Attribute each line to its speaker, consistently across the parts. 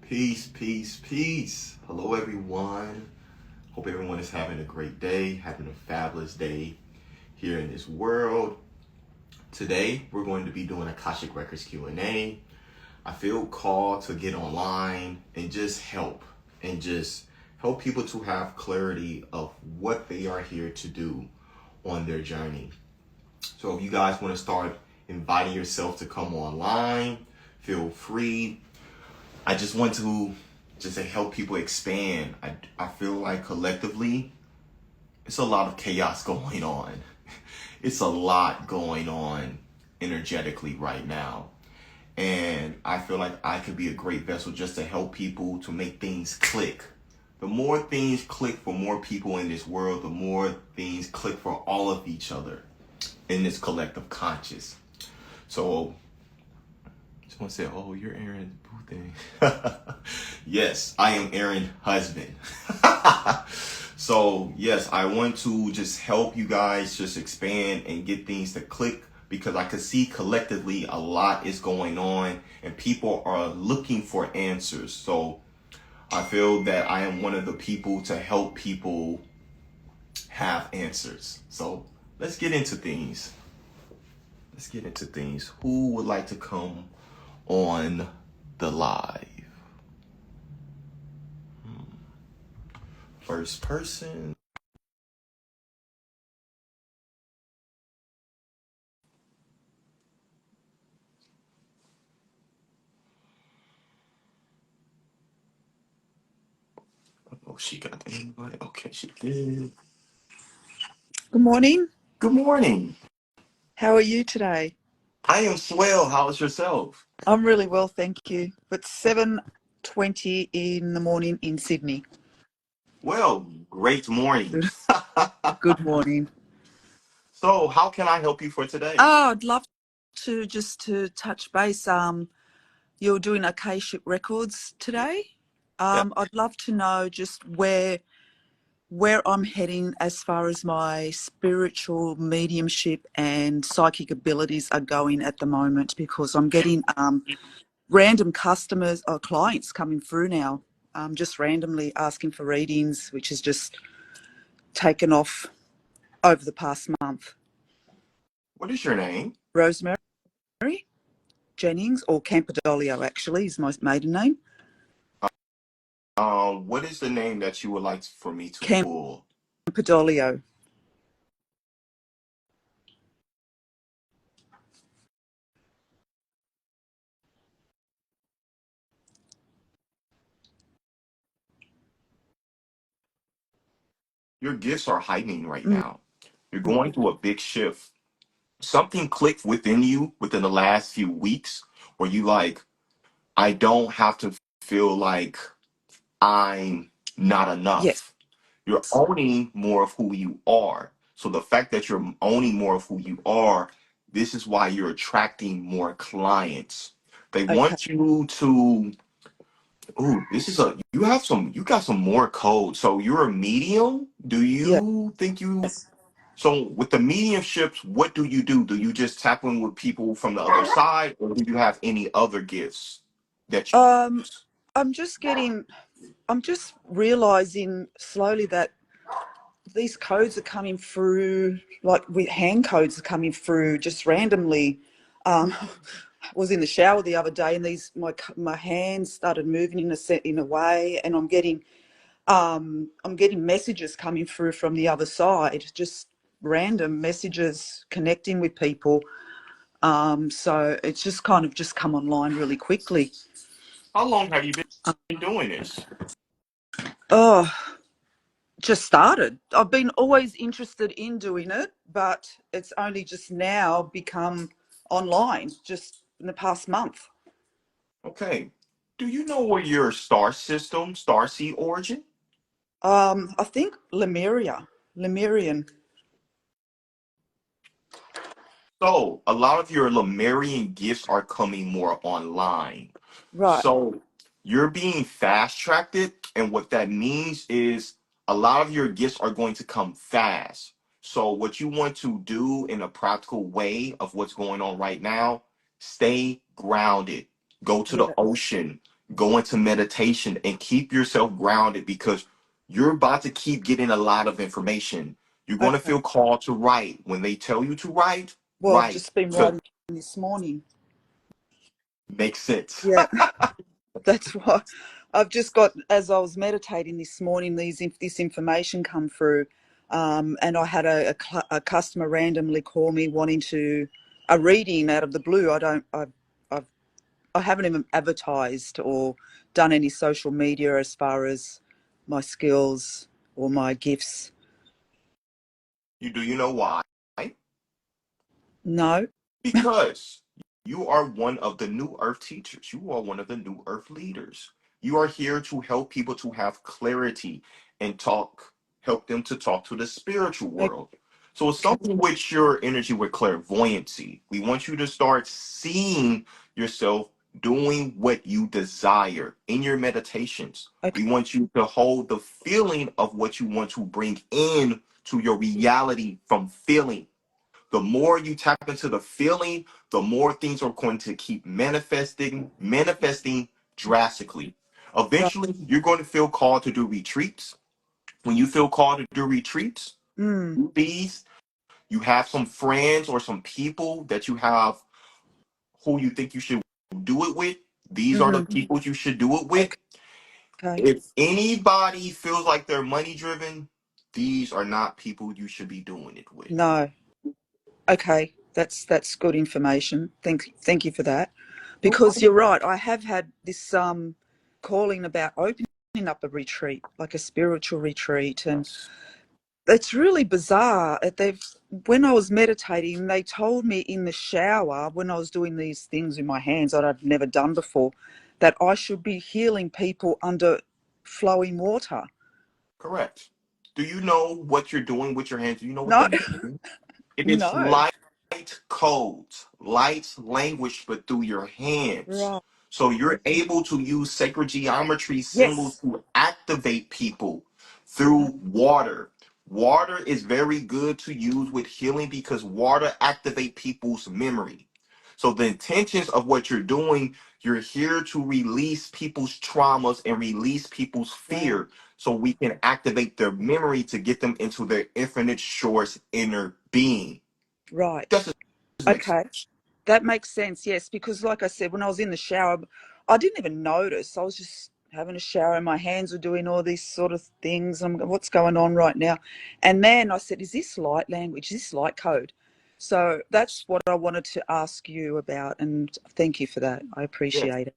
Speaker 1: Peace, peace, peace. Hello, everyone. Hope everyone is having a great day, having a fabulous day here in this world. Today, we're going to be doing Akashic Records Q&A. I feel called to get online and just help people to have clarity of what they are here to do on their journey. So if you guys want to start inviting yourself to come online, feel free. I just want to help people expand. I feel like collectively, it's a lot of chaos going on. It's a lot going on energetically right now. And I feel like I could be a great vessel just to help people to make things click. The more things click for more people in this world, the more things click for all of each other in this collective conscious. So, someone said, "Oh, you're Aaron's boo thing." Yes, I am Aaron's husband. So, yes, I want to just help you guys just expand and get things to click because I can see collectively a lot is going on and people are looking for answers. So, I feel that I am one of the people to help people have answers. So, let's get into things. Who would like to come on the live? First person. Oh, she got the invite. Okay, she did.
Speaker 2: Good morning.
Speaker 1: Good morning.
Speaker 2: How are you today?
Speaker 1: I am swell. How's yourself?
Speaker 2: I'm really well, thank you. It's 7:20 in the morning in Sydney.
Speaker 1: Well, great morning.
Speaker 2: Good morning.
Speaker 1: So, how can I help you for today?
Speaker 2: I'd love to touch base. You're doing Akashic Records today.
Speaker 1: Yeah.
Speaker 2: I'd love to know just where I'm heading as far as my spiritual mediumship and psychic abilities are going at the moment, because I'm getting random customers or clients coming through now, just randomly asking for readings, which has just taken off over the past month.
Speaker 1: What is your name?
Speaker 2: Rosemary Jennings, or Campidoglio actually is my maiden name.
Speaker 1: What is the name that you would like for me to pull?
Speaker 2: Campidoglio.
Speaker 1: Your gifts are heightening right now. You're going through a big shift. Something clicked within you within the last few weeks where you like, I don't have to feel like I'm not
Speaker 2: Yes.
Speaker 1: enough. You're owning more of who you are. So the fact that you're owning more of who you are, this is why you're attracting more clients. They
Speaker 2: Okay.
Speaker 1: want you to, you got some more code. So you're a medium. Do
Speaker 2: Yeah.
Speaker 1: you think so with the mediumships, what do you do? Do you just tap in with people from the other side, or do you have any other gifts that you
Speaker 2: Um,
Speaker 1: use?
Speaker 2: I'm just realizing slowly that these codes are coming through, like with hand codes are coming through just randomly. I was in the shower the other day, and my hands started moving in a way, and I'm getting messages coming through from the other side, just random messages connecting with people. So it's just kind of just come online really quickly.
Speaker 1: How long have you been doing this?
Speaker 2: Oh, just started. I've been always interested in doing it, but it's only just now become online, just in the past month.
Speaker 1: Okay. Do you know where your starseed origin?
Speaker 2: I think Lemurian.
Speaker 1: So a lot of your Lemurian gifts are coming more online.
Speaker 2: Right.
Speaker 1: So you're being fast tracked, and what that means is a lot of your gifts are going to come fast. So what you want to do in a practical way of what's going on right now, stay grounded. Go to the
Speaker 2: Yeah.
Speaker 1: ocean. Go into meditation and keep yourself grounded because you're about to keep getting a lot of information. You're going to
Speaker 2: Okay.
Speaker 1: feel called to write. When they tell you to write,
Speaker 2: Well, I've
Speaker 1: write.
Speaker 2: just been
Speaker 1: So
Speaker 2: writing this morning.
Speaker 1: makes sense.
Speaker 2: Yeah, that's why I've just got, as I was meditating this morning, this information come through, and I had a customer randomly call me wanting to a reading out of the blue. I've, I haven't even advertised or done any social media as far as my skills or my gifts.
Speaker 1: You know why?
Speaker 2: No.
Speaker 1: Because you are one of the new earth teachers. You are one of the new earth leaders. You are here to help people to have clarity and help them to talk to the spiritual world. So it's
Speaker 2: Okay.
Speaker 1: something with your energy with clairvoyancy. We want you to start seeing yourself doing what you desire in your meditations.
Speaker 2: Okay.
Speaker 1: We want you to hold the feeling of what you want to bring in to your reality from feeling. The more you tap into the feeling, the more things are going to keep manifesting drastically.
Speaker 2: Right.
Speaker 1: Eventually, you're going to feel called to do retreats. When you feel called to do retreats,
Speaker 2: Mm.
Speaker 1: these you have some friends or some people that you have who you think you should do it with. These are the
Speaker 2: Mm.
Speaker 1: people you should do it with.
Speaker 2: Okay.
Speaker 1: If anybody feels like they're money driven, these are not people you should be doing it with.
Speaker 2: No. Okay, that's good information. Thank you for that. Because you're right, I have had this calling about opening up a retreat, like a spiritual retreat, and
Speaker 1: Yes.
Speaker 2: it's really bizarre. They've When I was meditating, they told me in the shower when I was doing these things with my hands that I'd never done before, that I should be healing people under flowing water.
Speaker 1: Correct. Do you know what you're doing with your hands? Do you know what
Speaker 2: No,
Speaker 1: that means? It is
Speaker 2: no.
Speaker 1: light codes, light language, but through your hands.
Speaker 2: Right.
Speaker 1: So you're able to use sacred geometry symbols
Speaker 2: Yes.
Speaker 1: to activate people through water. Water is very good to use with healing because water activate people's memory. So the intentions of what you're doing, you're here to release people's traumas and release people's
Speaker 2: Right.
Speaker 1: fear so we can activate their memory to get them into their infinite source inner being.
Speaker 2: Right.
Speaker 1: That just makes
Speaker 2: Okay.
Speaker 1: sense.
Speaker 2: That makes sense, yes, because like I said, when I was in the shower, I didn't even notice. I was just having a shower and my hands were doing all these sort of things. I'm going, what's going on right now? And then I said, is this light language? Is this light code? So that's what I wanted to ask you about. And thank you for that. I
Speaker 1: Yes.
Speaker 2: appreciate it.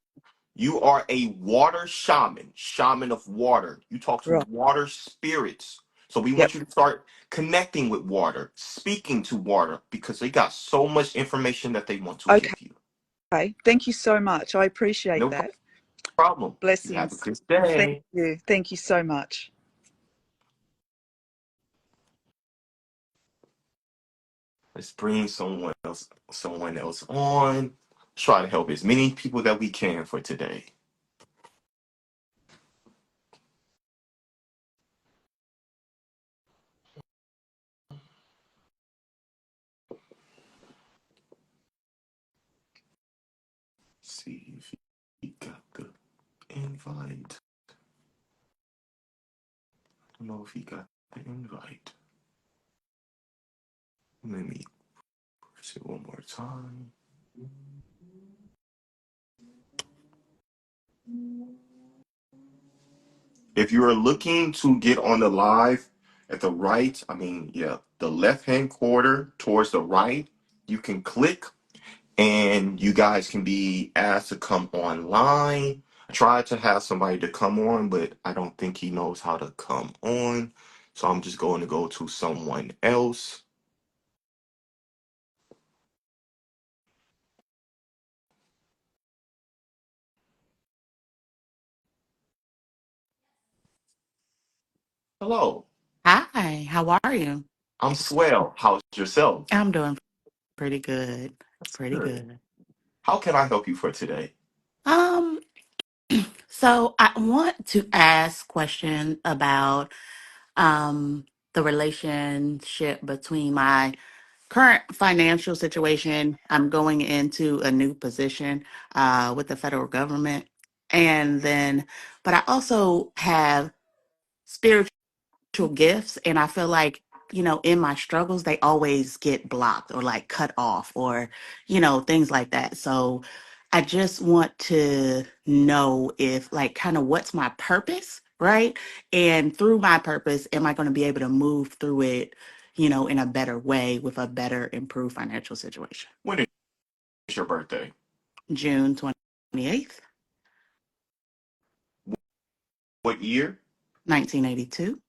Speaker 1: You are a water shaman, shaman of water. You talk to
Speaker 2: Right.
Speaker 1: water spirits. So we
Speaker 2: Yep.
Speaker 1: want you to start connecting with water, speaking to water, because they got so much information that they want to give you.
Speaker 2: Okay. Thank you so much. I appreciate
Speaker 1: No
Speaker 2: that.
Speaker 1: problem. You have a
Speaker 2: Blessings.
Speaker 1: good
Speaker 2: Thank
Speaker 1: day.
Speaker 2: you. Thank you so much.
Speaker 1: Let's bring someone else on. Try to help as many people that we can for today. See if he got the invite. I don't know if he got the invite. Let me press it one more time. If you are looking to get on the live at the right, the left hand corner towards the right, you can click and you guys can be asked to come online. I tried to have somebody to come on, but I don't think he knows how to come on. So I'm just going to go to someone else. Hello,
Speaker 3: Hi, how are you?
Speaker 1: I'm swell. How's yourself?
Speaker 3: I'm doing pretty good.
Speaker 1: That's
Speaker 3: Pretty
Speaker 1: good.
Speaker 3: good.
Speaker 1: How can I help you for today?
Speaker 3: Um, so I want to ask question about the relationship between my current financial situation. I'm going into a new position with the federal government. And then, but I also have spiritual gifts, and I feel like, in my struggles they always get blocked or like cut off, or things like that. So I just want to know if, like, kind of what's my purpose, right? And through my purpose, am I going to be able to move through it, in a better way with a better improved financial situation?
Speaker 1: When is your birthday?
Speaker 3: June 28th,
Speaker 1: What year?
Speaker 3: 1982.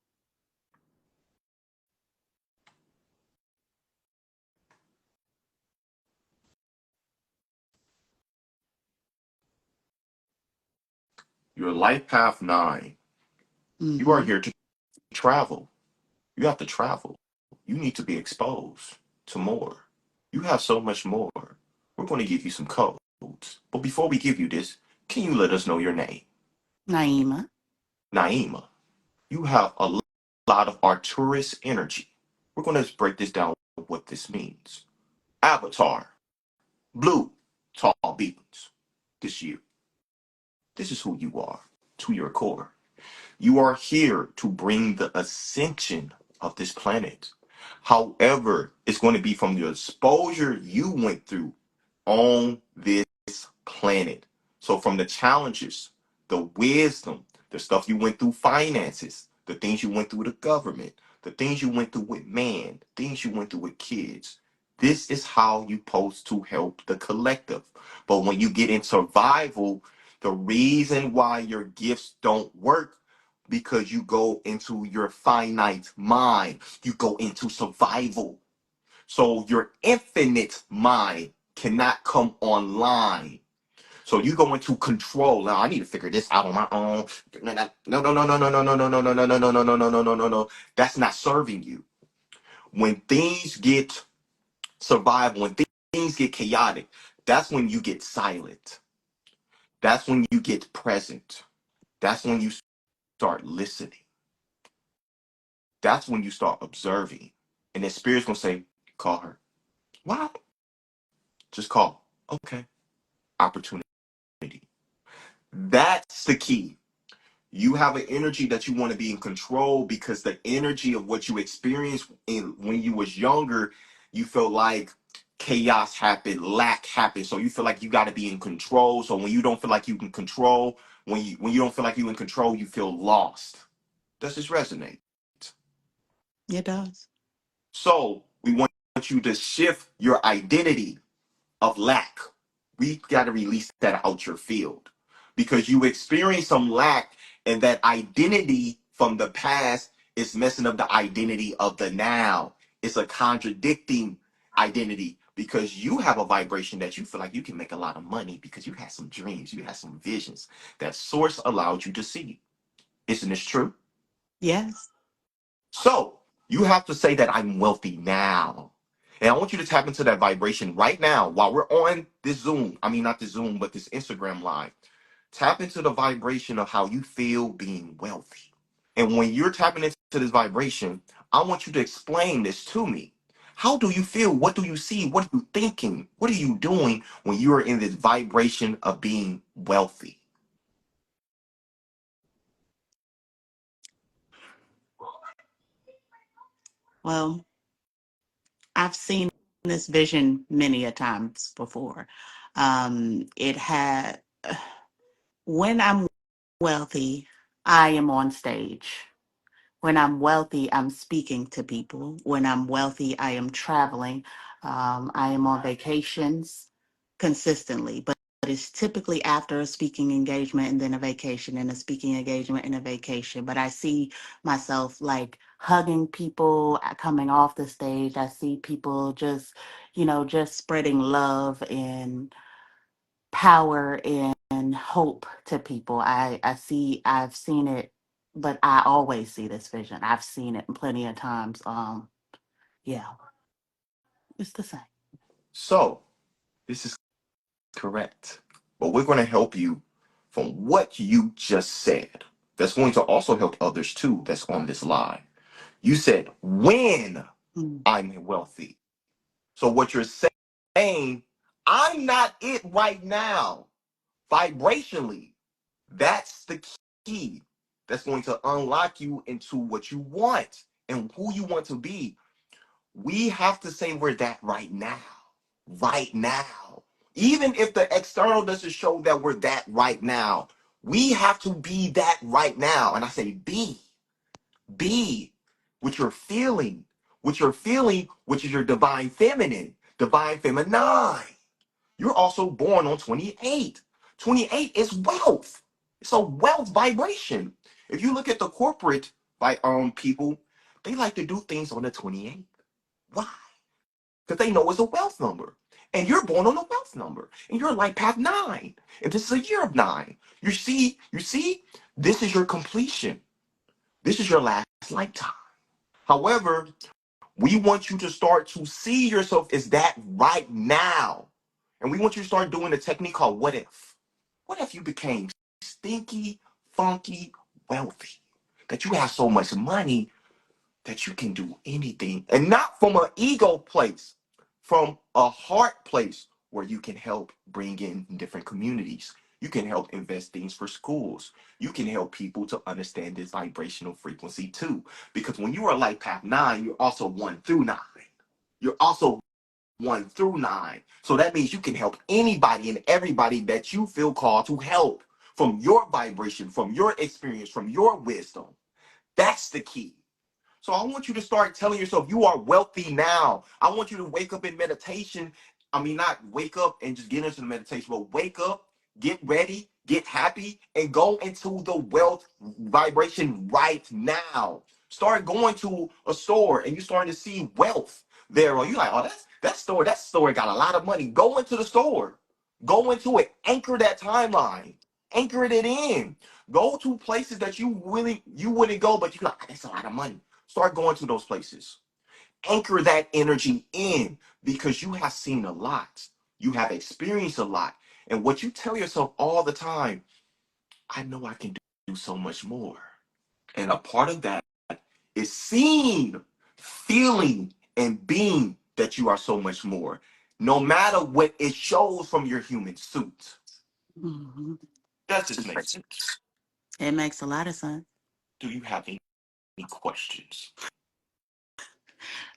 Speaker 1: Your life path 9. You are
Speaker 3: Mm-hmm.
Speaker 1: here to travel. You have to travel. You need to be exposed to more. You have so much more. We're going to give you some codes. But before we give you this, can you let us know your name?
Speaker 3: Naima.
Speaker 1: Naima. You have a lot of Arcturus energy. We're going to break this down, what this means. Avatar. Blue. Tall beacons. This you. This is who you are to your core. You are here to bring the ascension of this planet. However, it's going to be from the exposure you went through on this planet. So, from the challenges, the wisdom, the stuff you went through, finances, the things you went through with the government, the things you went through with man, things you went through with kids. This is how you supposed to help the collective. But when you get in survival, the reason why your gifts don't work, because you go into your finite mind, you go into survival. So your infinite mind cannot come online. So you go into control. Now I need to figure this out on my own. No, no, no, no, no, no, no, no, no, no, no, no, no, no, no, no, no, no, no. That's not serving you. When things get survival, when things get chaotic, that's when you get silent. That's when you get present. That's when you start listening. That's when you start observing. And then spirit's gonna say, call her. Wow. Just call. Okay. Opportunity. That's the key. You have an energy that you want to be in control, because the energy of what you experienced when you was younger, you felt like chaos happened, lack happened. So you feel like you got to be in control. So when you don't feel like you can control, when you don't feel like you in control, you feel lost. Does this resonate?
Speaker 3: It does.
Speaker 1: So we want you to shift your identity of lack. We got to release that out your field, because you experience some lack, and that identity from the past is messing up the identity of the now. It's a contradicting identity, because you have a vibration that you feel like you can make a lot of money because you had some dreams, you had some visions that source allowed you to see. Isn't this true?
Speaker 3: Yes.
Speaker 1: So you have to say that I'm wealthy now. And I want you to tap into that vibration right now while we're on this Zoom. I mean, not this Zoom, but this Instagram live. Tap into the vibration of how you feel being wealthy. And when you're tapping into this vibration, I want you to explain this to me. How do you feel? What do you see? What are you thinking? What are you doing when you are in this vibration of being wealthy?
Speaker 3: Well, I've seen this vision many a times before. It had, when I'm wealthy, I am on stage. When I'm wealthy, I'm speaking to people. When I'm wealthy, I am traveling. I am on vacations consistently, but it's typically after a speaking engagement and then a vacation, and a speaking engagement and a vacation. But I see myself like hugging people coming off the stage. I see people just, just spreading love and power and hope to people. I've seen it, but I always see this vision. I've seen it plenty of times. Yeah, it's the same.
Speaker 1: So this is correct. But we're going to help you from what you just said. That's going to also help others too that's on this live. You said, when
Speaker 3: Mm.
Speaker 1: I'm wealthy. So what you're saying, I'm not it right now, vibrationally. That's the key that's going to unlock you into what you want and who you want to be. We have to say we're that right now. Right now. Even if the external doesn't show that we're that right now, we have to be that right now. And I say be what you're feeling, which is your divine feminine, divine feminine. You're also born on 28. 28 is wealth. It's a wealth vibration. If you look at the corporate people, they like to do things on the 28. Why? Because they know it's a wealth number. And you're born on a wealth number. And you're light path 9. And this is a year of 9. You see, this is your completion. This is your last lifetime. However, we want you to start to see yourself as that right now. And we want you to start doing a technique called what if. What if you became stinky, funky, wealthy? That you have so much money that you can do anything. And not from an ego place, from a heart place where you can help bring in different communities. You can help invest things for schools. You can help people to understand this vibrational frequency too. Because when you are light path 9, you're also 1 through 9. You're also 1 through 9. So that means you can help anybody and everybody that you feel called to help from your vibration, from your experience, from your wisdom. That's the key. So I want you to start telling yourself you are wealthy now. I want you to wake up in meditation. I mean, not wake up and just get into the meditation, but wake up, get ready, get happy, and go into the wealth vibration right now. Start going to a store and you're starting to see wealth there. Or you're like, oh, that store got a lot of money. Go into the store. Go into it. Anchor that timeline. Anchor it in. Go to places that you wouldn't go, but you're like, that's a lot of money. Start going to those places. Anchor that energy in because you have seen a lot. You have experienced a lot. And what you tell yourself all the time, I know I can do so much more. And a part of that is seeing, feeling, and being that you are so much more, no matter what it shows from your human suit.
Speaker 3: Mhm.
Speaker 1: Does this make sense?
Speaker 3: It makes a lot of sense.
Speaker 1: Do you have any questions?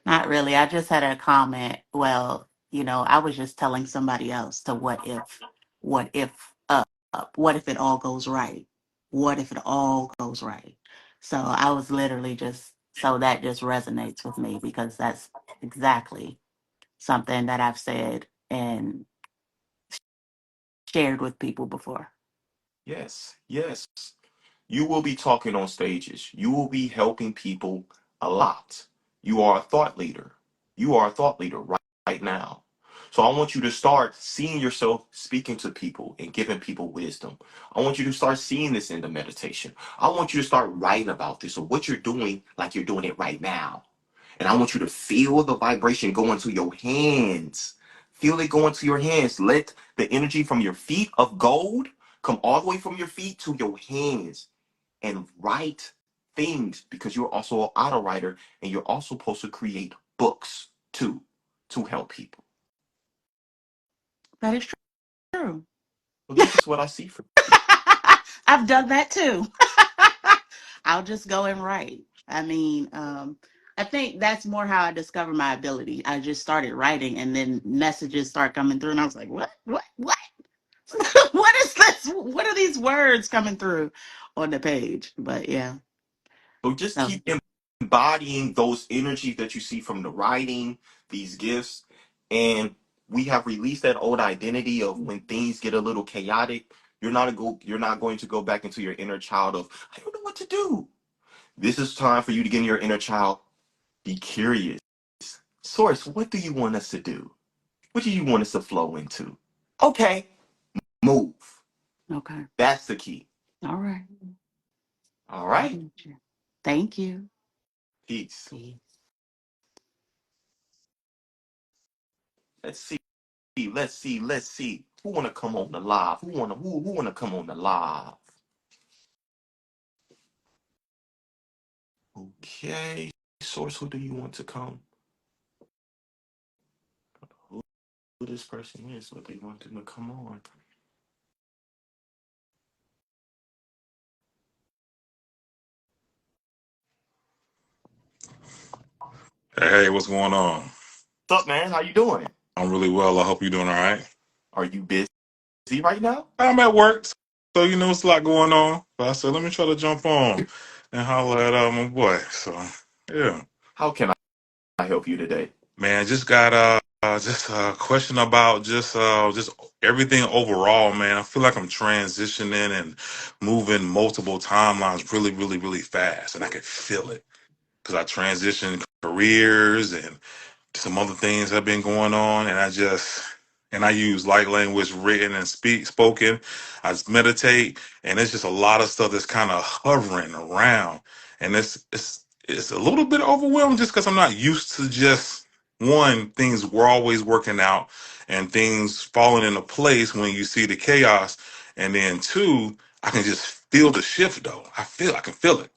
Speaker 3: Not really. I just had a comment. Well, I was just telling somebody else to what if, what if it all goes right? What if it all goes right? So I was literally so that just resonates with me because that's exactly something that I've said and shared with people before.
Speaker 1: Yes, yes. You will be talking on stages. You will be helping people a lot. You are a thought leader. You are a thought leader right now. So I want you to start seeing yourself speaking to people and giving people wisdom. I want you to start seeing this in the meditation. I want you to start writing about this or what you're doing like you're doing it right now. And I want you to feel the vibration go into your hands. Feel it go into your hands. Let the energy from your feet of gold come all the way from your feet to your hands and write things because you're also an auto writer and you're also supposed to create books too to help people.
Speaker 3: That is true.
Speaker 1: So this is what I see for you.
Speaker 3: I've done that too. I'll just go and write. I mean, I think that's more how I discovered my ability. I just started writing and then messages start coming through and I was like, what? What is this? What are these words coming through on the page? But yeah.
Speaker 1: So just
Speaker 3: So
Speaker 1: keep embodying those energies that you see from the writing, these gifts, and we have released that old identity of when things get a little chaotic. You're not going to go back into your inner child of I don't know what to do. This is time for you to get in your inner child. Be curious. Source, what do you want us to do? What do you want us to flow into? Okay, move.
Speaker 3: okay.
Speaker 1: That's the key.
Speaker 3: All right.
Speaker 1: All
Speaker 3: I
Speaker 1: right.
Speaker 3: get you. Thank you.
Speaker 1: Peace.
Speaker 3: Peace.
Speaker 1: Let's see. Let's see. Who wanna come on the live? Who wanna come on the live? Okay. Source, who do you want to come? Who this person is, what they want them to come on.
Speaker 4: Hey, what's going on?
Speaker 1: What's up, man? How you doing?
Speaker 4: I'm really well. I hope you're doing all right.
Speaker 1: Are you busy right now?
Speaker 4: I'm at work, so it's a lot going on. But I said, let me try to jump on and holler at my boy. So, yeah,
Speaker 1: How can I help you today?
Speaker 4: man, just got just a question about just everything overall, man. I feel like I'm transitioning and moving multiple timelines really, really, really fast, and I can feel it because I transitioned careers and some other things have been going on, and I use light language, written and spoken. I just meditate, and it's just a lot of stuff that's kind of hovering around, and it's a little bit overwhelming just because I'm not used to just one things were always working out and things falling into place when you see the chaos, and then two, I can just feel the shift though. I can feel it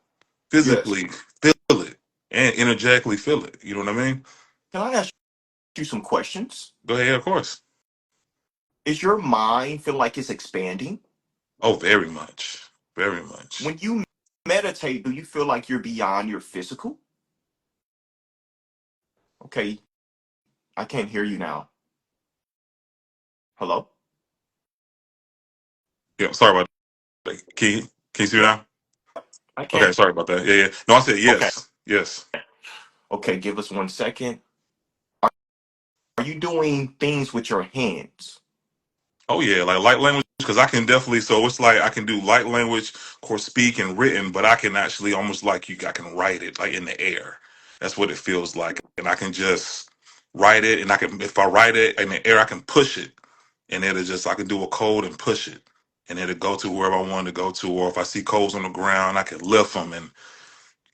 Speaker 1: Yes.
Speaker 4: physically, feel it, and energetically feel it. You know what I mean?
Speaker 1: Can I ask you some questions?
Speaker 4: Go ahead, of course.
Speaker 1: Is your mind feel like it's expanding?
Speaker 4: Oh, very much. Very much.
Speaker 1: When you meditate, do you feel like you're beyond your physical? Okay, I can't hear you now. Hello?
Speaker 4: Yeah, sorry about that. Can you see me
Speaker 1: Yep,
Speaker 4: now?
Speaker 1: I
Speaker 4: Okay,
Speaker 1: can.
Speaker 4: sorry about that. Yeah, yeah. No, I said
Speaker 1: Okay.
Speaker 4: yes. Yes.
Speaker 1: Okay, give us 1 second. Are you doing things with your hands?
Speaker 4: Oh yeah, like light language because I can definitely so it's like I can do light language, of course, speak and written, but I can actually almost like I can write it like in the air. That's what it feels like. And I can just write it and I can if I write it in the air, I can push it and it'll just I can do a code and push it. And it'll go to wherever I want to go to, or if I see codes on the ground, I can lift them and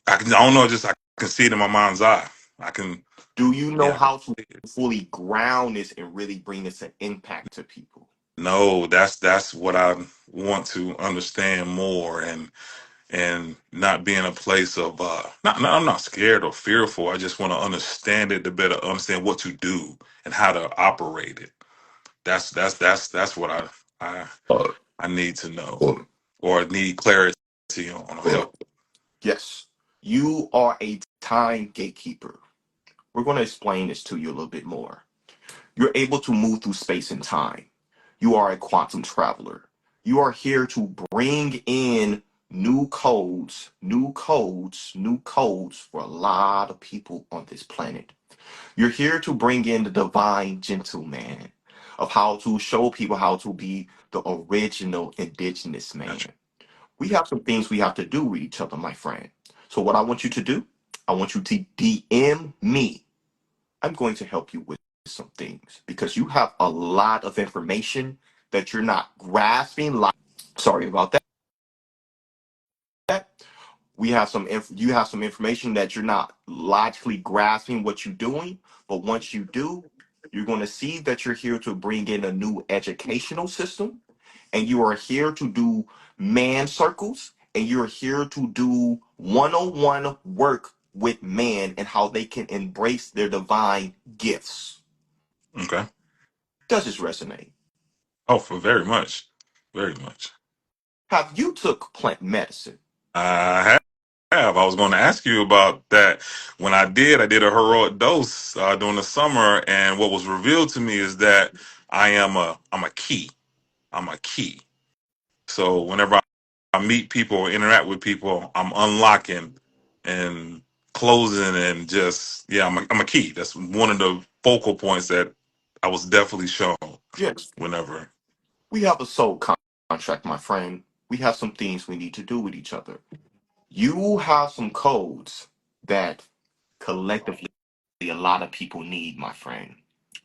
Speaker 4: I don't know, just I can see it in my mind's eye. I can,
Speaker 1: Do you know
Speaker 4: yeah, I can
Speaker 1: how to
Speaker 4: see it.
Speaker 1: fully ground this and really bring this an impact to people?
Speaker 4: No, that's what I want to understand more and not be in a place of I'm not scared or fearful. I just want to understand it to better understand what to do and how to operate it. That's what I
Speaker 1: Uh,
Speaker 4: I need to know
Speaker 1: uh,
Speaker 4: or need clarity on
Speaker 1: uh,
Speaker 4: help.
Speaker 1: yes, you are a time gatekeeper. We're going to explain this to you a little bit more. You're able to move through space and time. You are a quantum traveler. You are here to bring in new codes, new codes, new codes for a lot of people on this planet. You're here to bring in the divine gentleman of how to show people how to be the original indigenous man.
Speaker 4: Gotcha.
Speaker 1: We have some things we have to do with each other, my friend. So what I want you to do, I want you to DM me. I'm going to help you with some things because you have a lot of information that you're not grasping. Sorry about that. We have you have some information that you're not logically grasping what you're doing, but once you do, you're going to see that you're here to bring in a new educational system, and you are here to do man circles, and you're here to do one-on-one work with man and how they can embrace their divine gifts.
Speaker 4: Okay.
Speaker 1: Does this resonate?
Speaker 4: Oh, for very much. Very much.
Speaker 1: Have you took plant medicine?
Speaker 4: I have. I was going to ask you about that. When I did a heroic dose during the summer, and what was revealed to me is that I'm a key. I'm a key. So whenever I meet people or interact with people, I'm unlocking and closing and just yeah, I'm a key. That's one of the focal points that I was definitely shown
Speaker 1: Yes.
Speaker 4: whenever.
Speaker 1: We have a contract, my friend. We have some things we need to do with each other. You have some codes that collectively a lot of people need, my friend.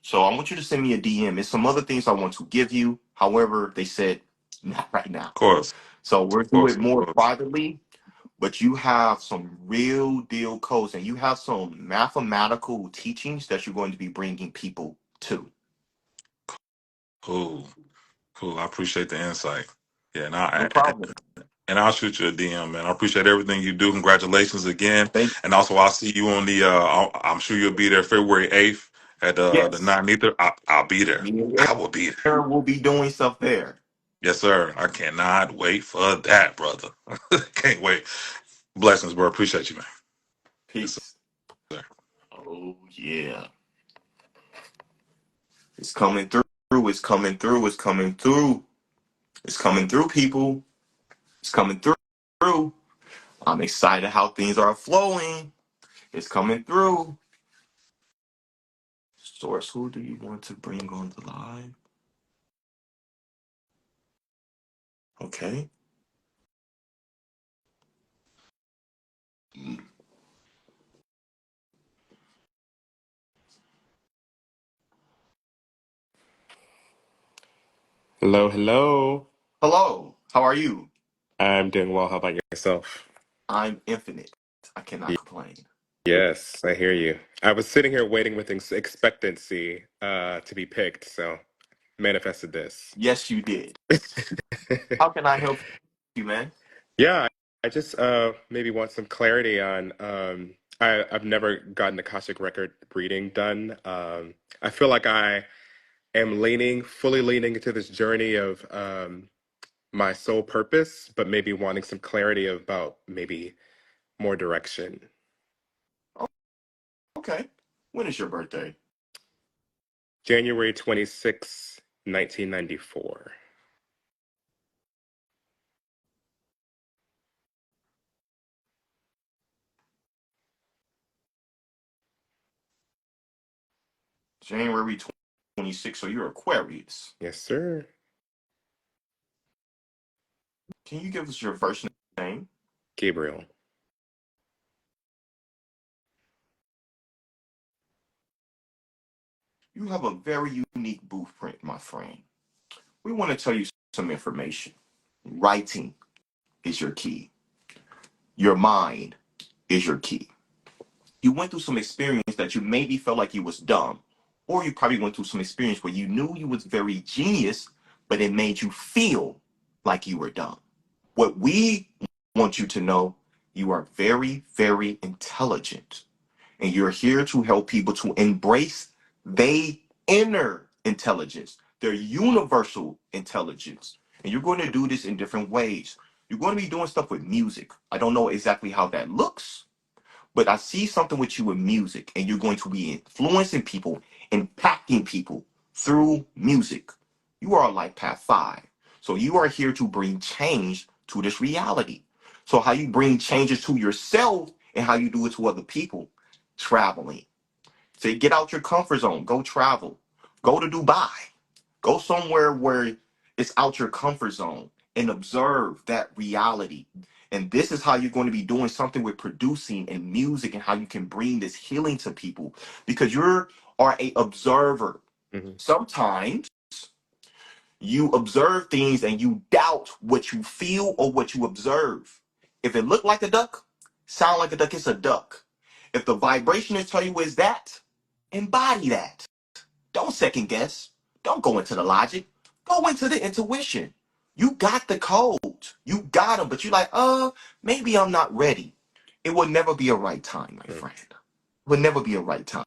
Speaker 1: So I want you to send me a DM. There's some other things I want to give you. However, they said not right now.
Speaker 4: Of course,
Speaker 1: So we'll
Speaker 4: of
Speaker 1: do
Speaker 4: course,
Speaker 1: it
Speaker 4: of
Speaker 1: more
Speaker 4: course.
Speaker 1: privately. But you have some real deal codes and you have some mathematical teachings that you're going to be bringing people to.
Speaker 4: Cool, cool. I appreciate the insight. Yeah,
Speaker 1: No problem.
Speaker 4: and I'll shoot you a DM, man. I appreciate everything you do. Congratulations again.
Speaker 1: Thank
Speaker 4: And also, I'll see you on the. I'm sure you'll be there February 8th at
Speaker 1: you.
Speaker 4: the
Speaker 1: Yes.
Speaker 4: nine ether. I'll be there.
Speaker 1: Me and
Speaker 4: I will be there.
Speaker 1: Aaron will be doing stuff there.
Speaker 4: Yes, sir. I cannot wait for that, brother. Can't wait. Blessings, bro. Appreciate you, man. Yes,
Speaker 1: Peace.
Speaker 4: sir.
Speaker 1: Oh yeah. It's coming through. It's coming through. It's coming through. It's coming through, people. It's coming through. I'm excited how things are flowing. It's coming through. Source, who do you want to bring on the live? Okay.
Speaker 5: Hello, hello.
Speaker 1: Hello. How are you?
Speaker 5: I'm doing well. How about yourself?
Speaker 1: I'm infinite. I cannot
Speaker 5: Y-
Speaker 1: complain.
Speaker 5: Yes, I hear you. I was sitting here waiting with expectancy to be picked, so manifested this.
Speaker 1: Yes, you did. How can I help you, man?
Speaker 5: Yeah, I just maybe want some clarity on I've never gotten Akashic record reading done. I feel like I am fully leaning into this journey of my soul purpose, but maybe wanting some clarity about maybe more direction.
Speaker 1: Oh, okay. When is your birthday?
Speaker 5: January 26, 1994.
Speaker 1: January 26th. So you're Aquarius.
Speaker 5: Yes, sir.
Speaker 1: Can you give us your first name?
Speaker 5: Gabriel.
Speaker 1: You have a very unique blueprint, my friend. We want to tell you some information. Writing is your key. Your mind is your key. You went through some experience that you maybe felt like you was dumb, or you probably went through some experience where you knew you was very genius, but it made you feel like you were dumb. What we want you to know, you are very, very intelligent, and you're here to help people to embrace their inner intelligence, their universal intelligence. And you're going to do this in different ways. You're going to be doing stuff with music. I don't know exactly how that looks, but I see something with you in music, and you're going to be influencing people, impacting people through music. You are like Path 5. So you are here to bring change to this reality. So how you bring changes to yourself and how you do it to other people, traveling. Say, get out your comfort zone, go travel, go to Dubai. Go somewhere where it's out your comfort zone and observe that reality. And this is how you're going to be doing something with producing and music and how you can bring this healing to people because are a observer.
Speaker 5: Hmm.
Speaker 1: Sometimes you observe things and you doubt what you feel or what you observe. If it looked like a duck, sound like a duck, it's a duck. If the vibration is telling you is that, embody that. Don't second guess. Don't go into the logic. Go into the intuition. You got the codes. You got them, but you're like, maybe I'm not ready. It will never be a right time, my friend. It will never be a right time.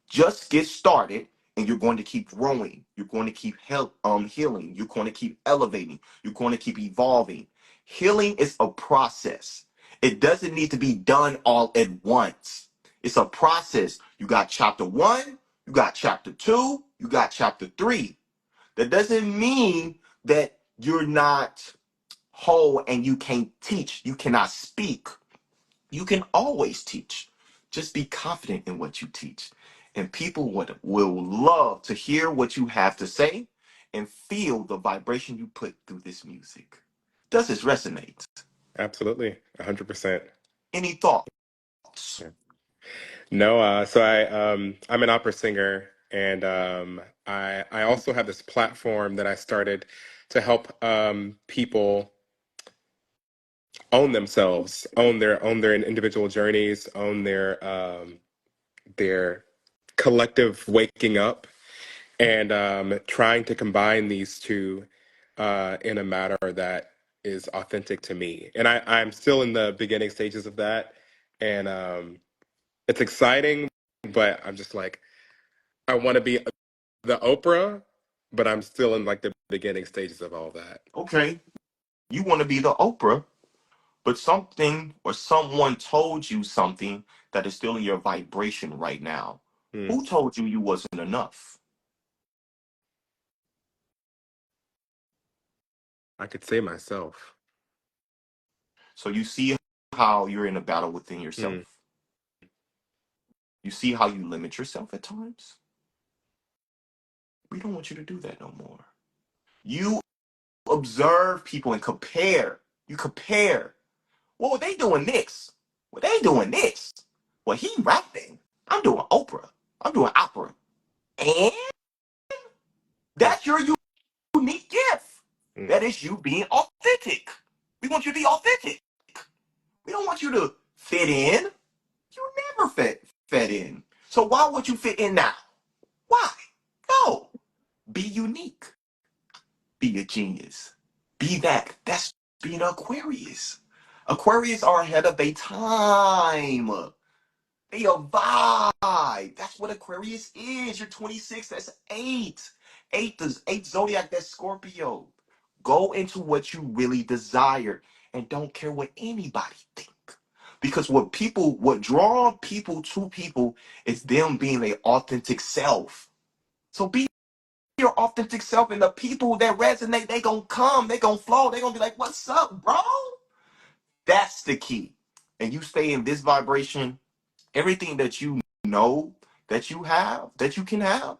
Speaker 1: Just get started and you're going to keep growing. You're going to keep healing. You're going to keep elevating. You're going to keep evolving. Healing is a process. It doesn't need to be done all at once. It's a process. You got chapter 1, you got chapter 2, you got chapter 3. That doesn't mean that you're not whole and you can't teach. You cannot speak. You can always teach. Just be confident in what you teach. And people will love to hear what you have to say and feel the vibration you put through this music. Does this resonate?
Speaker 5: Absolutely. 100%.
Speaker 1: Any thoughts?
Speaker 5: Yeah. No, so I'm an opera singer, and I also have this platform that I started to help people own themselves, own their individual journeys, own their collective waking up, and trying to combine these two in a manner that is authentic to me. And I'm still in the beginning stages of that, and it's exciting, but I'm just like, I want to be the Oprah, but I'm still in like the beginning stages of all that.
Speaker 1: Okay, you want to be the Oprah, but something or someone told you something that is still in your vibration right now.
Speaker 5: Mm.
Speaker 1: Who told you you wasn't enough?
Speaker 5: I could say myself.
Speaker 1: So you see how you're in a battle within yourself.
Speaker 5: Mm.
Speaker 1: You see how you limit yourself at times. We don't want you to do that no more. You observe people and compare. You compare. Well, they doing this. Well, they doing this. Well, he rapping. I'm doing Oprah. I'm doing opera. And
Speaker 5: Mm.
Speaker 1: that's your unique gift.
Speaker 5: Mm.
Speaker 1: That is you being authentic. We want you to be authentic. We don't want you to fit in. You never fed in. So why would you fit in now? Why? No. Be unique. Be a genius. Be that. That's being an Aquarius. Aquarius are ahead of their time. They a vibe. That's what Aquarius is. You're 26. That's eight. Eight zodiac. That's Scorpio. Go into what you really desire and don't care what anybody think. Because what draw people to people is them being their authentic self. So be your authentic self, and the people that resonate, they gonna come, they gonna flow, they gonna be like, "What's up, bro?" That's the key. And you stay in this vibration, everything that you know that you have, that you can have,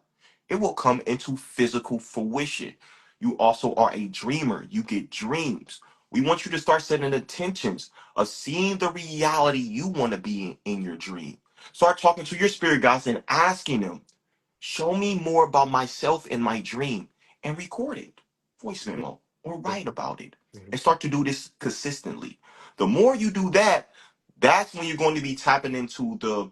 Speaker 1: it will come into physical fruition. You also are a dreamer. You get dreams. We want you to start setting intentions of seeing the reality you want to be in your dream. Start talking to your spirit guides and asking them, show me more about myself in my dream, and record it, voice memo, or write about it.
Speaker 5: Mm.
Speaker 1: And start to do this consistently. The more you do that, that's when you're going to be tapping into the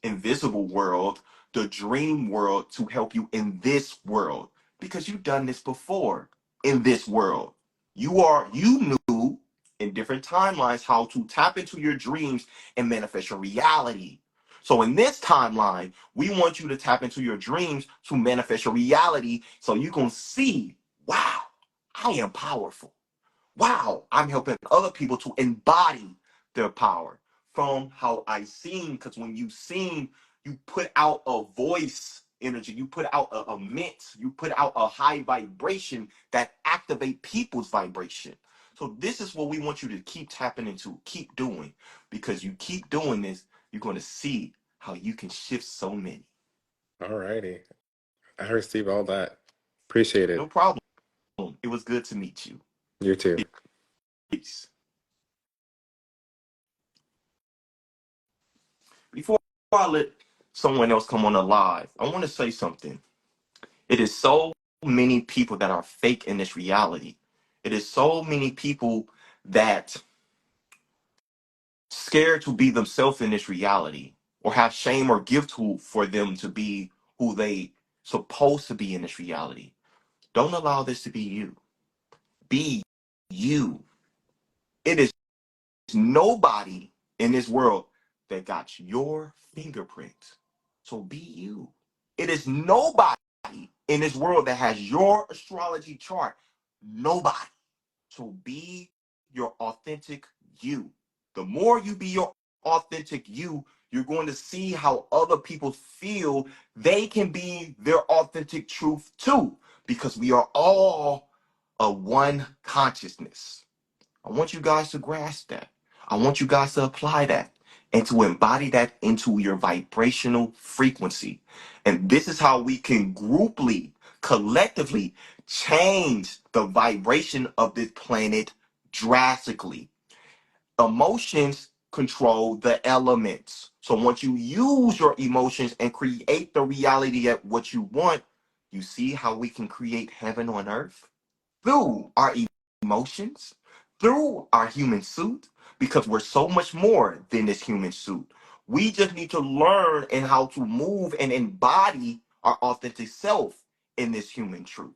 Speaker 1: invisible world, the dream world, to help you in this world. Because you've done this before in this world. You knew in different timelines how to tap into your dreams and manifest your reality. So in this timeline, we want you to tap into your dreams to manifest your reality so you can see, wow, I am powerful. Wow, I'm helping other people to embody their power from how I sing. Because when you sing, you put out a voice energy, you put out a mint, you put out a high vibration that activate people's vibration. So this is what we want you to keep tapping into, keep doing, because you keep doing this, you're going to see how you can shift so many.
Speaker 5: All righty. I receive all that. Appreciate
Speaker 1: No
Speaker 5: it.
Speaker 1: problem. It was good to meet you.
Speaker 5: You too.
Speaker 1: Peace. Before I let someone else come on the live, I want to say something. It is so many people that are fake in this reality. It is so many people that scared to be themselves in this reality, or have shame or guilt for them to be who they supposed to be in this reality. Don't allow this to be you. Be you. It is nobody in this world that got your fingerprint. So be you. It is nobody in this world that has your astrology chart. Nobody. So be your authentic you. The more you be your authentic you, you're going to see how other people feel they can be their authentic truth too, because we are all a one consciousness. I want you guys to grasp that. I want you guys to apply that and to embody that into your vibrational frequency. And this is how we can grouply, collectively change the vibration of this planet drastically. Emotions control the elements. So once you use your emotions and create the reality that what you want, you see how we can create heaven on earth? Through our emotions, through our human suit, because we're so much more than this human suit. We just need to learn and how to move and embody our authentic self in this human truth.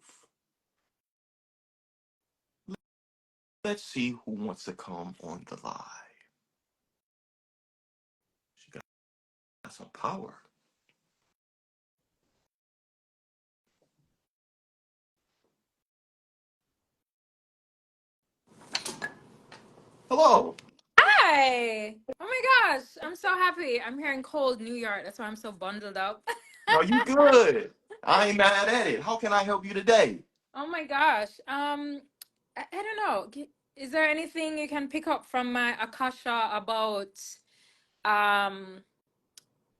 Speaker 1: Let's see who wants to come on the live. She got some power. Hello.
Speaker 6: Hi. Oh my gosh. I'm so happy. I'm here in cold New York. That's why I'm so bundled up.
Speaker 1: No, you good. I ain't mad at it. How can I help you today?
Speaker 6: Oh my gosh. I don't know. Is there anything you can pick up from my Akasha about um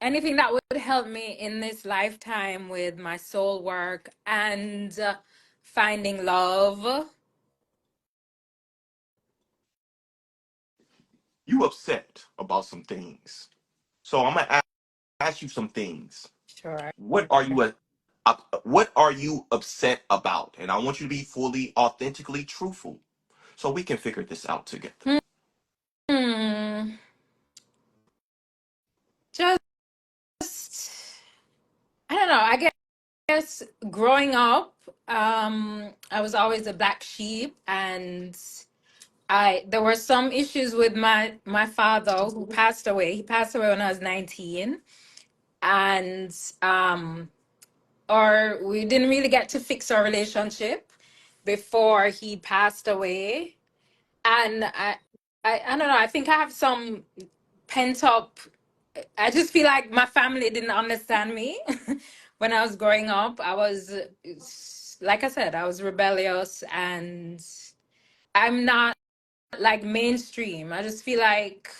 Speaker 6: anything that would help me in this lifetime with my soul work and finding love?
Speaker 1: You upset about some things. So I'm gonna ask you some things.
Speaker 6: Sure.
Speaker 1: What are you upset about? And I want you to be fully, authentically truthful, so we can figure this out together.
Speaker 6: Hmm. Just I don't know. I guess growing up, I was always a black sheep, and there were some issues with my father who passed away. He passed away when I was 19, and or we didn't really get to fix our relationship before he passed away. And I don't know. I think I have some pent up. I just feel like my family didn't understand me when I was growing up. I was, like I said, I was rebellious, and I'm not like mainstream. I just feel like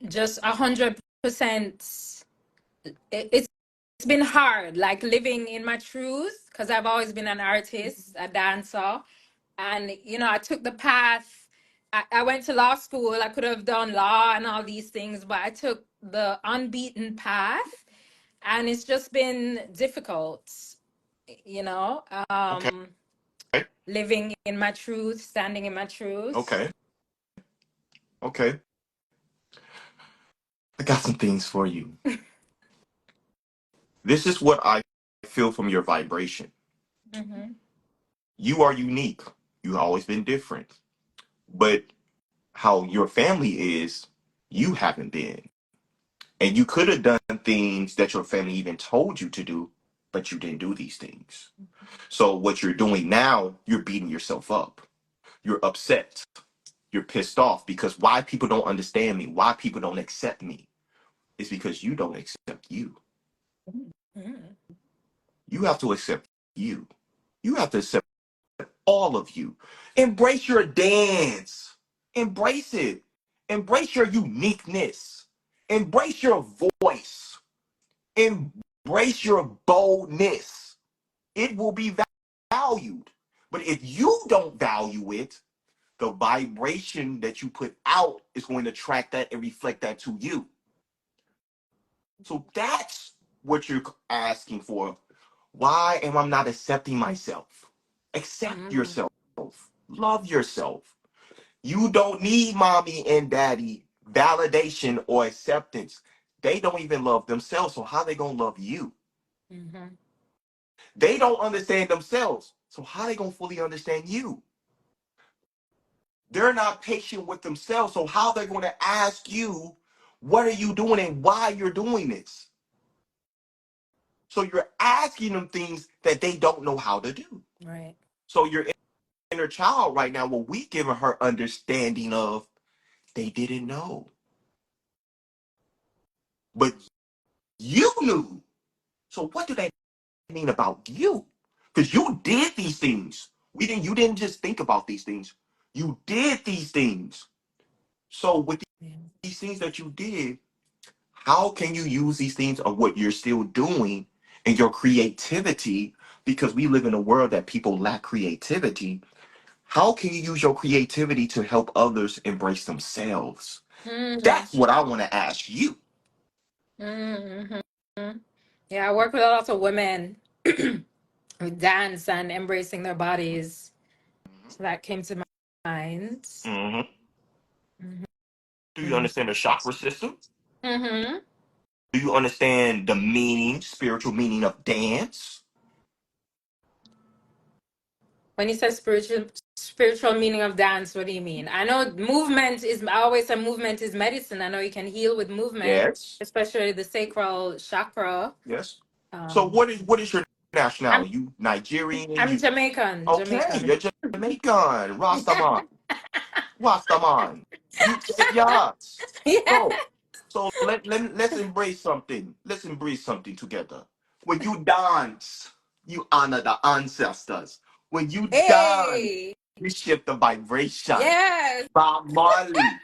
Speaker 6: just 100%. It's been hard, like living in my truth, because I've always been an artist, a dancer, and I took the path. I went to law school. I could have done law and all these things, but I took the unbeaten path, and it's just been difficult, you know,
Speaker 1: Okay.
Speaker 6: living in my truth, standing in my truth.
Speaker 1: Okay. Okay. I got some things for you. This is what I feel from your vibration.
Speaker 6: Mm-hmm.
Speaker 1: You are unique. You've always been different. But how your family is, you haven't been. And you could have done things that your family even told you to do, but you didn't do these things. So what you're doing now, you're beating yourself up. You're upset. You're pissed off because why people don't understand me, why people don't accept me, is because you don't accept you.
Speaker 6: Mm-hmm.
Speaker 1: You have to accept you. You have to accept all of you. Embrace your dance. Embrace it. Embrace your uniqueness. Embrace your voice. Embrace your boldness. It will be valued. But if you don't value it, the vibration that you put out is going to track that and reflect that to you. So that's what you're asking for. Why am I not accepting myself? Accept
Speaker 6: Mm-hmm.
Speaker 1: yourself. Love yourself. You don't need mommy and daddy validation or acceptance. They don't even love themselves. So how they gonna love you?
Speaker 6: Mm-hmm.
Speaker 1: They don't understand themselves. So how they gonna fully understand you? They're not patient with themselves. So how they gonna ask you, what are you doing and why you're doing this? So you're asking them things that they don't know how to do.
Speaker 6: Right.
Speaker 1: So your inner child right now, what we giving her understanding of, they didn't know. But you knew. So what do that mean about you? Because you did these things. You didn't just think about these things. You did these things. So with
Speaker 6: Yeah.
Speaker 1: these things that you did, how can you use these things of what you're still doing and your creativity? Because we live in a world that people lack creativity. How can you use your creativity to help others embrace themselves?
Speaker 6: Mm-hmm.
Speaker 1: That's what I want to ask you.
Speaker 6: Mm-hmm. Yeah, I work with a lot of women with dance and embracing their bodies. So that came to my mind.
Speaker 1: Hmm.
Speaker 6: Mm-hmm.
Speaker 1: Do you understand the chakra system?
Speaker 6: Mm-hmm.
Speaker 1: Do you understand the meaning, spiritual meaning of dance?
Speaker 6: When you say spiritual meaning of dance, what do you mean? I know movement is, I always say movement is medicine. I know you can heal with movement,
Speaker 1: Yes.
Speaker 6: especially the sacral chakra.
Speaker 1: Yes. So
Speaker 6: Um,
Speaker 1: what is your
Speaker 6: I'm
Speaker 1: nationality? You Nigerian?
Speaker 6: I'm
Speaker 1: You
Speaker 6: Jamaican.
Speaker 1: okay?
Speaker 6: Jamaican.
Speaker 1: You're Jamaican, Rastaman, Rastaman. You yes.
Speaker 6: Yeah.
Speaker 1: So let's embrace something. Let's embrace something together. When you dance, you honor the ancestors. When you dance,
Speaker 6: Hey.
Speaker 1: you shift the vibration.
Speaker 6: Yes.
Speaker 1: Bob Marley.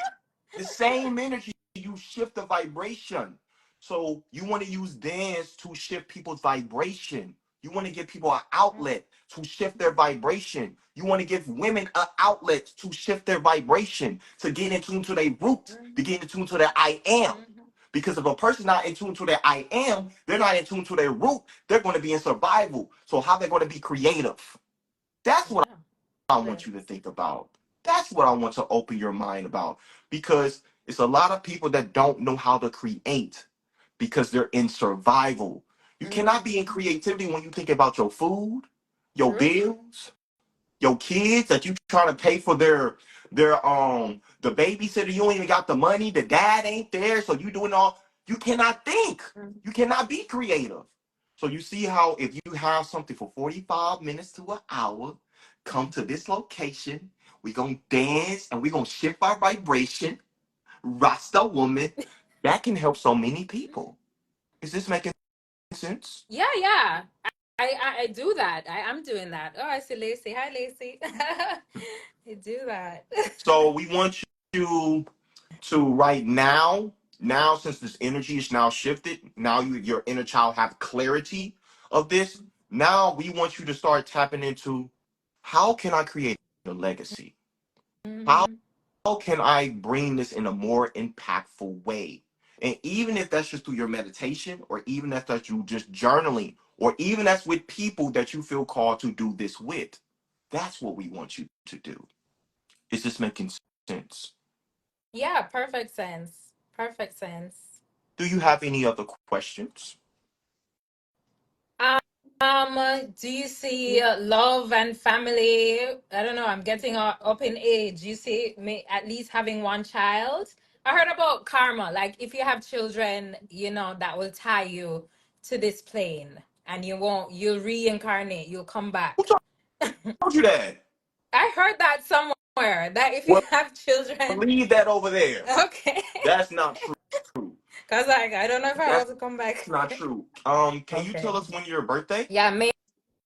Speaker 1: The same energy, you shift the vibration. So you want to use dance to shift people's vibration. You want to give people an outlet to shift their vibration. You want to give women an outlet to shift their vibration, to get in tune to their root, to get in tune to their I am. Because if a person's not in tune to their I am, they're not in tune to their root, they're going to be in survival. So how they're going to be creative? That's what
Speaker 6: Yeah.
Speaker 1: I want you to think about. That's what I want to open your mind about, because it's a lot of people that don't know how to create because they're in survival. You cannot be in creativity when you think about your food, your
Speaker 6: True.
Speaker 1: bills, your kids that you trying to pay for their the babysitter. You ain't even got the money. The dad ain't there, so you doing all. You cannot think. You cannot be creative. So you see how if you have something for 45 minutes to an hour, come to this location. We gonna dance and we gonna shift our vibration. Rasta woman, that can help so many people. Is this making sense?
Speaker 6: Yeah, yeah. I do that. I am doing that. Oh, I see Lacey. Hi, Lacey. I do that.
Speaker 1: So we want you to right now, since this energy is now shifted, now your inner child have clarity of this. Now we want you to start tapping into, how can I create a legacy? How
Speaker 6: Mhm.
Speaker 1: can I bring this in a more impactful way? And even if that's just through your meditation, or even if that's you just journaling, or even that's with people that you feel called to do this with, that's what we want you to do. Is this making sense?
Speaker 6: Yeah, perfect sense. Perfect sense.
Speaker 1: Do you have any other questions?
Speaker 6: Do you see love and family? I don't know. I'm getting up in age. You see me at least having one child. I heard about karma. Like if you have children, that will tie you to this plane, and you'll reincarnate. You'll come
Speaker 1: Who
Speaker 6: back.
Speaker 1: told you that?
Speaker 6: I heard that somewhere that if you
Speaker 1: Well,
Speaker 6: have children,
Speaker 1: leave that over there.
Speaker 6: okay.
Speaker 1: That's not true.
Speaker 6: Cause like I don't know if I
Speaker 1: That's
Speaker 6: want to come back.
Speaker 1: not true. Can you tell
Speaker 6: Okay.
Speaker 1: us when your birthday?
Speaker 6: Yeah, May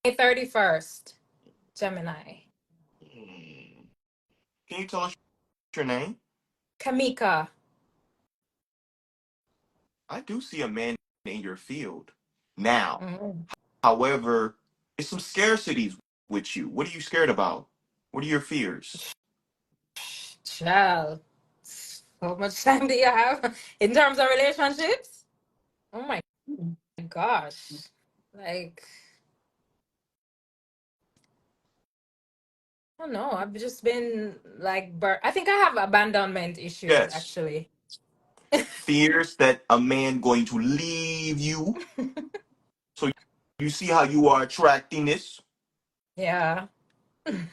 Speaker 6: 31st, Gemini.
Speaker 1: Hmm. Can you tell us your name?
Speaker 6: Kamika.
Speaker 1: I do see a man in your field now.
Speaker 6: Mm.
Speaker 1: However, it's some scarcities with you. What are you scared about? What are your fears?
Speaker 6: Child. How much time do you have in terms of relationships? Oh my gosh. Like, I don't know. I've just been like, I think I have abandonment issues
Speaker 1: Yes.
Speaker 6: actually.
Speaker 1: Fears that a man going to leave you. So you see how you are attracting this.
Speaker 6: Yeah.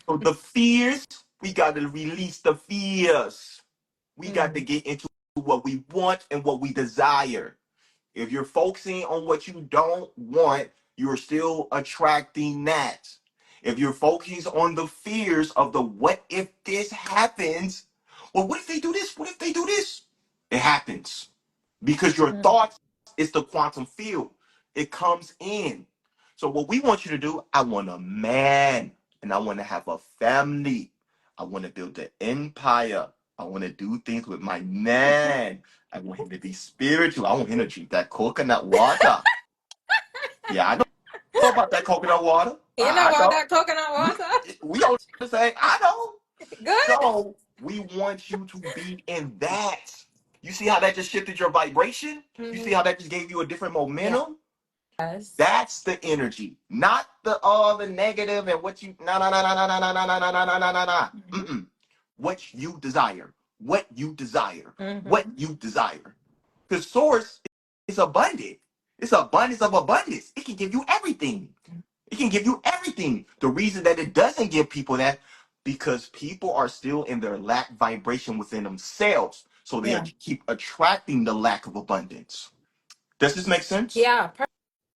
Speaker 1: So the fears, we got to release the fears. We got to
Speaker 6: Mm.
Speaker 1: get into what we want and what we desire. If you're focusing on what you don't want, you're still attracting that. If you're focusing on the fears of the what if this happens, well, what if they do this? What if they do this? It happens because your
Speaker 6: Mm.
Speaker 1: thoughts is the quantum field. It comes in. So what we want you to do, I want a man and I want to have a family. I want to build an empire. I want to do things with my man. I want him to be spiritual. I want him to drink that coconut water. Yeah, I know about that coconut water.
Speaker 6: You know
Speaker 1: I
Speaker 6: about
Speaker 1: know.
Speaker 6: that coconut
Speaker 1: We
Speaker 6: water?
Speaker 1: we on the same. I know.
Speaker 6: Good.
Speaker 1: So we want you to be in that. You see how that just shifted your vibration? You see
Speaker 6: Mhm.
Speaker 1: how that just gave you a different momentum?
Speaker 6: Yes.
Speaker 1: That's the energy, not the all the negative and what you no no no no no no no no no no no no no no. Mm-mm. What you desire, what you desire, what
Speaker 6: Mm-hmm.
Speaker 1: you desire. Because source is abundant. It's abundance of abundance. It can give you everything. It can give you everything. The reason that it doesn't give people that, because people are still in their lack vibration within themselves. So they
Speaker 6: Yeah.
Speaker 1: keep attracting the lack of abundance. Does this make sense?
Speaker 6: Yeah.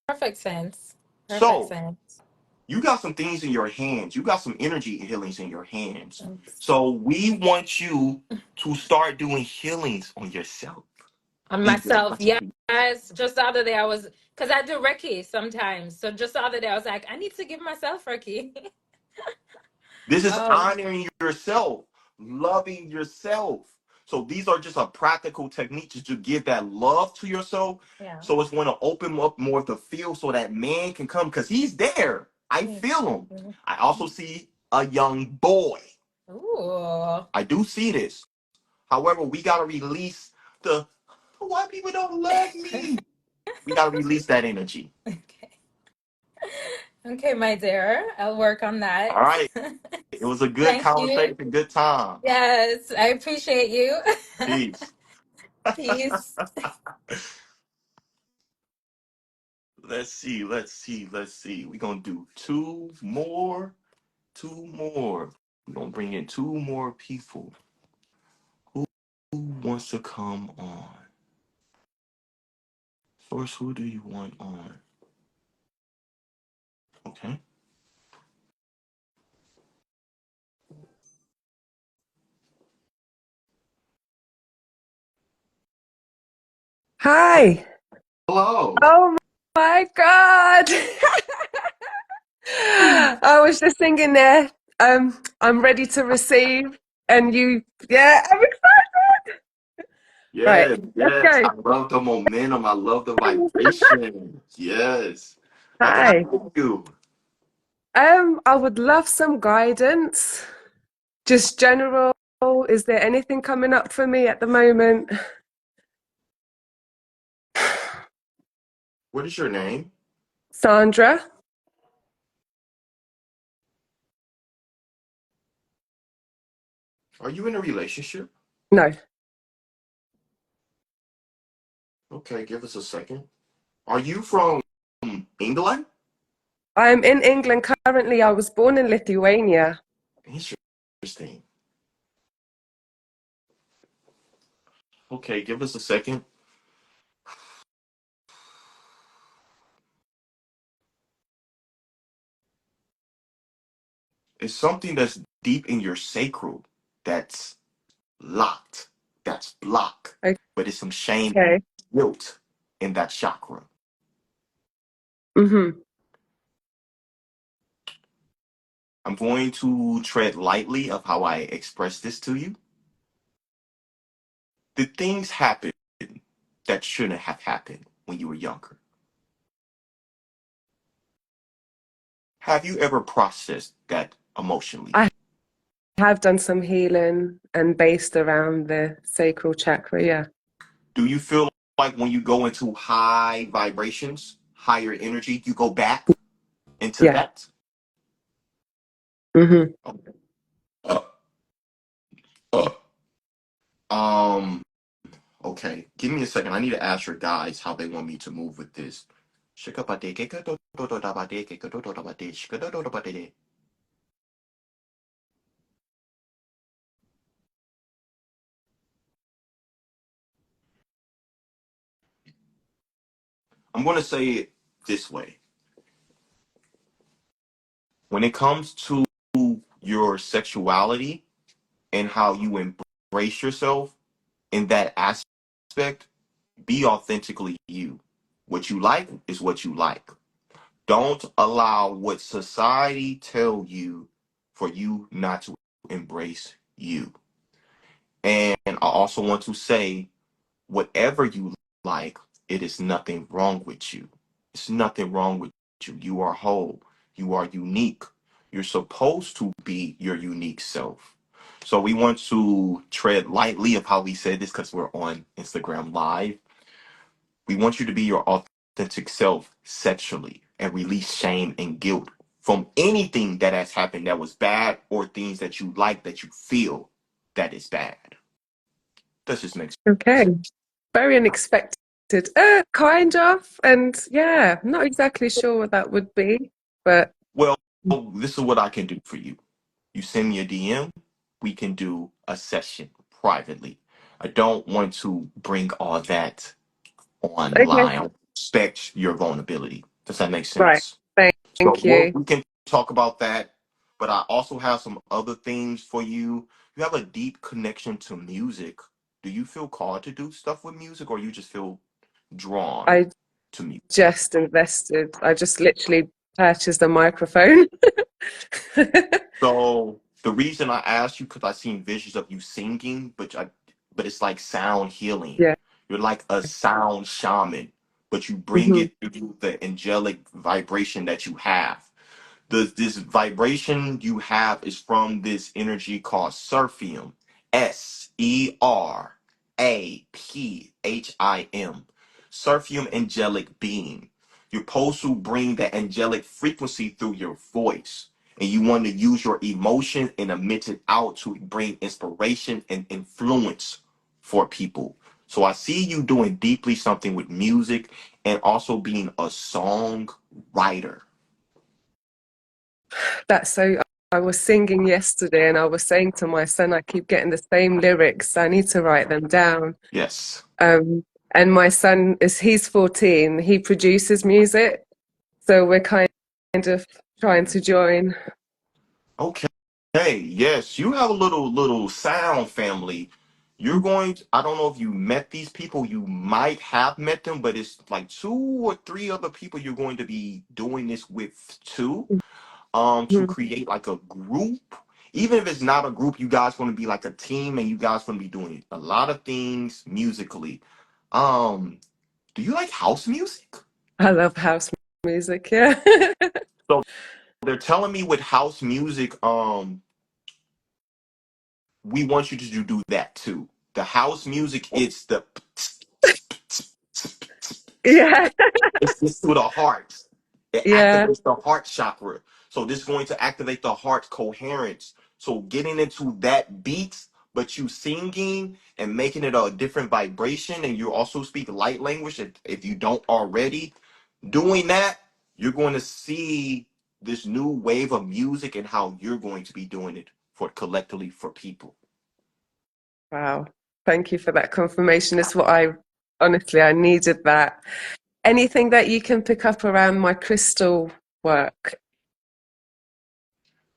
Speaker 6: Perfect sense. Perfect
Speaker 1: So
Speaker 6: sense.
Speaker 1: you got some things in your hands. You got some energy healings in your hands.
Speaker 6: Thanks.
Speaker 1: So we want you to start doing healings on yourself.
Speaker 6: On
Speaker 1: In your
Speaker 6: myself,
Speaker 1: body.
Speaker 6: yes. Just the other day, I was, because I do Reiki sometimes. So just the other day, I was like, I need to give myself Reiki.
Speaker 1: This is
Speaker 6: um,
Speaker 1: honoring yourself, loving yourself. So these are just a practical technique to give that love to yourself.
Speaker 6: yeah.
Speaker 1: So it's going to open up more of the field so that man can come because he's there. I
Speaker 6: Thanks.
Speaker 1: feel him. I also see a young boy.
Speaker 6: Ooh.
Speaker 1: I do see this. However, we got to release the why people don't love me. We got to release that energy.
Speaker 6: Okay. Okay, my dear. I'll work on that.
Speaker 1: All right. It was a good
Speaker 6: Thank you.
Speaker 1: conversation, good times.
Speaker 6: Yes, I appreciate you.
Speaker 1: Peace.
Speaker 6: Peace.
Speaker 1: Let's see. We're gonna do two more. Two more. We're gonna bring in two more people. Who wants to come on? Source, who do you want on? Okay.
Speaker 7: Hi.
Speaker 1: Hello.
Speaker 7: Oh my God. I was just thinking there, I'm ready to receive. And yeah, I'm excited. Right,
Speaker 1: Yes,
Speaker 7: let's
Speaker 1: yes.
Speaker 7: go.
Speaker 1: I love the momentum. I love the vibration. Yes. How can I
Speaker 7: Hi.
Speaker 1: help you?
Speaker 7: I would love some guidance. Just general. Is there anything coming up for me at the moment?
Speaker 1: What is your name?
Speaker 7: Sandra?
Speaker 1: Are you in a relationship?
Speaker 7: No.
Speaker 1: Okay, give us a second. Are you from England?
Speaker 7: I'm in England currently. I was born in Lithuania.
Speaker 1: Interesting. Okay, give us a second. It's something that's deep in your sacral that's locked, that's blocked, but it's some shame and
Speaker 7: Okay.
Speaker 1: guilt in that chakra.
Speaker 7: Mm-hmm.
Speaker 1: I'm going to tread lightly of how I express this to you. Did things happen that shouldn't have happened when you were younger? Have you ever processed that emotionally?
Speaker 7: I have done some healing and based around the sacral chakra, yeah.
Speaker 1: Do you feel like when you go into high vibrations, higher energy, you go back into
Speaker 7: Yeah.
Speaker 1: that?
Speaker 7: Mm-hmm.
Speaker 1: Okay. Uh, uh, um, okay. Give me a second. I need to ask your guys how they want me to move with this. I'm going to say it this way. When it comes to your sexuality and how you embrace yourself in that aspect, be authentically you. What you like is what you like. Don't allow what society tell you for you not to embrace you. And I also want to say, whatever you like, it is nothing wrong with you. It's nothing wrong with you. You are whole. You are unique. You're supposed to be your unique self. So we want to tread lightly of how we said this because we're on Instagram Live. We want you to be your authentic self sexually and release shame and guilt from anything that has happened that was bad or things that you like that you feel that is bad. Does this make
Speaker 7: Okay.
Speaker 1: sense?
Speaker 7: Very unexpected. Kind of. And yeah, I'm not exactly sure what that would be, but
Speaker 1: Well, this is what I can do for you. You send me a DM, we can do a session privately. I don't want to bring all that
Speaker 7: okay.
Speaker 1: online. I respect your vulnerability. Does that make
Speaker 7: Right.
Speaker 1: sense? So
Speaker 7: Thank you.
Speaker 1: we can talk about that, but I also have some other things for you. You have a deep connection to music. Do you feel called to do stuff with music, or you just feel drawn
Speaker 7: I
Speaker 1: to music?
Speaker 7: just invested. I just literally purchased a microphone.
Speaker 1: So the reason I asked you because I seen visions of you singing, but it's like sound healing.
Speaker 7: Yeah.
Speaker 1: You're like a sound shaman, but you bring
Speaker 7: Hmm.
Speaker 1: it through the angelic vibration that you have. This vibration you have is from this energy called Serfium. Serapphim. Serfium angelic being. You're supposed to bring that angelic frequency through your voice. And you want to use your emotion and emit it out to bring inspiration and influence for people. So I see you doing deeply something with music and also being a song writer.
Speaker 7: That's so. I was singing yesterday and I was saying to my son, I keep getting the same lyrics. I need to write them down.
Speaker 1: Yes.
Speaker 7: And my son he's 14. He produces music. So we're kind of trying to join.
Speaker 1: Okay. Hey, yes, you have a little sound family. You're going to, I don't know if you met these people, you might have met them, but it's like two or three other people you're going to be doing this with too. To
Speaker 7: Mhm.
Speaker 1: create like a group. Even if it's not a group, you guys going to be like a team and you guys going to be doing a lot of things musically. Um, do you like house music?
Speaker 7: I love house music. Yeah.
Speaker 1: So they're telling me with house music, we want you to do that too. The house music, it's the
Speaker 7: Yeah.
Speaker 1: it's this to the heart. It
Speaker 7: Yeah.
Speaker 1: activates the heart chakra. So this is going to activate the heart coherence. So getting into that beat, but you singing and making it a different vibration, and you also speak light language if you don't already. Doing that, you're going to see this new wave of music and how you're going to be doing it for collectively for people.
Speaker 7: Wow. Thank you for that confirmation. It's what I needed that. Anything that you can pick up around my crystal work?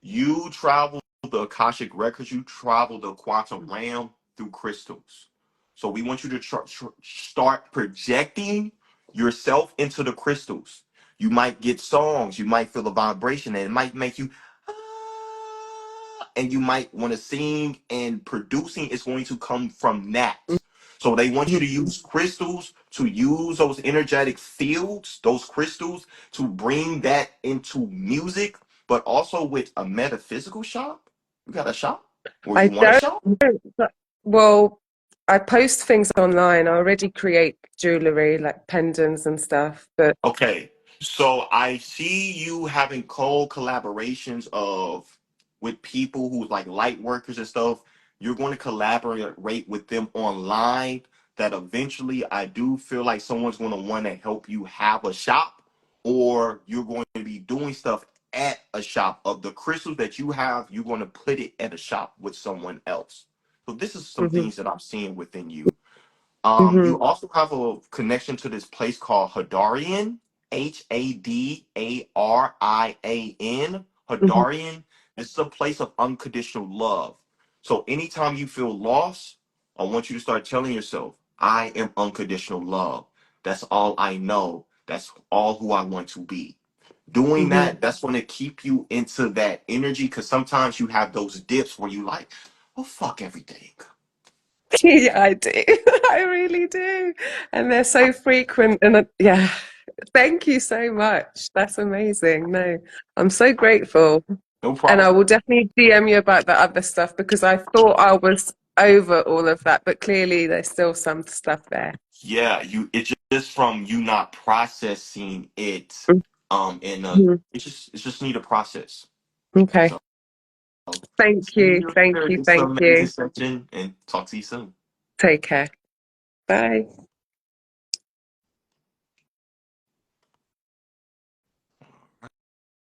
Speaker 1: You travel the Akashic records, you travel the quantum realm through crystals. So we want you to start projecting yourself into the crystals. You might get songs, you might feel a vibration, and it might make you, and you might want to sing, and producing is going to come from that. So they want you to use crystals to use those energetic fields, those crystals, to bring that into music, but also with a metaphysical shop. You got a shop? Or you
Speaker 7: I
Speaker 1: want a
Speaker 7: don't.
Speaker 1: shop?
Speaker 7: Well, I post things online. I already create jewelry like pendants and stuff, but
Speaker 1: Okay. So I see you having collaborations of with people who like light workers and stuff. You're going to collaborate with them online that eventually I do feel like someone's going to want to help you have a shop, or you're going to be doing stuff at a shop of the crystals that you have, you're going to put it at a shop with someone else. So this is some
Speaker 7: mhm,
Speaker 1: things that I'm seeing within you.
Speaker 7: mhm,
Speaker 1: You also have a connection to this place called Hadarian, Hadarian.
Speaker 7: mhm.
Speaker 1: Hadarian. This is a place of unconditional love. So anytime you feel lost, I want you to start telling yourself, I am unconditional love. That's all I know. That's all who I want to be. Doing
Speaker 7: Mhm.
Speaker 1: that, that's going to keep you into that energy because sometimes you have those dips where you like, oh, fuck everything.
Speaker 7: Yeah, I do. I really do. And they're so frequent. And yeah, thank you so much. That's amazing. No, I'm so grateful.
Speaker 1: No
Speaker 7: And I
Speaker 1: problem.
Speaker 7: will definitely DM you about the other stuff because I thought I was over all of that, but clearly there's still some stuff there.
Speaker 1: Yeah, it's just from you not processing it. And
Speaker 7: Mhm.
Speaker 1: it's just need a process.
Speaker 7: Okay.
Speaker 1: So
Speaker 7: Thank
Speaker 1: see
Speaker 7: you.
Speaker 1: you
Speaker 7: Thank
Speaker 1: later.
Speaker 7: you.
Speaker 1: It's
Speaker 7: Thank
Speaker 1: an amazing
Speaker 7: you.
Speaker 1: session and talk to you soon.
Speaker 7: Take care. Bye.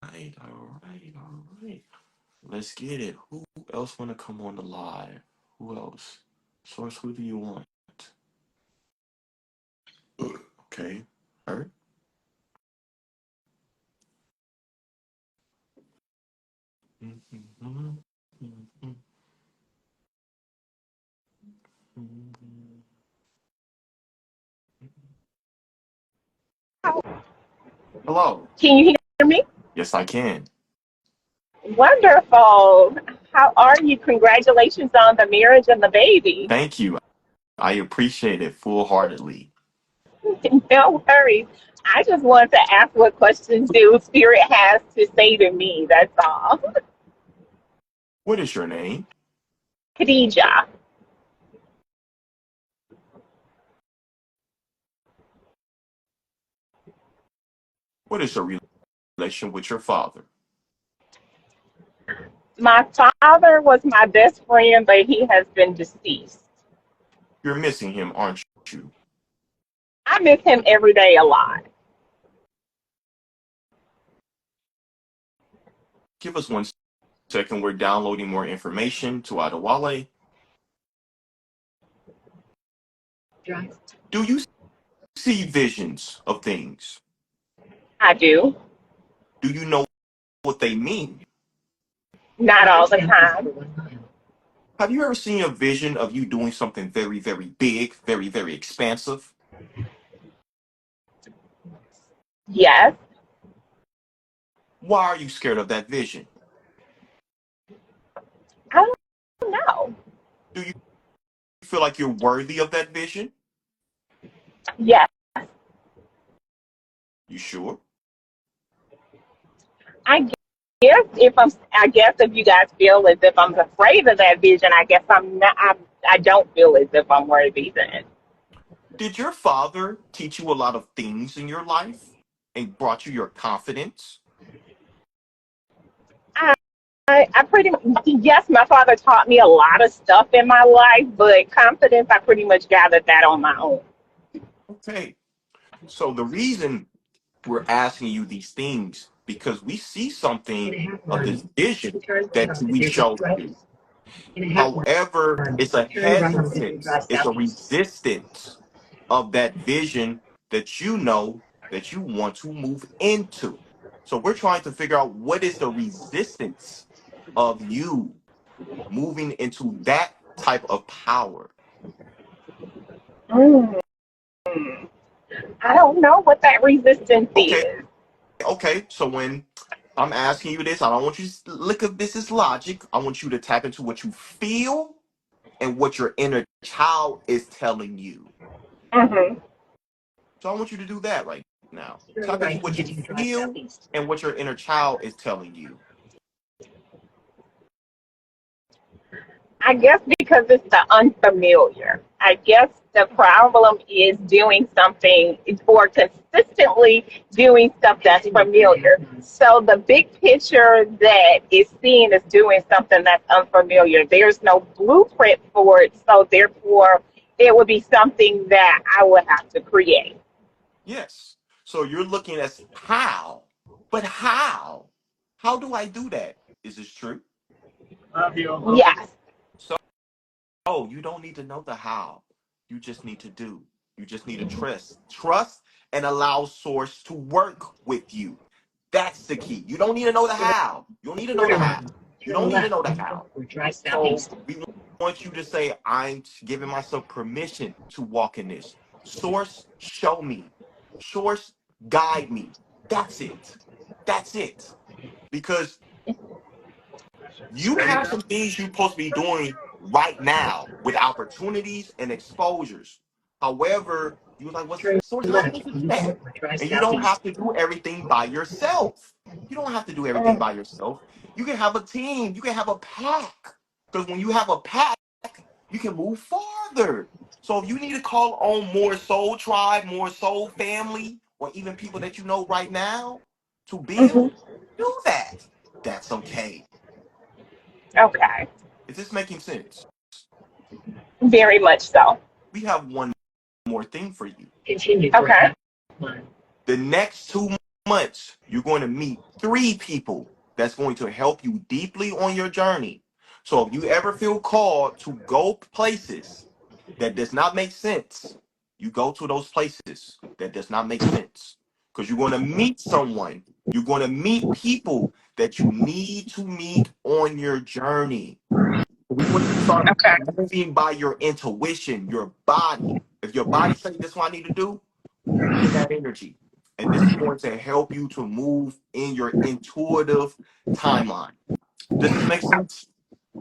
Speaker 1: All right. Let's get it. Who else wanna come on the live? Who else? Source, who do you want? Okay. All right. Hello.
Speaker 8: Can you hear me?
Speaker 1: Yes, I can.
Speaker 8: Wonderful. How are you? Congratulations on the marriage and the baby.
Speaker 1: Thank you. I appreciate it full heartedly.
Speaker 8: No worries. I just wanted to ask what questions do Spirit has to say to me. That's all.
Speaker 1: What is your name?
Speaker 8: Khadija.
Speaker 1: What is your relation with your father?
Speaker 8: My father was my best friend, but he has been deceased.
Speaker 1: You're missing him, aren't you?
Speaker 8: I miss him every day a lot.
Speaker 1: Give us 1 second. We're downloading more information to Adewale. Do you see visions of things?
Speaker 8: I do.
Speaker 1: Do you know what they mean?
Speaker 8: Not all the time.
Speaker 1: Have you ever seen a vision of you doing something very, very big, very, very expansive?
Speaker 8: Yes.
Speaker 1: Why are you scared of that vision?
Speaker 8: I don't know.
Speaker 1: Do you feel like you're worthy of that vision?
Speaker 8: Yes.
Speaker 1: You sure?
Speaker 8: I I guess if you guys feel as if I'm afraid of that vision, I guess I'm not. I don't feel as if I'm worthy then.
Speaker 1: Did your father teach you a lot of things in your life and brought you your confidence?
Speaker 8: I, I pretty much, yes, my father taught me a lot of stuff in my life, but confidence, I pretty much gathered that on my own.
Speaker 1: Okay. So the reason we're asking you these things because we see something of this vision that we showed you. However, it's a hesitance, it's a resistance of that vision that you know that you want to move into. So we're trying to figure out what is the resistance of you moving into that type of power.
Speaker 8: Mm, I don't know what that resistance
Speaker 1: Okay,
Speaker 8: is.
Speaker 1: okay. So when I'm asking you this, I don't want you to look at this as logic. I want you to tap into what you feel and what your inner child is telling you.
Speaker 8: Hmm.
Speaker 1: So I want you to do that right now. Tap into what you feel and what your inner child is telling you.
Speaker 8: I guess because it's the unfamiliar. I guess the problem is doing something or consistently doing stuff that's familiar. So the big picture that is seen as doing something that's unfamiliar, there's no blueprint for it. So therefore, it would be something that I would have to create.
Speaker 1: Yes. So you're looking at how, but how? How do I do that? Is this true?
Speaker 8: Yes.
Speaker 1: So you don't need to know the how. You just need to do. You just need to trust and allow source to work with you. That's the key. You don't need to know the how. You don't need to know the how. You don't need to know the how. So we want you to say, I'm giving myself permission to walk in this. Source, show me. Source, guide me. That's it. That's it. Because you have some things you're supposed to be doing right now with opportunities and exposures. However, you're like, well, source, how am I supposed to do that? And you don't have to do everything by yourself. You don't have to do everything by yourself. You can have a team. You can have a pack. Because when you have a pack, you can move farther. So if you need to call on more soul tribe, more soul family, or even people that you know right now to
Speaker 8: Hmm.
Speaker 1: build, do that. That's okay.
Speaker 8: Okay.
Speaker 1: Is this making sense?
Speaker 8: Very much so.
Speaker 1: We have one more thing for you.
Speaker 8: Okay.
Speaker 1: The next 2 months, you're going to meet 3 people that's going to help you deeply on your journey. So if you ever feel called to go places that does not make sense, you go to those places that does not make sense. Because you're going to meet someone. You're going to meet people that you need to meet on your journey. We want you to start
Speaker 8: Okay.
Speaker 1: moving by your intuition, your body. If your body says this is what I need to do, move in that energy. And this is going to help you to move in your intuitive timeline. Does this make sense?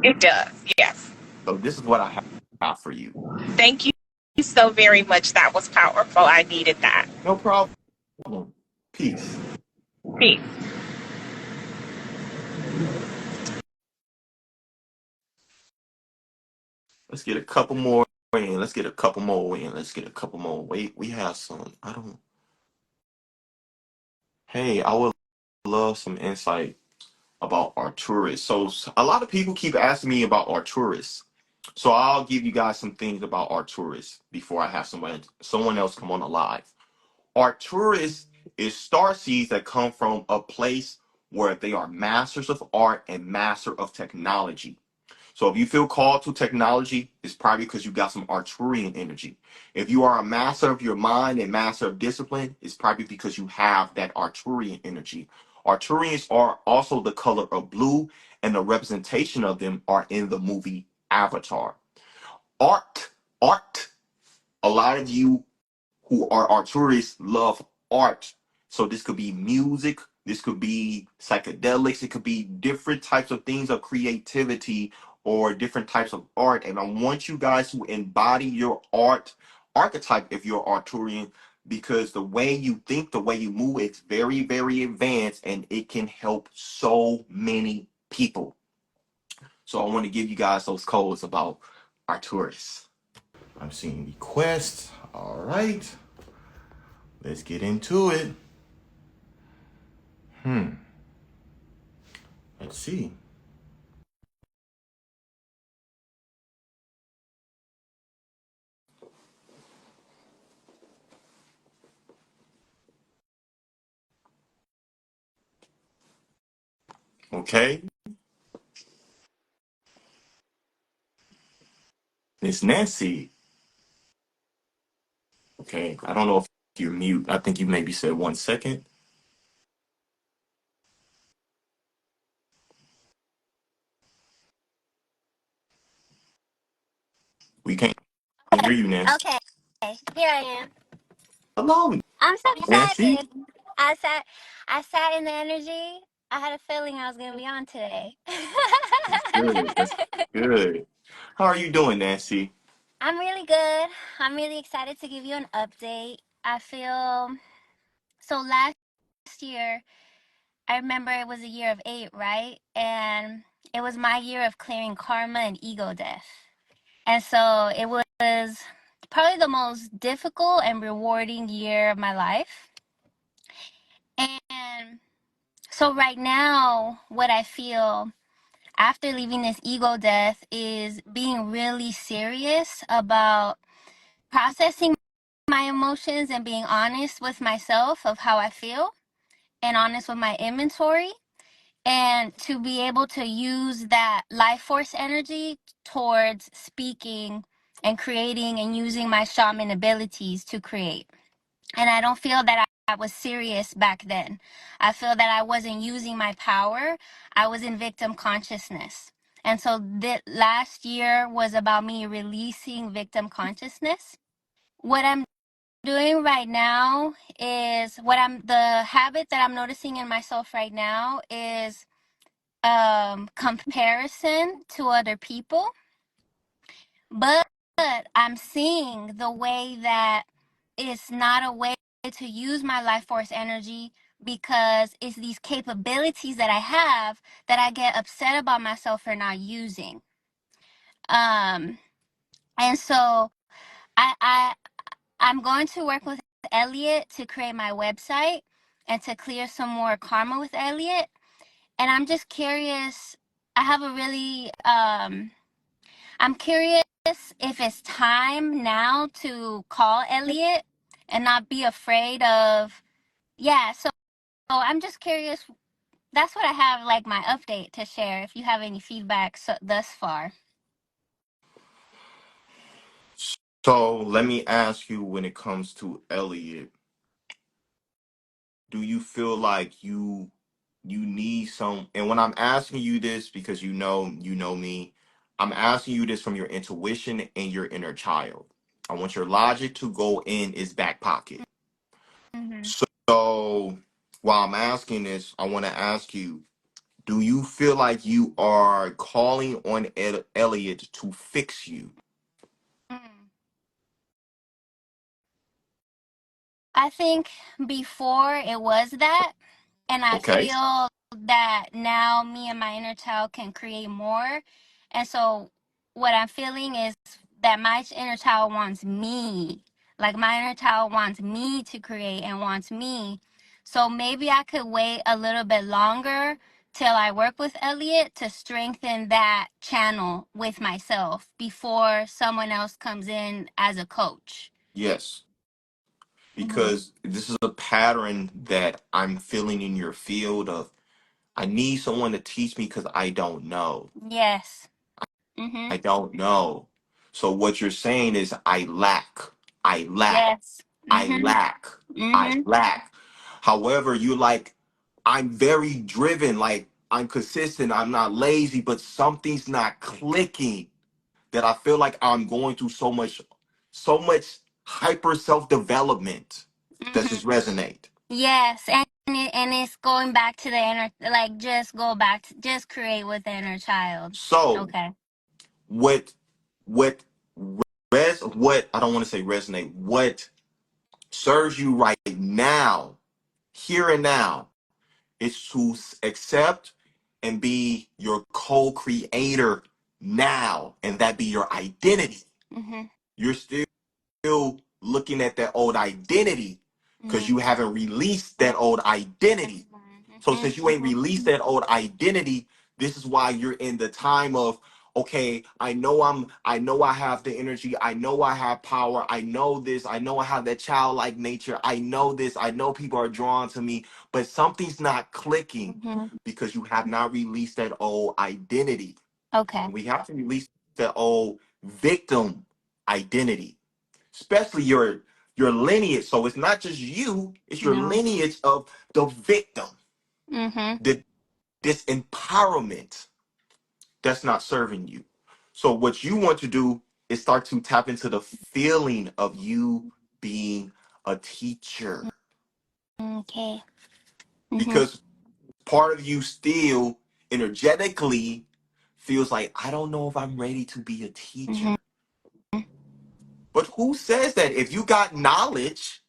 Speaker 8: It does. Yes.
Speaker 1: So this is what I have for you.
Speaker 8: Thank you so very much. That was powerful. I needed that.
Speaker 1: No problem. Peace.
Speaker 8: Peace.
Speaker 1: Let's get a couple more in. Let's get a couple more in. Let's get a couple more. Wait, we have some. I don't. Hey, I would love some insight about Arcturus. So a lot of people keep asking me about Arcturus. So I'll give you guys some things about Arcturus before I have someone else come on the live. Arcturus is star seeds that come from a place where they are masters of art and master of technology. So if you feel called to technology, it's probably because you got some Arcturian energy. If you are a master of your mind and master of discipline, it's probably because you have that Arcturian energy. Arcturians are also the color of blue, and the representation of them are in the movie Avatar. Art. A lot of you who are Arcturians love art. So this could be music, this could be psychedelics, it could be different types of things of creativity or different types of art. And I want you guys to embody your art archetype if you're Arcturian, because the way you think, the way you move, it's very, very advanced and it can help so many people. So I want to give you guys those codes about Arcturus. I'm seeing requests. All right. Let's get into it. Let's see. Okay. It's Nancy. Okay. I don't know if you're mute. I think you maybe said 1 second. We can't hear you, Nancy.
Speaker 9: Okay, here I am.
Speaker 1: Hello,
Speaker 9: I'm so
Speaker 1: Nancy.
Speaker 9: excited. I sat, I sat in the energy. I had a feeling I was gonna be on today.
Speaker 1: Good. That's good. How are you doing, Nancy?
Speaker 9: I'm really good. I'm really excited to give you an update. I feel so. Last year, I remember it was a year of 8, right? And it was my year of clearing karma and ego death. And so it was probably the most difficult and rewarding year of my life. And so right now, what I feel after leaving this ego death is being really serious about processing my emotions and being honest with myself of how I feel and honest with my inventory, and to be able to use that life force energy towards speaking and creating and using my shaman abilities to create. And I don't feel that I was serious back then. I feel that I wasn't using my power. I was in victim consciousness. And so last year was about me releasing victim consciousness. What I'm doing right now is the habit that I'm noticing in myself right now is comparison to other people. But I'm seeing the way that it's not a way to use my life force energy, because it's these capabilities that I have that I get upset about myself for not using. And so I'm going to work with Elliot to create my website and to clear some more karma with Elliot. And I'm just curious. I have a really I'm curious if it's time now to call Elliot and not be afraid of, yeah. So I'm just curious. That's what I have, like my update to share. If you have any feedback thus far.
Speaker 1: So let me ask you, when it comes to Elliot, do you feel like you you need some, and when I'm asking you this, because you know me, I'm asking you this from your intuition and your inner child. I want your logic to go in its back pocket.
Speaker 9: Mm-hmm.
Speaker 1: So while I'm asking this, I want to ask you, do you feel like you are calling on Elliot to fix you?
Speaker 9: Mm. I think before it was that, and I
Speaker 1: Okay.
Speaker 9: feel that now me and my inner child can create more. And so what I'm feeling is that my inner child wants me. Like my inner child wants me to create and wants me. So maybe I could wait a little bit longer till I work with Elliot to strengthen that channel with myself before someone else comes in as a coach.
Speaker 1: Yes.
Speaker 9: Mm-hmm.
Speaker 1: Because this is a pattern that I'm feeling in your field of, I need someone to teach me because I don't know.
Speaker 9: Yes. Mm-hmm.
Speaker 1: I don't know. So what you're saying is I lack. I lack.
Speaker 9: Yes.
Speaker 1: I
Speaker 9: Mm-hmm.
Speaker 1: lack. I
Speaker 9: Mm-hmm.
Speaker 1: lack. However, you like, I'm very driven, like I'm consistent, I'm not lazy, but something's not clicking, that I feel like I'm going through so much hyper self-development. Does
Speaker 9: Mm-hmm.
Speaker 1: this resonate?
Speaker 9: Yes, and it's going back to the inner, like just go back to just create with the inner child.
Speaker 1: So
Speaker 9: Okay.
Speaker 1: what what what I don't want to say resonate, what serves you right now, here and now, is to accept and be your co-creator now, and that be your identity.
Speaker 9: Mhm.
Speaker 1: You're still looking at that old identity because
Speaker 9: Mhm.
Speaker 1: you haven't released that old identity. So
Speaker 9: Mhm.
Speaker 1: since you ain't released that old identity, this is why you're in the time of, okay, I know I have the energy, I know I have power, I know this, I know I have that childlike nature, I know this, I know people are drawn to me, but something's not clicking
Speaker 9: Mhm.
Speaker 1: because you have not released that old identity.
Speaker 9: Okay.
Speaker 1: And we have to release that old victim identity, especially your lineage. So it's not just you, it's your
Speaker 9: No.
Speaker 1: lineage of the victim,
Speaker 9: Mhm.
Speaker 1: the this empowerment that's not serving you. So what you want to do is start to tap into the feeling of you being a teacher,
Speaker 9: Okay. Mhm.
Speaker 1: because part of you still energetically feels like, I don't know if I'm ready to be a
Speaker 9: Mhm.
Speaker 1: teacher. But who says that? If you got knowledge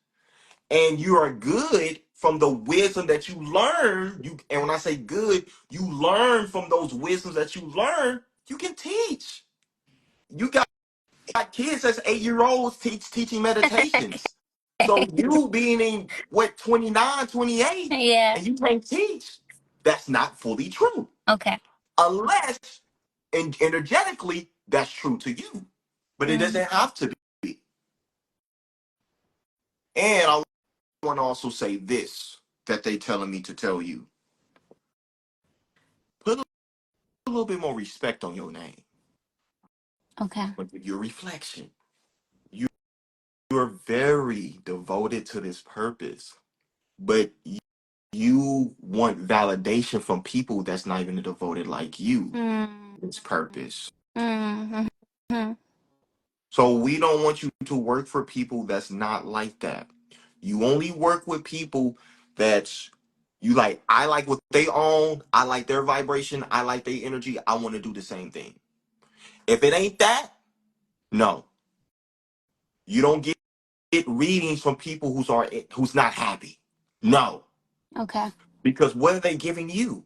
Speaker 1: and you are good from the wisdom that you learn, and when I say good, you learn from those wisdoms that you learn, you can teach. You got kids that's 8-year-olds teaching meditations. So you being in what, 29, 28,
Speaker 9: Yeah.
Speaker 1: and you can't teach, that's not fully true.
Speaker 9: Okay.
Speaker 1: Unless energetically that's true to you. But it
Speaker 9: Mm.
Speaker 1: doesn't have to be. And I want to also say this that they telling me to tell you. Put a little bit more respect on your name,
Speaker 9: Okay.
Speaker 1: but your reflection. You you're very devoted to this purpose, but you want validation from people that's not even devoted like you.
Speaker 9: Mm.
Speaker 1: This purpose.
Speaker 9: Mm. Mhm.
Speaker 1: So we don't want you to work for people that's not like that. You only work with people that's, you like, I like what they own, I like their vibration, I like their energy, I want to do the same thing. If it ain't that, no. You don't get readings from people who's not happy. No.
Speaker 9: Okay.
Speaker 1: Because what are they giving you?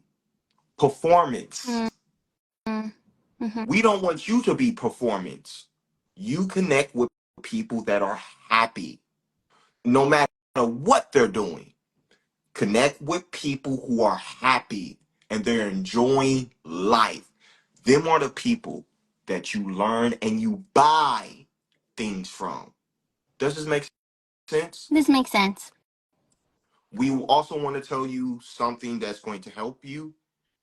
Speaker 1: Performance.
Speaker 9: Mm. Mhm.
Speaker 1: We don't want you to be performance. You connect with people that are happy, no matter what they're doing. Connect with people who are happy and they're enjoying life. Them are the people that you learn and you buy things from. Does this make sense?
Speaker 9: This makes sense.
Speaker 1: We also want to tell you something that's going to help you.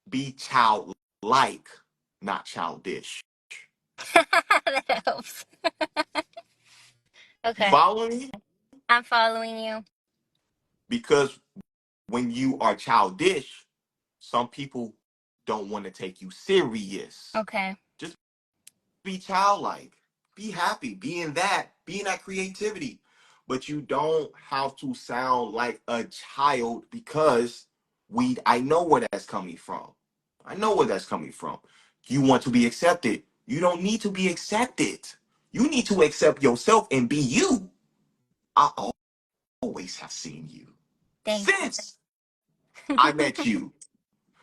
Speaker 1: Be childlike, not childish.
Speaker 9: That helps.
Speaker 1: You
Speaker 9: Okay.
Speaker 1: following me?
Speaker 9: I'm following you.
Speaker 1: Because when you are childish, Some people don't want to take you serious.
Speaker 9: Okay.
Speaker 1: Just be childlike. Be happy. Be in that creativity. But you don't have to sound like a child because I know where that's coming from. I know where that's coming from. You want to be accepted. You don't need to be accepted. You need to accept yourself and be you. I always have seen you
Speaker 9: Thank
Speaker 1: since
Speaker 9: you.
Speaker 1: I met you.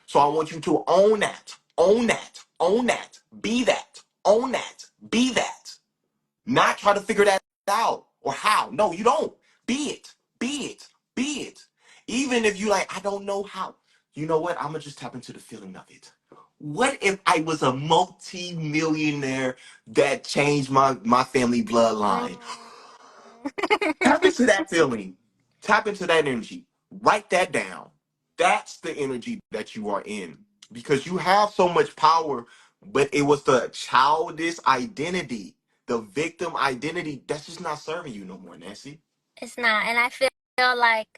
Speaker 1: So I want you to own that. Own that. Own that. Be that. Own that. Be that. Not try to figure that out or how. No, you don't. Be it. Be it. Be it. Even if you like, I don't know how. You know what? I'm gonna just tap into the feeling of it. What if I was a multi-millionaire that changed my family
Speaker 9: Mm.
Speaker 1: bloodline? Tap into that feeling. Tap into that energy. Write that down. That's the energy that you are in because you have so much power, but it was the childish identity, the victim identity that's just not serving you no more, Nancy.
Speaker 9: It's not, and I feel like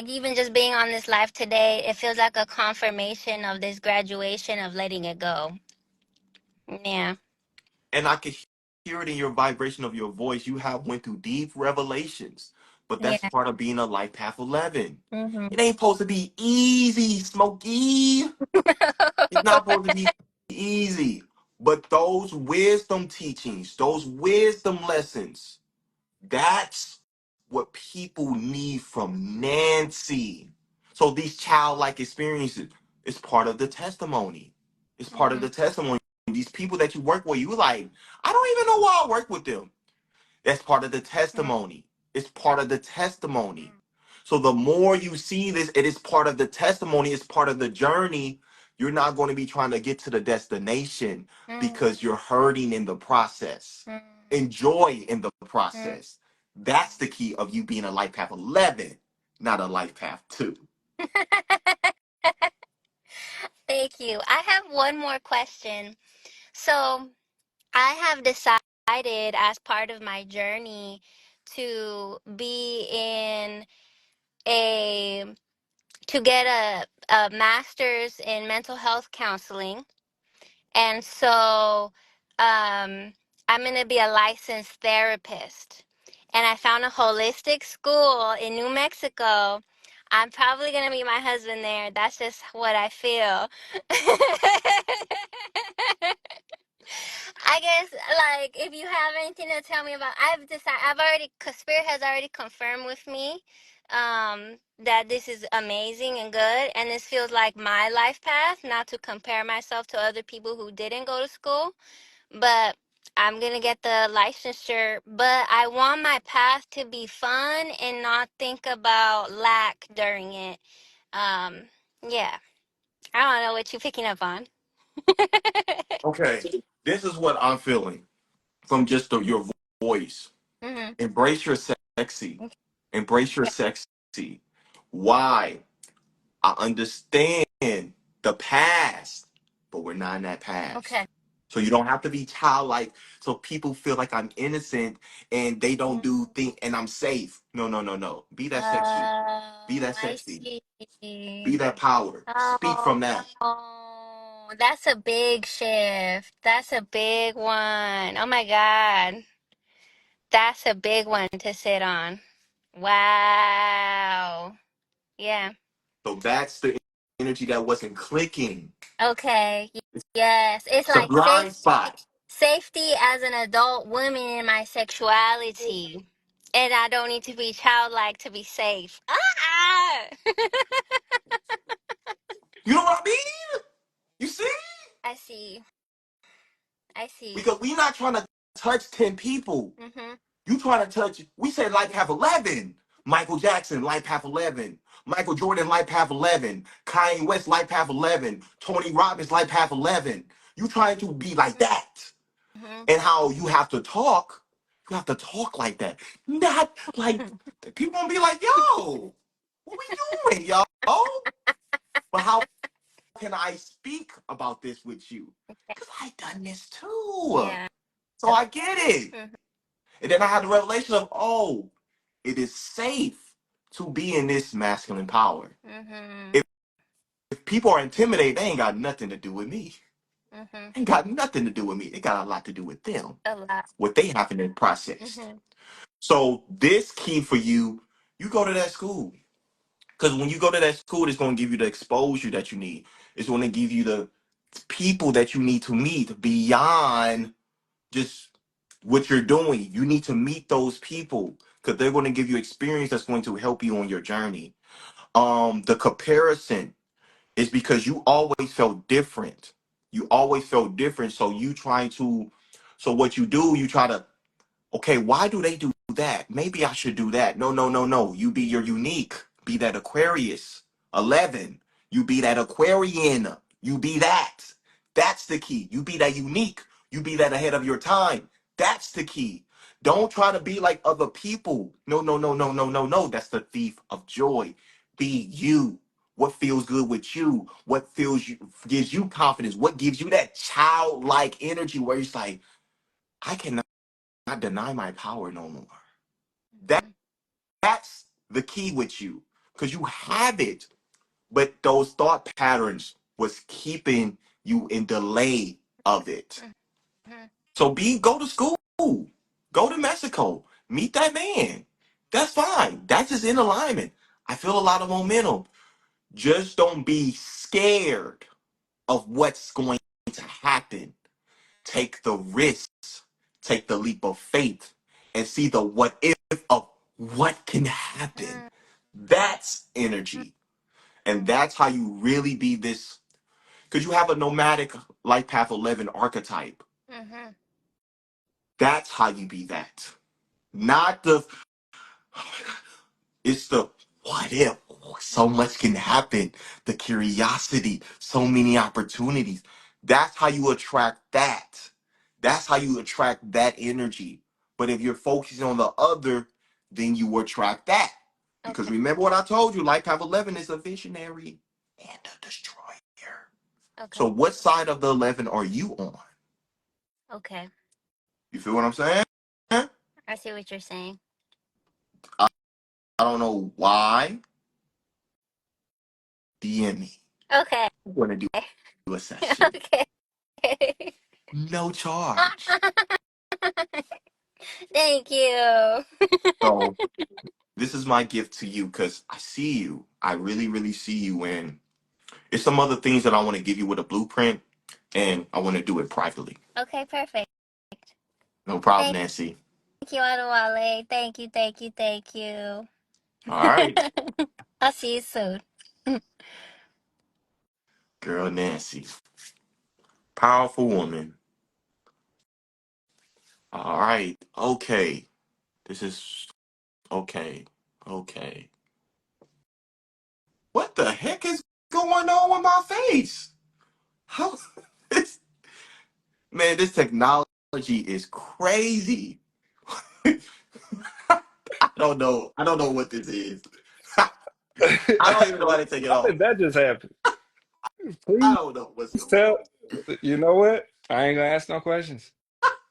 Speaker 9: even just being on this live today, it feels like a confirmation of this graduation of letting it go. Yeah.
Speaker 1: And I can hear it in your vibration of your voice. You have went through deep revelations, but that's
Speaker 9: Yeah.
Speaker 1: part of being a life path 11.
Speaker 9: Hmm.
Speaker 1: It ain't supposed to be easy, Smokey. It's not supposed to be easy. But those wisdom teachings, those wisdom lessons, that's what people need from Nancy. So these childlike experiences is part of the testimony. It's part of
Speaker 9: Hmm.
Speaker 1: the testimony. These people that you work with, you like, I don't even know why I work with them. That's part of the testimony. It's part of the testimony. So the more you see this, it is part of the testimony, it's part of the journey. You're not going to be trying to get to the destination because you're hurting in the process. Enjoy in the process. That's the key of you being a life path 11, not a life path 2.
Speaker 9: Thank you. I have one more question. So I have decided as part of my journey to be in a to get a master's in mental health counseling. And so I'm going to be a licensed therapist. And I found a holistic school in New Mexico. I'm probably going to meet my husband there. That's just what I feel. I guess, like, if you have anything to tell me about, Spirit has already confirmed with me that this is amazing and good. And this feels like my life path, not to compare myself to other people who didn't go to school. But I'm going to get the licensure. But I want my path to be fun and not think about lack during it. Yeah. I don't know what you're picking up on.
Speaker 1: Okay, this is what I'm feeling from just your voice.
Speaker 9: Hmm.
Speaker 1: Embrace your sexy. Embrace your sexy. Why? I understand the past, but we're not in that past.
Speaker 9: Okay.
Speaker 1: So you don't have to be childlike. So people feel like I'm innocent and they don't do things and I'm safe. No, no, no, no. Be that sexy. Be that
Speaker 9: I
Speaker 1: sexy.
Speaker 9: see.
Speaker 1: Be that power. Speak
Speaker 9: Oh,
Speaker 1: from that.
Speaker 9: that's a big shift. That's a big one. Oh my God. That's a big one to sit on. Wow. Yeah.
Speaker 1: So that's the energy that wasn't clicking.
Speaker 9: Okay. Yes. It's
Speaker 1: It's a
Speaker 9: like
Speaker 1: blind spot.
Speaker 9: safety as an adult woman in my sexuality. And I don't need to be childlike to be safe. Ah!
Speaker 1: You know what I mean? You see?
Speaker 9: I see. I see.
Speaker 1: Because we not trying to touch 10 people.
Speaker 9: Mhm.
Speaker 1: You trying to touch, we said life have 11. Michael Jackson, life have 11. Michael Jordan, life have 11. Kanye West, life have 11. Tony Robbins, life have 11. You trying to be like that.
Speaker 9: Mhm.
Speaker 1: And how you have to talk like that. Not like, people gonna be like, yo, what we doing, yo? But how can I speak about this with you? Because I done this too.
Speaker 9: Yeah.
Speaker 1: So I get it.
Speaker 9: Mhm.
Speaker 1: And then I had the revelation of, oh, it is safe to be in this masculine power.
Speaker 9: Mhm.
Speaker 1: If people are intimidated. They ain't got nothing to do with me.
Speaker 9: Mhm.
Speaker 1: Ain't got nothing to do with me. They got a lot to do with them,
Speaker 9: A lot.
Speaker 1: what they have in process.
Speaker 9: Mhm.
Speaker 1: So this key for you, you go to that school. Because when you go to that school, it's going to give you the exposure that you need. It's going to give you the people that you need to meet beyond just what you're doing. You need to meet those people because they're going to give you experience that's going to help you on your journey. The comparison is because you always felt different. You always felt different. So you trying to, so what you do, you try to, okay, why do they do that? Maybe I should do that. No, no, no, no. You be your unique. Be that Aquarius 11. You be that Aquarian. You be that. That's the key. You be that unique. You be that ahead of your time. That's the key. Don't try to be like other people. No, no, no, no, no, no, no. That's the thief of joy. Be you. What feels good with you? What feels you gives you confidence? What gives you that childlike energy where it's like, I cannot not deny my power no more. That
Speaker 9: Mhm.
Speaker 1: that's the key with you because you have it, but those thought patterns was keeping you in delay of it.
Speaker 9: Mhm.
Speaker 1: So go to school, go to Mexico, meet that man. That's fine. That's just in alignment. I feel a lot of momentum. Just don't be scared of what's going to happen. Take the risks, take the leap of faith, and see the what if of what can happen. That's energy. And that's how you really be this, because you have a nomadic life path 11 archetype.
Speaker 9: Mhm.
Speaker 1: That's how you be that. Not the, it's the what if so much can happen, the curiosity, so many opportunities. That's how you attract that. That's how you attract that energy. But if you're focusing on the other, then you attract that. Because
Speaker 9: Okay.
Speaker 1: remember what I told you, Life Path 11 is a visionary and a destroyer. So
Speaker 9: Okay.
Speaker 1: what side of the 11 are you on?
Speaker 9: Okay.
Speaker 1: You feel what I'm saying? I
Speaker 9: I see what you're saying.
Speaker 1: I don't know why. DM me.
Speaker 9: Okay.
Speaker 1: I'm going to do a session.
Speaker 9: Okay.
Speaker 1: No charge.
Speaker 9: Thank you.
Speaker 1: So this is my gift to you because I see you. I really, really see you. And it's some other things that I want to give you with a blueprint, and I want to do it privately.
Speaker 9: Okay, perfect.
Speaker 1: No problem,
Speaker 9: Thank
Speaker 1: Nancy.
Speaker 9: you, Adewale. Thank you, thank you, thank you.
Speaker 1: All right,
Speaker 9: I'll see you soon.
Speaker 1: girl, Nancy. Powerful woman. All right. Okay. This is okay. Okay. What the heck is going on with my face? How this man, this technology is crazy. I don't know. I don't know what this is. I don't even know how to take it
Speaker 10: How
Speaker 1: off.
Speaker 10: did that just happen?
Speaker 1: I
Speaker 10: Please
Speaker 1: don't know what's going
Speaker 10: tell.
Speaker 1: on.
Speaker 10: You know what? I ain't gonna ask no questions.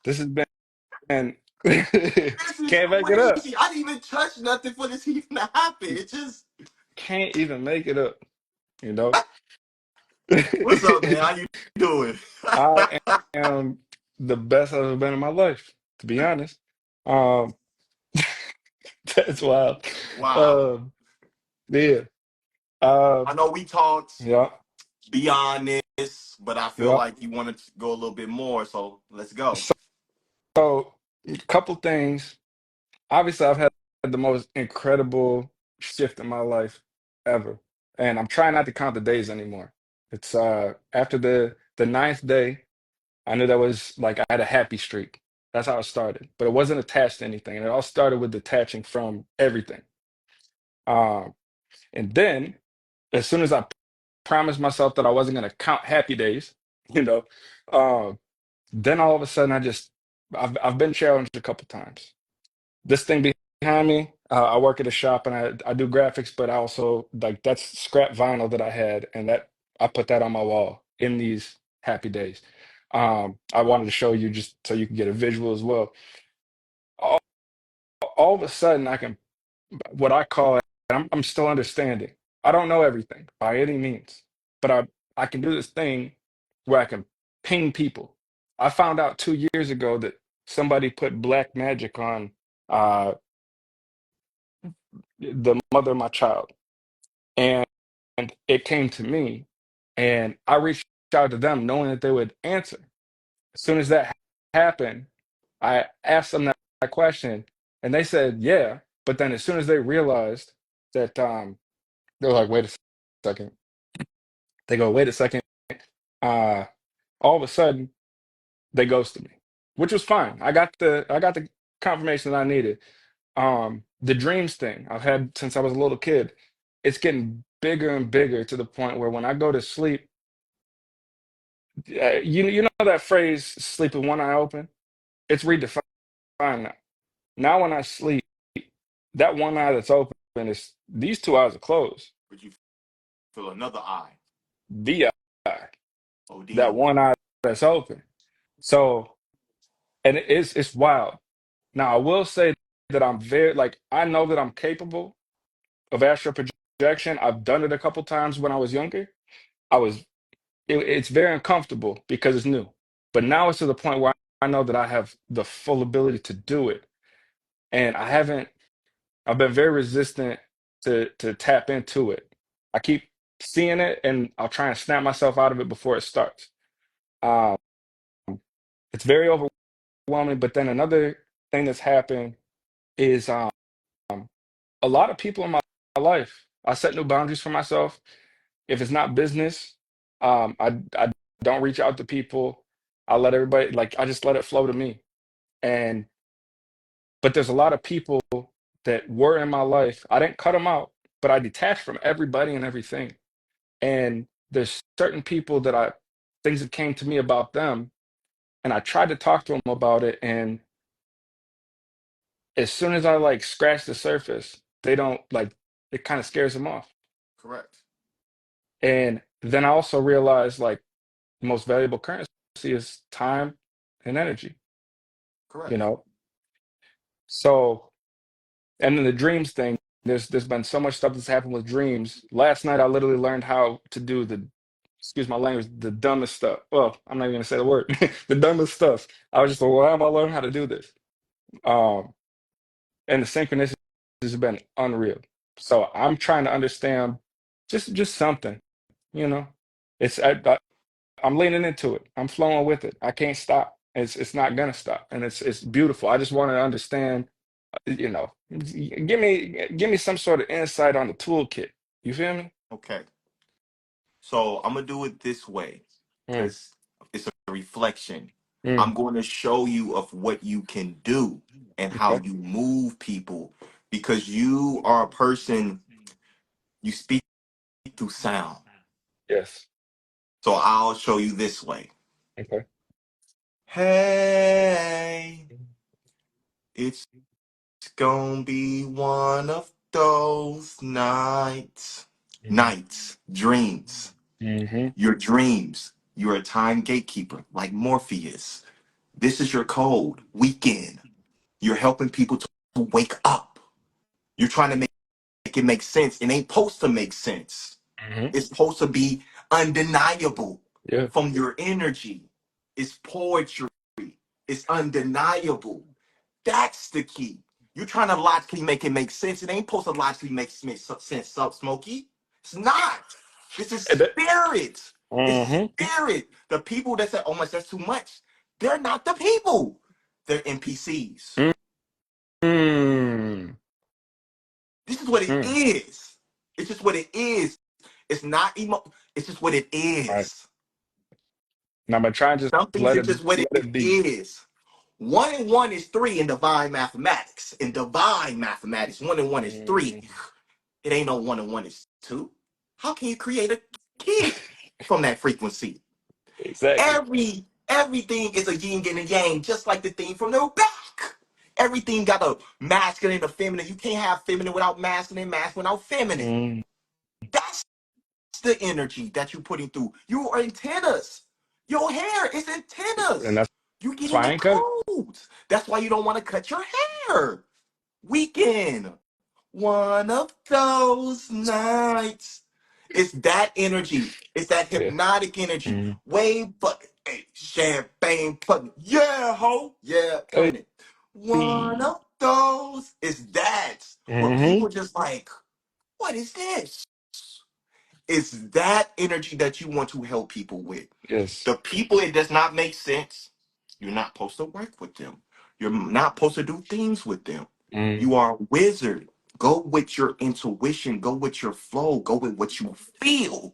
Speaker 10: This has been.
Speaker 1: This is
Speaker 10: Can't make it up.
Speaker 1: crazy. I didn't even touch nothing for this even to happen. It just
Speaker 10: Can't even make it up. You know.
Speaker 1: what's up, man? How you doing?
Speaker 10: I am the best I've ever been in my life. To be honest, um, that's wild.
Speaker 1: Wow.
Speaker 10: Um, yeah. Um,
Speaker 1: I know we talked
Speaker 10: yeah.
Speaker 1: beyond this, but I feel
Speaker 10: Yeah.
Speaker 1: like you wanted to go a little bit more, so let's go.
Speaker 10: So, a couple things. Obviously, I've had the most incredible shift in my life ever, and I'm trying not to count the days anymore. It's after the ninth day, I knew that was like I had a happy streak. That's how it started, but it wasn't attached to anything, and it all started with detaching from everything. Um, and then, as soon as I promised myself that I wasn't going to count happy days, you know, um, then all of a sudden I've been challenged a couple times. This thing behind me, I work at a shop and I do graphics, but I also like that's scrap vinyl that I had, and that I put that on my wall in these happy days. I wanted to show you just so you can get a visual as well. All, all of a sudden, I can what I call I'm still understanding. I don't know everything by any means, but I can do this thing where I can ping people. I found out 2 years ago that somebody put black magic on uh, the mother of my child, and it came to me, and I reached out to them knowing that they would answer. As soon as that happened, I asked them that question, and they said, yeah. But then as soon as they realized that, they're like, wait a second. They go, wait a second. Uh, all of a sudden, they ghosted me, which was fine. I got the confirmation that I needed. The dreams thing I've had since I was a little kid, it's getting bigger and bigger to the point where when I go to sleep, you know that phrase, sleep with one eye open? It's redefined now. Now when I sleep, that one eye that's open is these two eyes are closed.
Speaker 1: But you feel another eye.
Speaker 10: The eye, that
Speaker 1: OD.
Speaker 10: one eye that's open. So, and it's wild. Now I will say that I'm very like I know that I'm capable of astral projection. I've done it a couple times when I was younger. I was it's very uncomfortable because it's new. But now it's to the point where I know that I have the full ability to do it. And I've been very resistant to tap into it. I keep seeing it and I'll try and snap myself out of it before it starts. Um, it's very overwhelming. But then another thing that's happened is a lot of people in my life, I set new boundaries for myself. If it's not business, I don't reach out to people. I let everybody like I just let it flow to me. And but there's a lot of people that were in my life. I didn't cut them out, but I detached from everybody and everything. And there's certain people that things that came to me about them, and I tried to talk to them about it. And as soon as I like scratch the surface, they don't like it kind of scares them off.
Speaker 1: Correct.
Speaker 10: And then I also realized like the most valuable currency is time and energy, you
Speaker 1: Correct.
Speaker 10: know? So, and then the dreams thing, there's been so much stuff that's happened with dreams. Last night I literally learned how to do excuse my language, the dumbest stuff. Well, I'm not even gonna say the word, the dumbest stuff. I was just like, why am I learning how to do this? Um, and the synchronicity has been unreal. So I'm trying to understand just something, you know. It's I'm leaning into it. I'm flowing with it. I can't stop. It's not gonna stop, and it's beautiful. I just want to understand. You know, give me some sort of insight on the toolkit. You feel me?
Speaker 1: Okay. So I'm gonna do it this way
Speaker 10: Mm,
Speaker 1: because it's a reflection.
Speaker 10: mm,
Speaker 1: I'm going to show you of what you can do and how
Speaker 10: okay.
Speaker 1: you move people because you are a person, you speak through sound.
Speaker 10: Yes.
Speaker 1: So I'll show you this way.
Speaker 10: Okay.
Speaker 1: Hey, it's gonna be one of those nights.
Speaker 10: Mm,
Speaker 1: Nights, dreams.
Speaker 10: mm-hmm.
Speaker 1: Your dreams. You're a time gatekeeper like Morpheus. This is your code. Weekend. You're helping people to wake up. You're trying to make it make sense. It ain't supposed to make sense.
Speaker 10: Mm-hmm.
Speaker 1: It's supposed to be undeniable
Speaker 10: Yeah.
Speaker 1: from your energy. It's poetry. It's undeniable. That's the key. You're trying to logically make it make sense. It ain't supposed to logically make sense, up, Smokey. It's not. This is spirit. It's
Speaker 10: Mm-hmm.
Speaker 1: spirit. The people that say, oh my, that's too much. They're not the people. They're NPCs.
Speaker 10: Mm,
Speaker 1: This is what it
Speaker 10: mm.
Speaker 1: is. It's just what it is. It's not It's just what it
Speaker 10: Right.
Speaker 1: is.
Speaker 10: Now I'm gonna try and just
Speaker 1: Some things
Speaker 10: let
Speaker 1: are
Speaker 10: it
Speaker 1: just what it
Speaker 10: let it be.
Speaker 1: is. 1 and 1 is 3 in divine mathematics. In divine mathematics, 1 and 1 is 3.
Speaker 10: Mm,
Speaker 1: It ain't no 1 and 1 is 2. How can you create a kid from that frequency?
Speaker 10: exactly.
Speaker 1: Everything is a yin and a yang, just like the thing from the back. Everything got a masculine and a feminine. You can't have feminine without masculine, masculine without feminine.
Speaker 10: Mm.
Speaker 1: That's the energy that you're putting through. Your antennas. Your hair is
Speaker 10: And
Speaker 1: antennas. You
Speaker 10: that's
Speaker 1: get in
Speaker 10: why I
Speaker 1: the
Speaker 10: ain't cut it.
Speaker 1: codes. That's why you don't want to cut your hair. Weekend. One of those nights. It's that energy. It's that
Speaker 10: Yeah.
Speaker 1: hypnotic energy.
Speaker 10: Mm.
Speaker 1: Wave fucking hey, champagne fucking yeah, ho. Yeah,
Speaker 10: Hey.
Speaker 1: pointing. One of those is that where
Speaker 10: Mm-hmm.
Speaker 1: people just like, what is this? It's that energy that you want to help people with.
Speaker 10: Yes.
Speaker 1: The people it does not make sense. You're not supposed to work with them. You're not supposed to do things with them.
Speaker 10: Mm.
Speaker 1: You are a wizard. Go with your intuition. Go with your flow. Go with what you feel.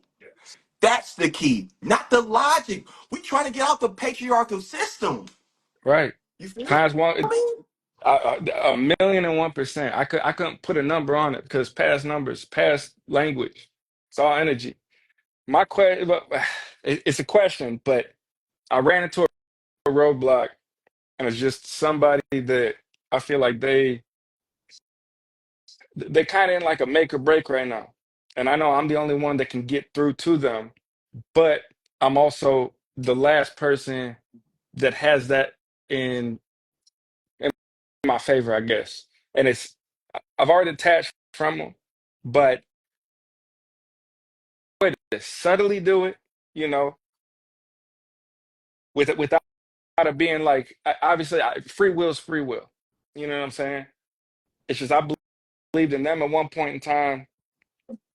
Speaker 1: That's the key, not the logic. We trying to get out the patriarchal system.
Speaker 10: Right.
Speaker 1: You feel
Speaker 10: Times one,
Speaker 1: me?
Speaker 10: 1,000,001%. I couldn't put a number on it because past numbers, past language, it's all energy. My question, but it's a question, but I ran into a roadblock, and it's just somebody that I feel like they kind of in like a make or break right now, and I know I'm the only one that can get through to them, but I'm also the last person that has that in my favor, I guess. And I've already detached from them, but way to subtly do it, you know, without it being like obviously free will is free will. You know what I'm saying? It's just I believed in them at one point in time,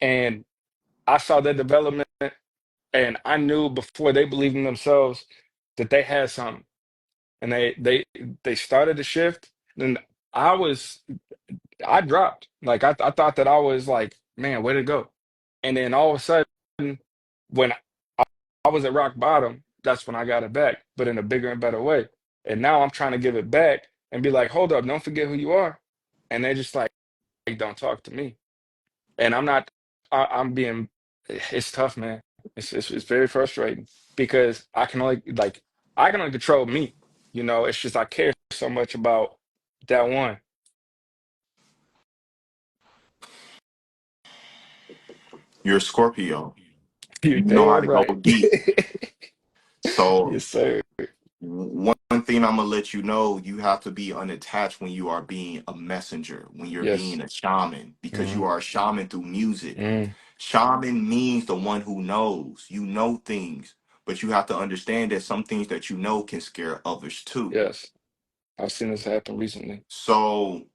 Speaker 10: and I saw their development, and I knew before they believed in themselves that they had something, and they started to shift. And I was I dropped. Like I thought that I was like, man, where'd it go? And then all of a sudden, when I was at rock bottom, that's when I got it back, but in a bigger and better way. And now I'm trying to give it back and be like, hold up, don't forget who you are. And they just like, don't talk to me. And I'm not. I'm being. It's tough, man. It's very frustrating because I can only control me. You know, it's just I care so much about that one.
Speaker 1: You're a Scorpio.
Speaker 10: You're
Speaker 1: You know how
Speaker 10: damn
Speaker 1: to go
Speaker 10: right.
Speaker 1: deep. So
Speaker 10: Yes, sir.
Speaker 1: one thing I'm gonna let you know, you have to be unattached when you are being a messenger, when you're
Speaker 10: Yes.
Speaker 1: being a shaman, because
Speaker 10: Mm-hmm.
Speaker 1: you are a shaman through music.
Speaker 10: Mm.
Speaker 1: Shaman means the one who knows. You know things, but you have to understand that some things that you know can scare others too.
Speaker 10: Yes. I've seen this happen recently.
Speaker 1: So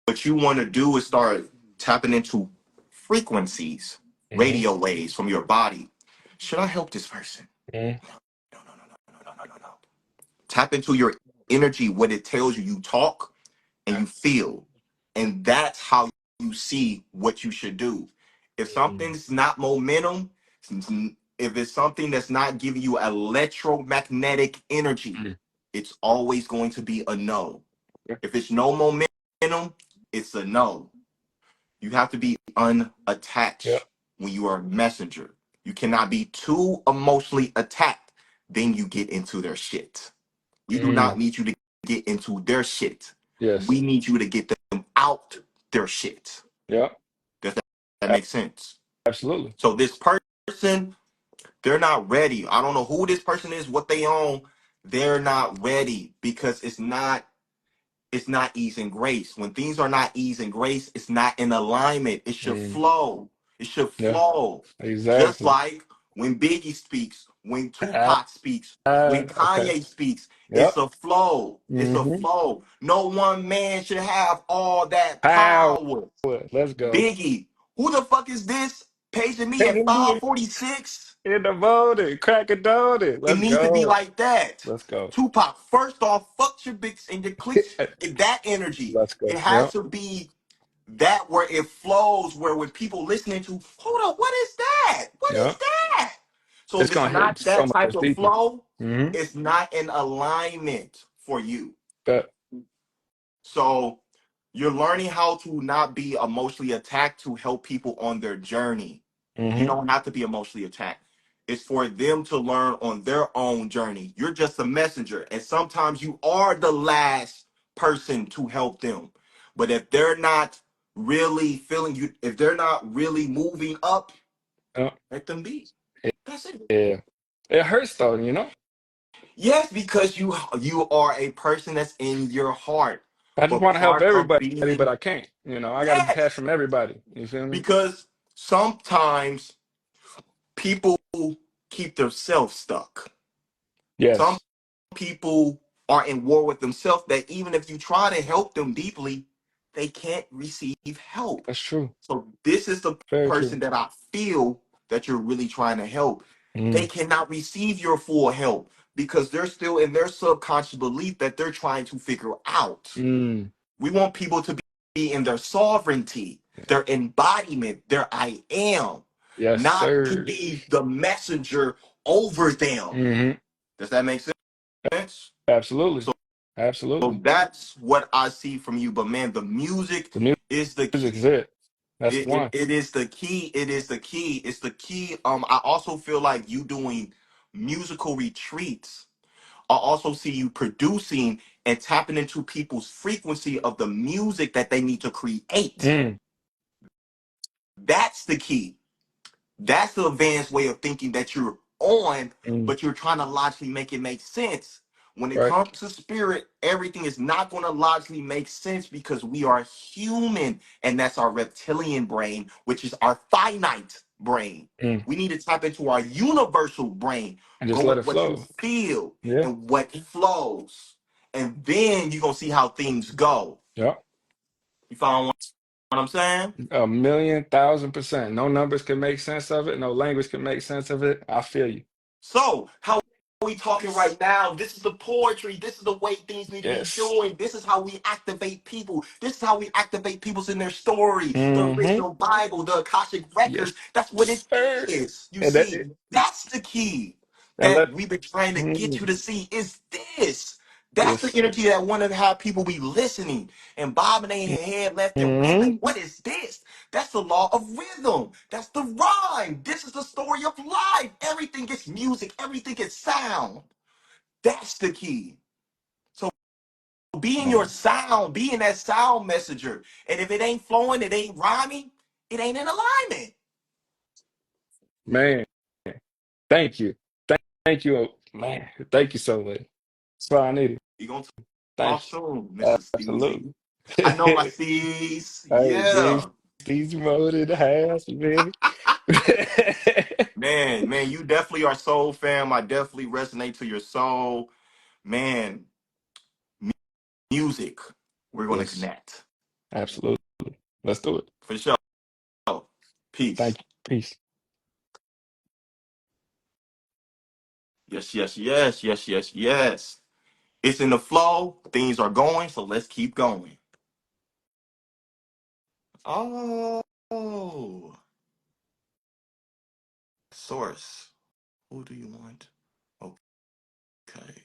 Speaker 1: what you want to do is start tapping into frequencies,
Speaker 10: Mm-hmm.
Speaker 1: radio waves from your body. Should I help this person?
Speaker 10: Mm.
Speaker 1: No, no, no, no, no, no, no, no, no. Tap into your energy, what it tells you. You talk and you feel, and that's how you see what you should do. If
Speaker 10: Mm.
Speaker 1: something's not momentum, if it's something that's not giving you electromagnetic energy,
Speaker 10: Mm.
Speaker 1: it's always going to be a no.
Speaker 10: Yeah.
Speaker 1: If it's no momentum, it's a no. You have to be
Speaker 10: Yeah.
Speaker 1: unattached when you are a messenger. You cannot be too emotionally attacked. Then you get into their shit. We do not
Speaker 10: Mm.
Speaker 1: need you to get into their shit.
Speaker 10: Yes.
Speaker 1: We need you to get them out their shit.
Speaker 10: Yeah.
Speaker 1: Does that
Speaker 10: A-
Speaker 1: make sense?
Speaker 10: Absolutely.
Speaker 1: So this person, they're not ready. I don't know who this person is, what they own. They're not ready because it's not ease and grace. When things are not ease and grace, it's not in alignment. It should
Speaker 10: Mm.
Speaker 1: flow. It should
Speaker 10: Yeah.
Speaker 1: flow. Just
Speaker 10: Exactly.
Speaker 1: like when Biggie speaks, when Tupac speaks, when
Speaker 10: Okay.
Speaker 1: Kanye speaks, it's
Speaker 10: Yep.
Speaker 1: a flow. It's a
Speaker 10: Mm-hmm.
Speaker 1: flow. No one man should have all that
Speaker 10: Power.
Speaker 1: power.
Speaker 10: Let's go.
Speaker 1: Biggie, who the fuck is this paging me at
Speaker 10: In
Speaker 1: 546?
Speaker 10: the voting. Crack a donut.
Speaker 1: It
Speaker 10: Let's
Speaker 1: needs to be
Speaker 10: go.
Speaker 1: like that.
Speaker 10: Let's go.
Speaker 1: Tupac, first off, fuck your bitch and your cliques. That energy.
Speaker 10: Let's
Speaker 1: It
Speaker 10: go.
Speaker 1: has
Speaker 10: Yep.
Speaker 1: to be that where it flows, where when people listening to, hold up, what is that? What is
Speaker 10: Yep.
Speaker 1: that? So
Speaker 10: It's
Speaker 1: if it's
Speaker 10: gonna hit
Speaker 1: not
Speaker 10: so
Speaker 1: that type
Speaker 10: much
Speaker 1: of
Speaker 10: deeper.
Speaker 1: flow,
Speaker 10: Mm-hmm.
Speaker 1: it's not in alignment for you.
Speaker 10: But
Speaker 1: So you're learning how to not be emotionally attacked to help people on their journey. You
Speaker 10: mm-hmm.
Speaker 1: don't have to be emotionally attacked. It's for them to learn on their own journey. You're just a messenger. And sometimes you are the last person to help them. But if they're not really feeling you, if they're not really moving up,
Speaker 10: Yep.
Speaker 1: let them be. That's it.
Speaker 10: Yeah. It hurts though, you know?
Speaker 1: Yes, because you are a person that's in your heart.
Speaker 10: I just
Speaker 1: But
Speaker 10: want to help
Speaker 1: part of
Speaker 10: everybody, but
Speaker 1: being,
Speaker 10: I can't. You know, I got to detach
Speaker 1: yes,
Speaker 10: from everybody. You feel me?
Speaker 1: because sometimes people keep themselves stuck. Some
Speaker 10: Yes,
Speaker 1: people are in war with themselves that even if you try to help them deeply, they can't receive help.
Speaker 10: that's true.
Speaker 1: So this is the
Speaker 10: Very true.
Speaker 1: person that I feel that you're really trying to help. They
Speaker 10: Mm,
Speaker 1: cannot receive your full help because they're still in their subconscious belief that they're trying to figure out.
Speaker 10: mm.
Speaker 1: We want people to be in their sovereignty, their embodiment, their I am,
Speaker 10: Yes,
Speaker 1: not to
Speaker 10: sir.
Speaker 1: be the messenger over them.
Speaker 10: Hmm.
Speaker 1: Does that make sense?
Speaker 10: Absolutely.
Speaker 1: So, so
Speaker 10: Absolutely.
Speaker 1: that's what I see from you. But man, the music
Speaker 10: The
Speaker 1: is the
Speaker 10: music's
Speaker 1: key.
Speaker 10: it. That's the one.
Speaker 1: It is the key. It is the key. It's the key. I also feel like you doing musical retreats. I also see you producing and tapping into people's frequency of the music that they need to create.
Speaker 10: Mm,
Speaker 1: That's the key. That's the advanced way of thinking that you're on,
Speaker 10: mm.
Speaker 1: but you're trying to logically make it make sense. When it
Speaker 10: Right.
Speaker 1: comes to spirit, everything is not going to logically make sense because we are human, and that's our reptilian brain, which is our finite brain.
Speaker 10: Mm.
Speaker 1: We need to tap into our universal brain,
Speaker 10: And just
Speaker 1: go
Speaker 10: let
Speaker 1: with
Speaker 10: it
Speaker 1: what you
Speaker 10: flow.
Speaker 1: feel
Speaker 10: Yeah.
Speaker 1: and what flows. And then you're going to see how things go.
Speaker 10: Yeah.
Speaker 1: You follow what I'm saying?
Speaker 10: 1,000,000%. No numbers can make sense of it. No language can make sense of it. I feel you.
Speaker 1: So, how are we talking right now? This is the poetry. This is the way things need to be
Speaker 10: Yes.
Speaker 1: doing. This is how we activate people. This is how we activate people's in their story. The
Speaker 10: Mm-hmm.
Speaker 1: original Bible, the Akashic
Speaker 10: Yes,
Speaker 1: records. That's what it
Speaker 10: sir.
Speaker 1: is. You
Speaker 10: And that
Speaker 1: see, that's the key
Speaker 10: and
Speaker 1: that
Speaker 10: let
Speaker 1: we've been trying to get you
Speaker 10: mm,
Speaker 1: to see is this. That's the
Speaker 10: yes.
Speaker 1: energy that want to have people be listening and bobbing their head left and right.
Speaker 10: Mm-hmm.
Speaker 1: Like, what is this? That's the law of rhythm. That's the rhyme. This is the story of life. Everything gets music. Everything gets sound. That's the key. So be in your
Speaker 10: Man.
Speaker 1: sound. Be in that sound messenger. And if it ain't flowing, it ain't rhyming, it ain't in alignment.
Speaker 10: Man. Thank you. Thank you. Man. Thank you so much. That's all I needed.
Speaker 1: You're going to
Speaker 10: Thank
Speaker 1: talk soon, Mr.
Speaker 10: Absolutely.
Speaker 1: Steezy. I know my Steez.
Speaker 10: Hey,
Speaker 1: Yeah.
Speaker 10: these mode in the house, baby.
Speaker 1: Man, you definitely are soul fam. I definitely resonate to your soul. Man, music. We're going to
Speaker 10: Yes,
Speaker 1: connect.
Speaker 10: absolutely. Let's do it.
Speaker 1: For sure. Peace.
Speaker 10: Thank you. Peace.
Speaker 1: Yes. It's in the flow. Things are going, so let's keep going. Oh, source. Who do you want? Okay.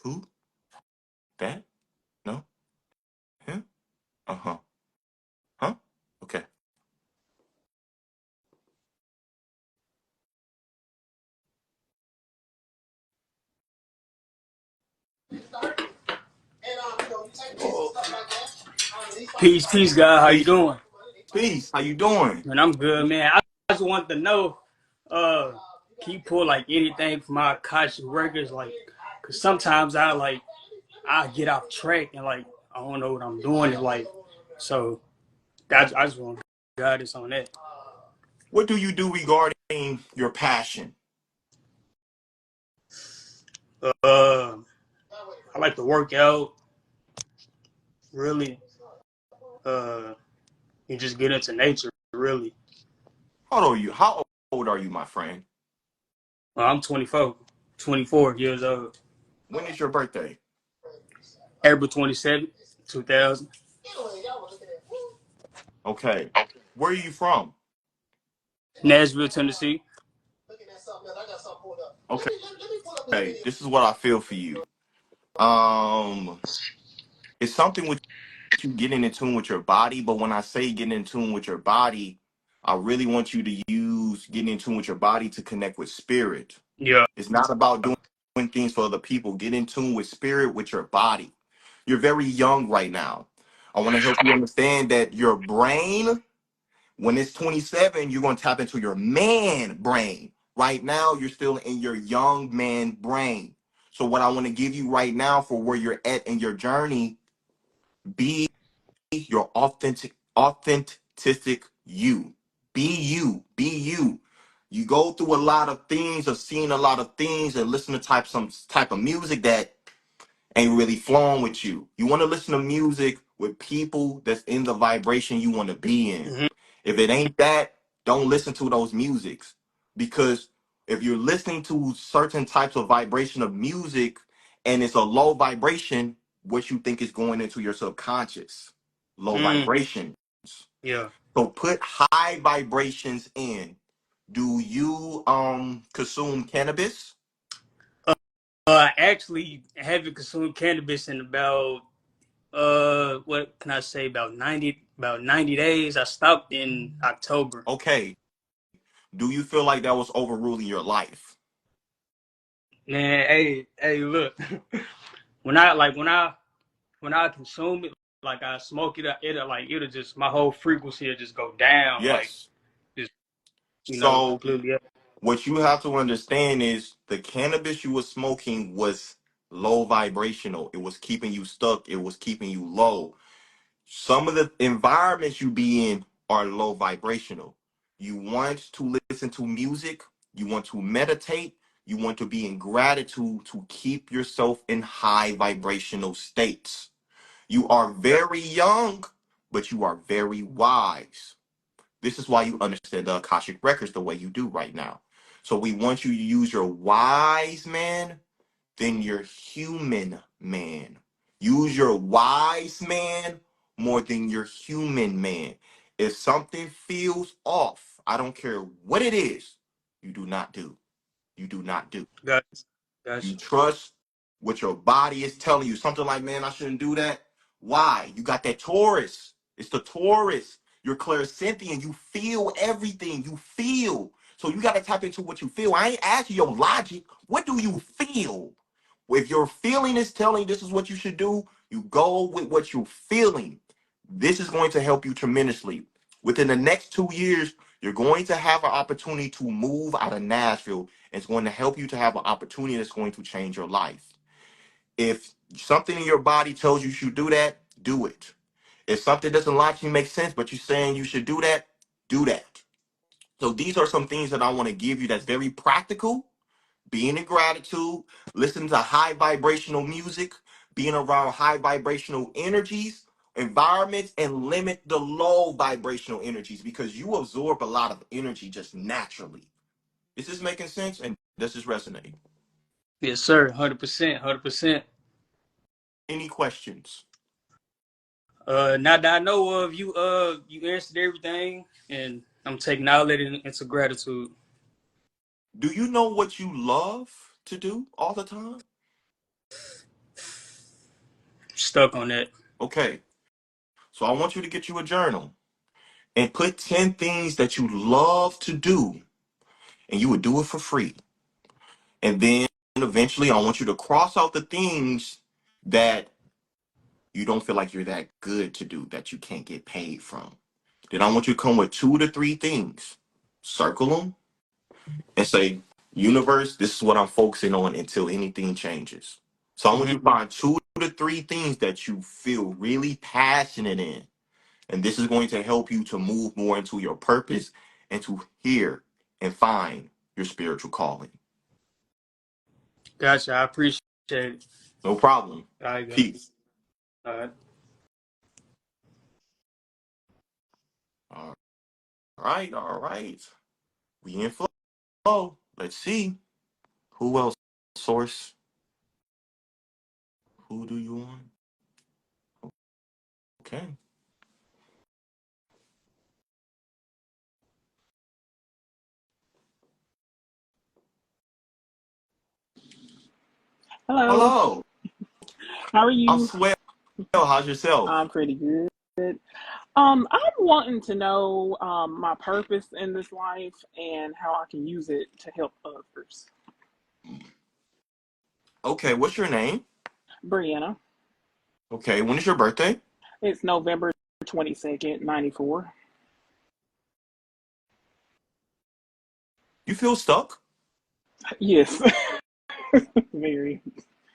Speaker 1: Who? That? No? Him? Uh-huh. Huh? Okay.
Speaker 11: Peace, God. How you
Speaker 1: Peace.
Speaker 11: doing?
Speaker 1: Peace. How you doing?
Speaker 11: Man, I'm good, man. I just wanted to know, uh, can you pull like anything from my Akashic records, like, cause sometimes I get off track and like I don't know what I'm doing, and like, so I just want guidance on that.
Speaker 1: What do you do regarding your passion?
Speaker 11: Uh, I like to work out, really, uh, and just get into nature, really.
Speaker 1: How old are you? How old are you, my friend?
Speaker 11: I'm 24 years old.
Speaker 1: When is your birthday?
Speaker 11: April 27th, 2000.
Speaker 1: Okay. Where are you from?
Speaker 11: Nashville, Tennessee.
Speaker 1: Okay. This is what I feel for you. Um, it's something with you getting in tune with your body, but when I say getting in tune with your body, I really want you to use getting in tune with your body to connect with spirit.
Speaker 11: Yeah.
Speaker 1: It's not about doing things for other people. Get in tune with spirit, with your body. You're very young right now. I want to help you understand that your brain, when it's 27, you're going to tap into your man brain. Right now, you're still in your young man brain. So what I want to give you right now for where you're at in your journey Be your authentic you. Be you. Be you. You go through a lot of things or seeing a lot of things and listen to some type of music that ain't really flowing with you. You want to listen to music with people that's in the vibration you want to be in.
Speaker 11: Hmm.
Speaker 1: If it ain't that, don't listen to those musics. Because if you're listening to certain types of vibration of music and it's a low vibration, what you think is going into your subconscious. Low
Speaker 11: Mm,
Speaker 1: vibrations.
Speaker 11: yeah.
Speaker 1: So put high vibrations in. Do you consume cannabis?
Speaker 11: I actually haven't consumed cannabis in about what can I say, about 90 days. I stopped in October.
Speaker 1: Okay. Do you feel like that was overruling your life?
Speaker 11: Man, hey, look. when I consume it, like I smoke it, it'll just my whole frequency will just go down, like
Speaker 1: Yes.
Speaker 11: just
Speaker 1: So
Speaker 11: completely up.
Speaker 1: what you have to understand is the cannabis you were smoking was low vibrational. It was keeping you stuck. It was keeping you low. Some of the environments you be in are low vibrational. You want to listen to music. You want to meditate. You want to be in gratitude to keep yourself in high vibrational states. You are very young, but you are very wise. This is why you understand the Akashic records the way you do right now. So we want you to use your wise man than your human man. Use your wise man more than your human man. If something feels off, I don't care what it is, you do not do. You do not do.
Speaker 11: Gotcha,
Speaker 1: You
Speaker 11: gotcha.
Speaker 1: trust what your body is telling you. Something like, man, I shouldn't do that. Why? You got that Taurus. It's the Taurus. You're clairsentient. You feel everything. You feel. So you got to tap into what you feel. I ain't asking your logic. What do you feel? If your feeling is telling you this is what you should do, you go with what you're feeling. This is going to help you tremendously. Within the next 2 years, you're going to have an opportunity to move out of Nashville. It's going to help you to have an opportunity that's going to change your life. If something in your body tells you should do that, do it. If something doesn't logically make sense, but you're saying you should do that, do that. So these are some things that I want to give you that's very practical. Being in gratitude, listening to high vibrational music, being around high vibrational energies, environments, and limit the low vibrational energies because you absorb a lot of energy just naturally. Is this making sense? And does this resonate?
Speaker 11: Yes, sir. 100%, 100%.
Speaker 1: Any questions?
Speaker 11: Now that I know of, you answered everything, and I'm taking all that into gratitude.
Speaker 1: Do you know what you love to do all the time?
Speaker 11: Stuck on that.
Speaker 1: Okay, so I want you to get you a journal and put 10 things that you love to do, and you would do it for free. And then eventually, I want you to cross out the things that you don't feel like you're that good to do, that you can't get paid from. Then I want you to come with 2 to 3 things, circle them, and say, universe, this is what I'm focusing on until anything changes. So I want
Speaker 11: Hmm.
Speaker 1: you to find 2 to 3 things that you feel really passionate in. And this is going to help you to move more into your purpose and to hear and find your spiritual calling.
Speaker 11: Gotcha. I appreciate it.
Speaker 1: No problem.
Speaker 11: All right, guys.
Speaker 1: Peace.
Speaker 11: All right.
Speaker 1: All right, all right. We in flow. Let's see. Who else? Source. Who do you want? Okay.
Speaker 12: Hello,
Speaker 1: Hello.
Speaker 12: how are
Speaker 1: I'm
Speaker 12: you?
Speaker 1: swell. How's yourself?
Speaker 12: I'm pretty good. I'm wanting to know my purpose in this life and how I can use it to help others.
Speaker 1: Okay, what's your name?
Speaker 12: Brianna,
Speaker 1: Okay, when is your birthday?
Speaker 12: it's November 22nd, 94.
Speaker 1: You feel stuck?
Speaker 12: Yes, very.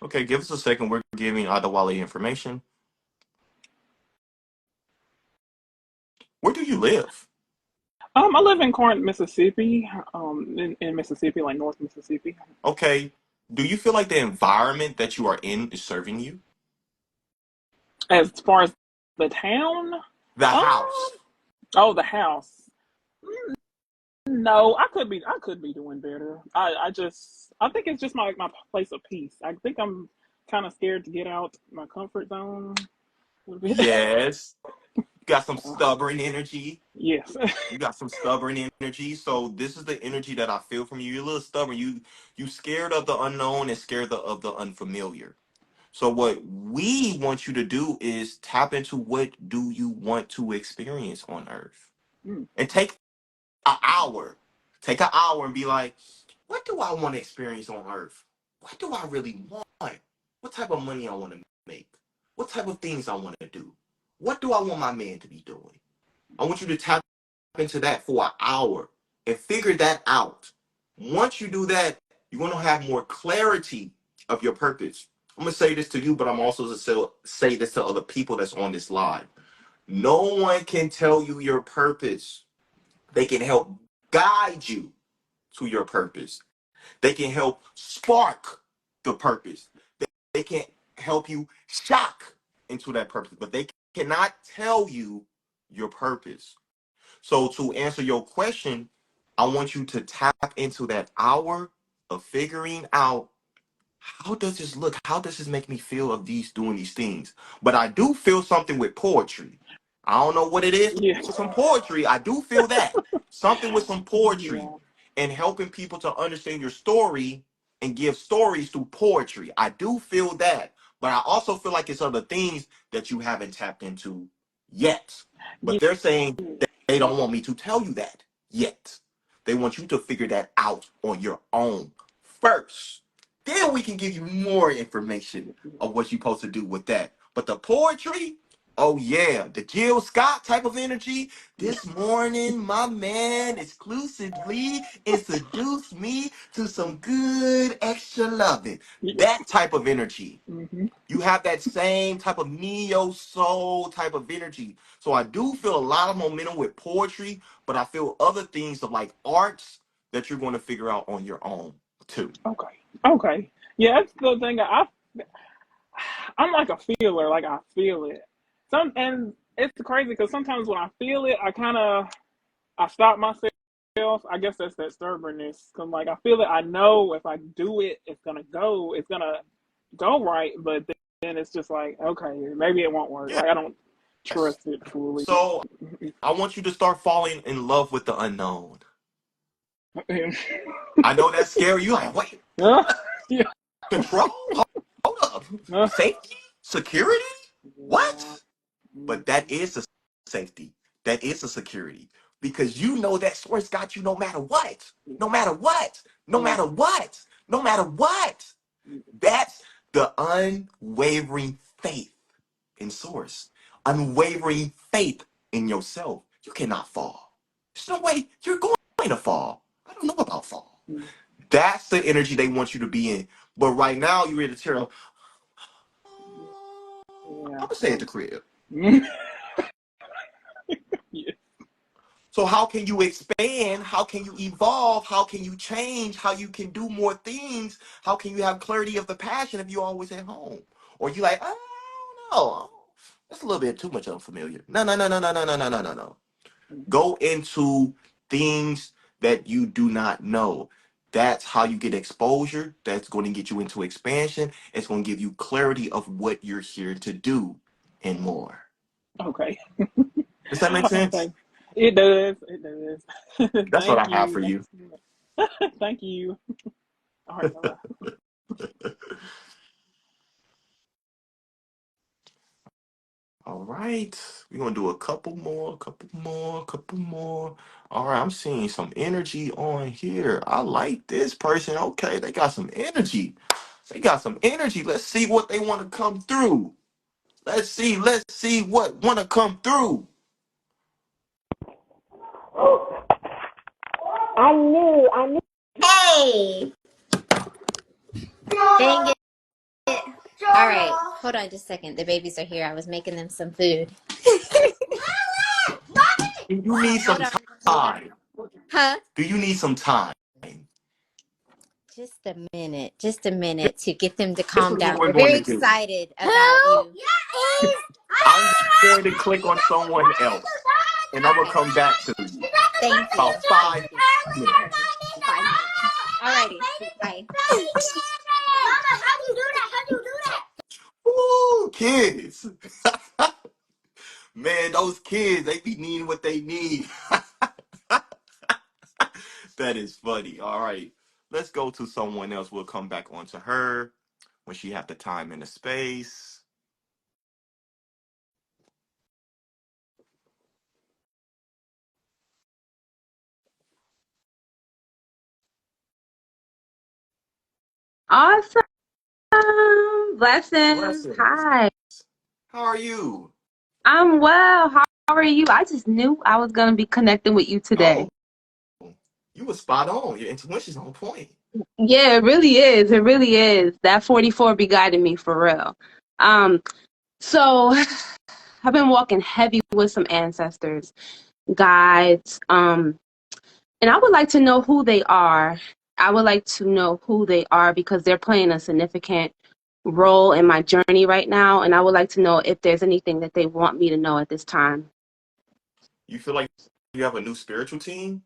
Speaker 1: Okay, give us a second. We're giving Adewale information. Where do you live?
Speaker 12: I live in Corinth, Mississippi. In Mississippi, like North Mississippi.
Speaker 1: Okay. Do you feel like the environment that you are in is serving you?
Speaker 12: As far as the town,
Speaker 1: The
Speaker 12: um,
Speaker 1: house.
Speaker 12: oh, the house. No, I could be doing better. I think it's just my place of peace. I think I'm kind of scared to get out my comfort zone a little bit.
Speaker 1: Yes. You got some
Speaker 12: Uh,
Speaker 1: stubborn energy.
Speaker 12: yes.
Speaker 1: You got some stubborn energy. So this is the energy that I feel from you. You're a little stubborn. You scared of the unknown and scared of the unfamiliar. So what we want you to do is tap into what do you want to experience on Earth,
Speaker 12: Mm,
Speaker 1: and take an hour. Take an hour and be like, what do I want to experience on Earth? What do I really want? What type of money I want to make? What type of things I want to do? What do I want my man to be doing? I want you to tap into that for an hour and figure that out. Once you do that, you're going to have more clarity of your purpose. I'm going to say this to you, but I'm also going to say this to other people that's on this live. No one can tell you your purpose. They can help guide you to your purpose. They can help spark the purpose. They can help you shock into that purpose, but they cannot tell you your purpose. So to answer your question, I want you to tap into that hour of figuring out, how does this look? How does this make me feel of these doing these things? But I do feel something with poetry. I don't know what it is
Speaker 12: yeah.
Speaker 1: with some poetry. I do feel that. Something with some poetry
Speaker 12: Yeah.
Speaker 1: and helping people to understand your story and give stories through poetry. I do feel that. But I also feel like it's other things that you haven't tapped into yet. But
Speaker 12: Yeah.
Speaker 1: they're saying that they don't want me to tell you that yet. They want you to figure that out on your own first. Then we can give you more information of what you're supposed to do with that. But the poetry, oh yeah, the Jill Scott type of energy. This morning, my man exclusively introduced me to some good extra loving.
Speaker 12: Yeah.
Speaker 1: That type of energy.
Speaker 12: Hmm.
Speaker 1: You have that same type of neo soul type of energy. So I do feel a lot of momentum with poetry, but I feel other things of like arts that you're going to figure out on your own too.
Speaker 12: Okay. Okay. Yeah, that's the thing. I'm like a feeler. Like I feel it. And it's crazy because sometimes when I feel it, I stop myself. I guess that's that stubbornness. Cause like I feel it. I know if I do it, it's gonna go right. But then it's just like, okay, maybe it won't work. Like I don't
Speaker 1: Yes.
Speaker 12: trust it fully.
Speaker 1: So I want you to start falling in love with the unknown. I know that's scary. You like, wait,
Speaker 12: Yeah.
Speaker 1: control? Hold up. Safety? Security? What? But that is a safety. That is a security. Because you know that source got you no matter what. No matter what. No matter what. No matter what. That's the unwavering faith in source. Unwavering faith in yourself. You cannot fall. There's no way you're going to fall. I don't know about fall. That's the energy they want you to be in. But right now, you're ready to tear up. I'm
Speaker 12: Yeah.
Speaker 1: gonna say at the crib.
Speaker 12: Yeah.
Speaker 1: So how can you expand? How can you evolve? How can you change? How you can do more things? How can you have clarity of the passion if you're always at home? Or you like, I don't know. That's a little bit too much unfamiliar. No, no, no, no, no, no, no, no, no, no, no. Go into things that you do not know. That's how you get exposure. That's going to get you into expansion. It's going to give you clarity of what you're here to do and more.
Speaker 12: Okay.
Speaker 1: Does that make sense?
Speaker 12: Okay. It does. It does.
Speaker 1: That's what
Speaker 12: Thank
Speaker 1: I have
Speaker 12: you.
Speaker 1: for you.
Speaker 12: Thank you. All right. Bye bye.
Speaker 1: All right. We're gonna do a couple more, couple more, couple more. All right, I'm seeing some energy on here. I like this person. Okay, they got some energy. They got some energy. Let's see what they want to come through. Let's see what want to come through.
Speaker 13: I knew. Hey! Dang it. All right, hold on just a second. The babies are here. I was making them some food.
Speaker 1: Do you need
Speaker 13: Hold
Speaker 1: some
Speaker 13: on. Hold on.
Speaker 1: time?
Speaker 13: Huh?
Speaker 1: Do you need some time?
Speaker 13: Just a minute. Just a minute to get them to
Speaker 1: This
Speaker 13: calm
Speaker 1: is what
Speaker 13: down.
Speaker 1: we're
Speaker 13: They're
Speaker 1: going
Speaker 13: very
Speaker 1: to do.
Speaker 13: excited about you.
Speaker 1: I'm going to click on someone else, and I'm going to
Speaker 13: Okay.
Speaker 1: come back to you.
Speaker 13: Thank you.
Speaker 1: About 5 minutes.
Speaker 13: Okay. 5 minutes. Alrighty. Bye.
Speaker 1: Woo, kids. Man, those kids, they be needing what they need. That is funny. All right. Let's go to someone else. We'll come back onto her when she have the time and the space.
Speaker 14: Awesome. Blessings.
Speaker 1: Blessings.
Speaker 14: Hi.
Speaker 1: How are you?
Speaker 14: I'm well. How are you? I just knew I was going to be connecting with you today.
Speaker 1: Oh, you were spot on. Your intuition's on point.
Speaker 14: Yeah, it really is. It really is. That 44 be guiding me for real. So I've been walking heavy with some ancestors, guides, and I would like to know who they are. I would like to know who they are because they're playing a significant role in my journey right now, and I would like to know if there's anything that they want me to know at this time.
Speaker 1: You feel like you have a new spiritual team?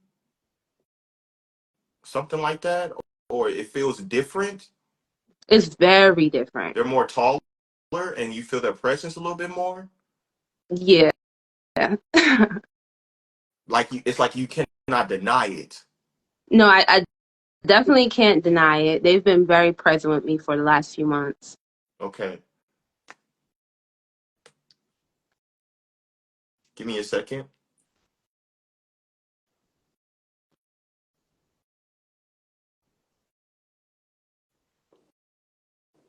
Speaker 1: Something like that? Or it feels different?
Speaker 14: It's very different.
Speaker 1: They're more taller and you feel their presence a little bit more?
Speaker 14: Yeah.
Speaker 1: It's like you cannot deny it.
Speaker 14: No, I definitely can't deny it. They've been very present with me for the last few months.
Speaker 1: Okay. Give me a second.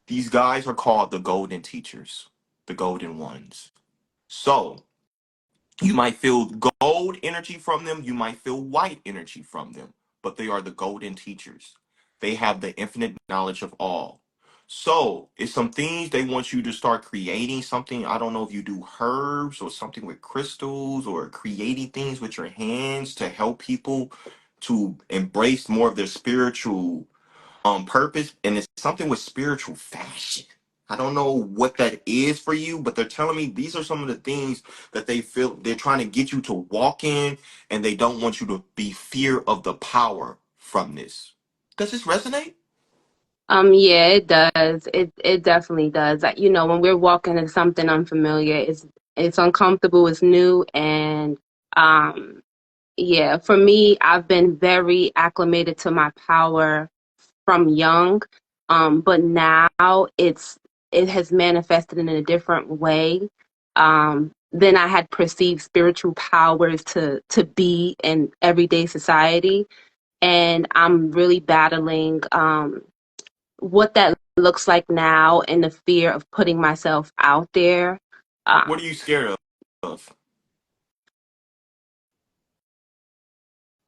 Speaker 1: These guys are called the golden teachers, the golden ones. So you might feel gold energy from them, you might feel white energy from them, but they are the golden teachers. They have the infinite knowledge of all. So it's some things they want you to start creating something. I don't know if you do herbs or something with crystals or creating things with your hands to help people to embrace more of their spiritual on purpose, and it's something with spiritual fashion. I don't know what that is for you, but they're telling me these are some of the things that they feel they're trying to get you to walk in, and they don't want you to be fear of the power from this. Does this resonate?
Speaker 14: Yeah, it does. It definitely does. You know, when we're walking in something unfamiliar, it's uncomfortable, it's new, and um yeah, for me, I've been very acclimated to my power from young. But now it has manifested in a different way than I had perceived spiritual powers to be in everyday society. And I'm really battling what that looks like now and the fear of putting myself out there.
Speaker 1: What are you scared of?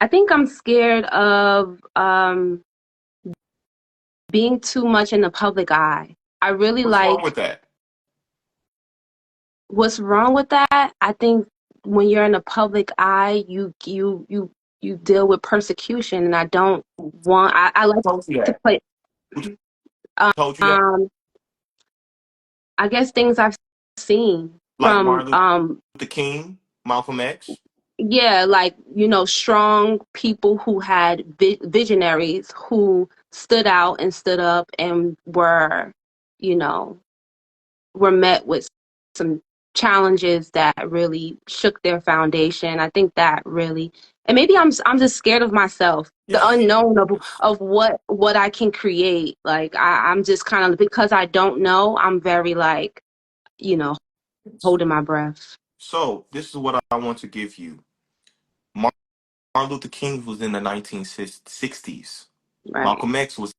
Speaker 14: I think I'm scared of being too much in the public eye. I really
Speaker 1: What's wrong
Speaker 14: like
Speaker 1: with that?
Speaker 14: what's wrong with that. I think when you're in the public eye, you deal with persecution, and I don't want. I
Speaker 1: Who
Speaker 14: like
Speaker 1: told you
Speaker 14: to
Speaker 1: that?
Speaker 14: play.
Speaker 1: Who told you that?
Speaker 14: Um, I guess things I've seen
Speaker 1: Like
Speaker 14: from
Speaker 1: Martin Luther King, Malcolm X?
Speaker 14: yeah, like, you know, strong people who had visionaries who stood out and stood up and were, you know, were met with some challenges that really shook their foundation. I think that really, and maybe I'm just scared of myself, the
Speaker 1: Yes.
Speaker 14: unknown of what I can create. Like I'm just kind of, because I don't know, I'm very like, you know, holding my breath.
Speaker 1: So this is what I want to give you. Martin Luther King was in the 1960s.
Speaker 14: Right.
Speaker 1: Malcolm X was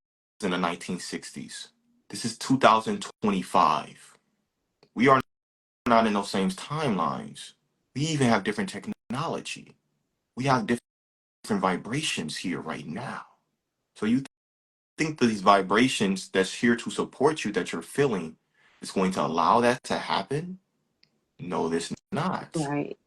Speaker 1: in the 1960s. This is 2025. We are not in those same timelines. We even have different technology. We have different vibrations here right now. So you think that these vibrations that's here to support you, that you're feeling, is going to allow that to happen? No, this not.
Speaker 14: Right.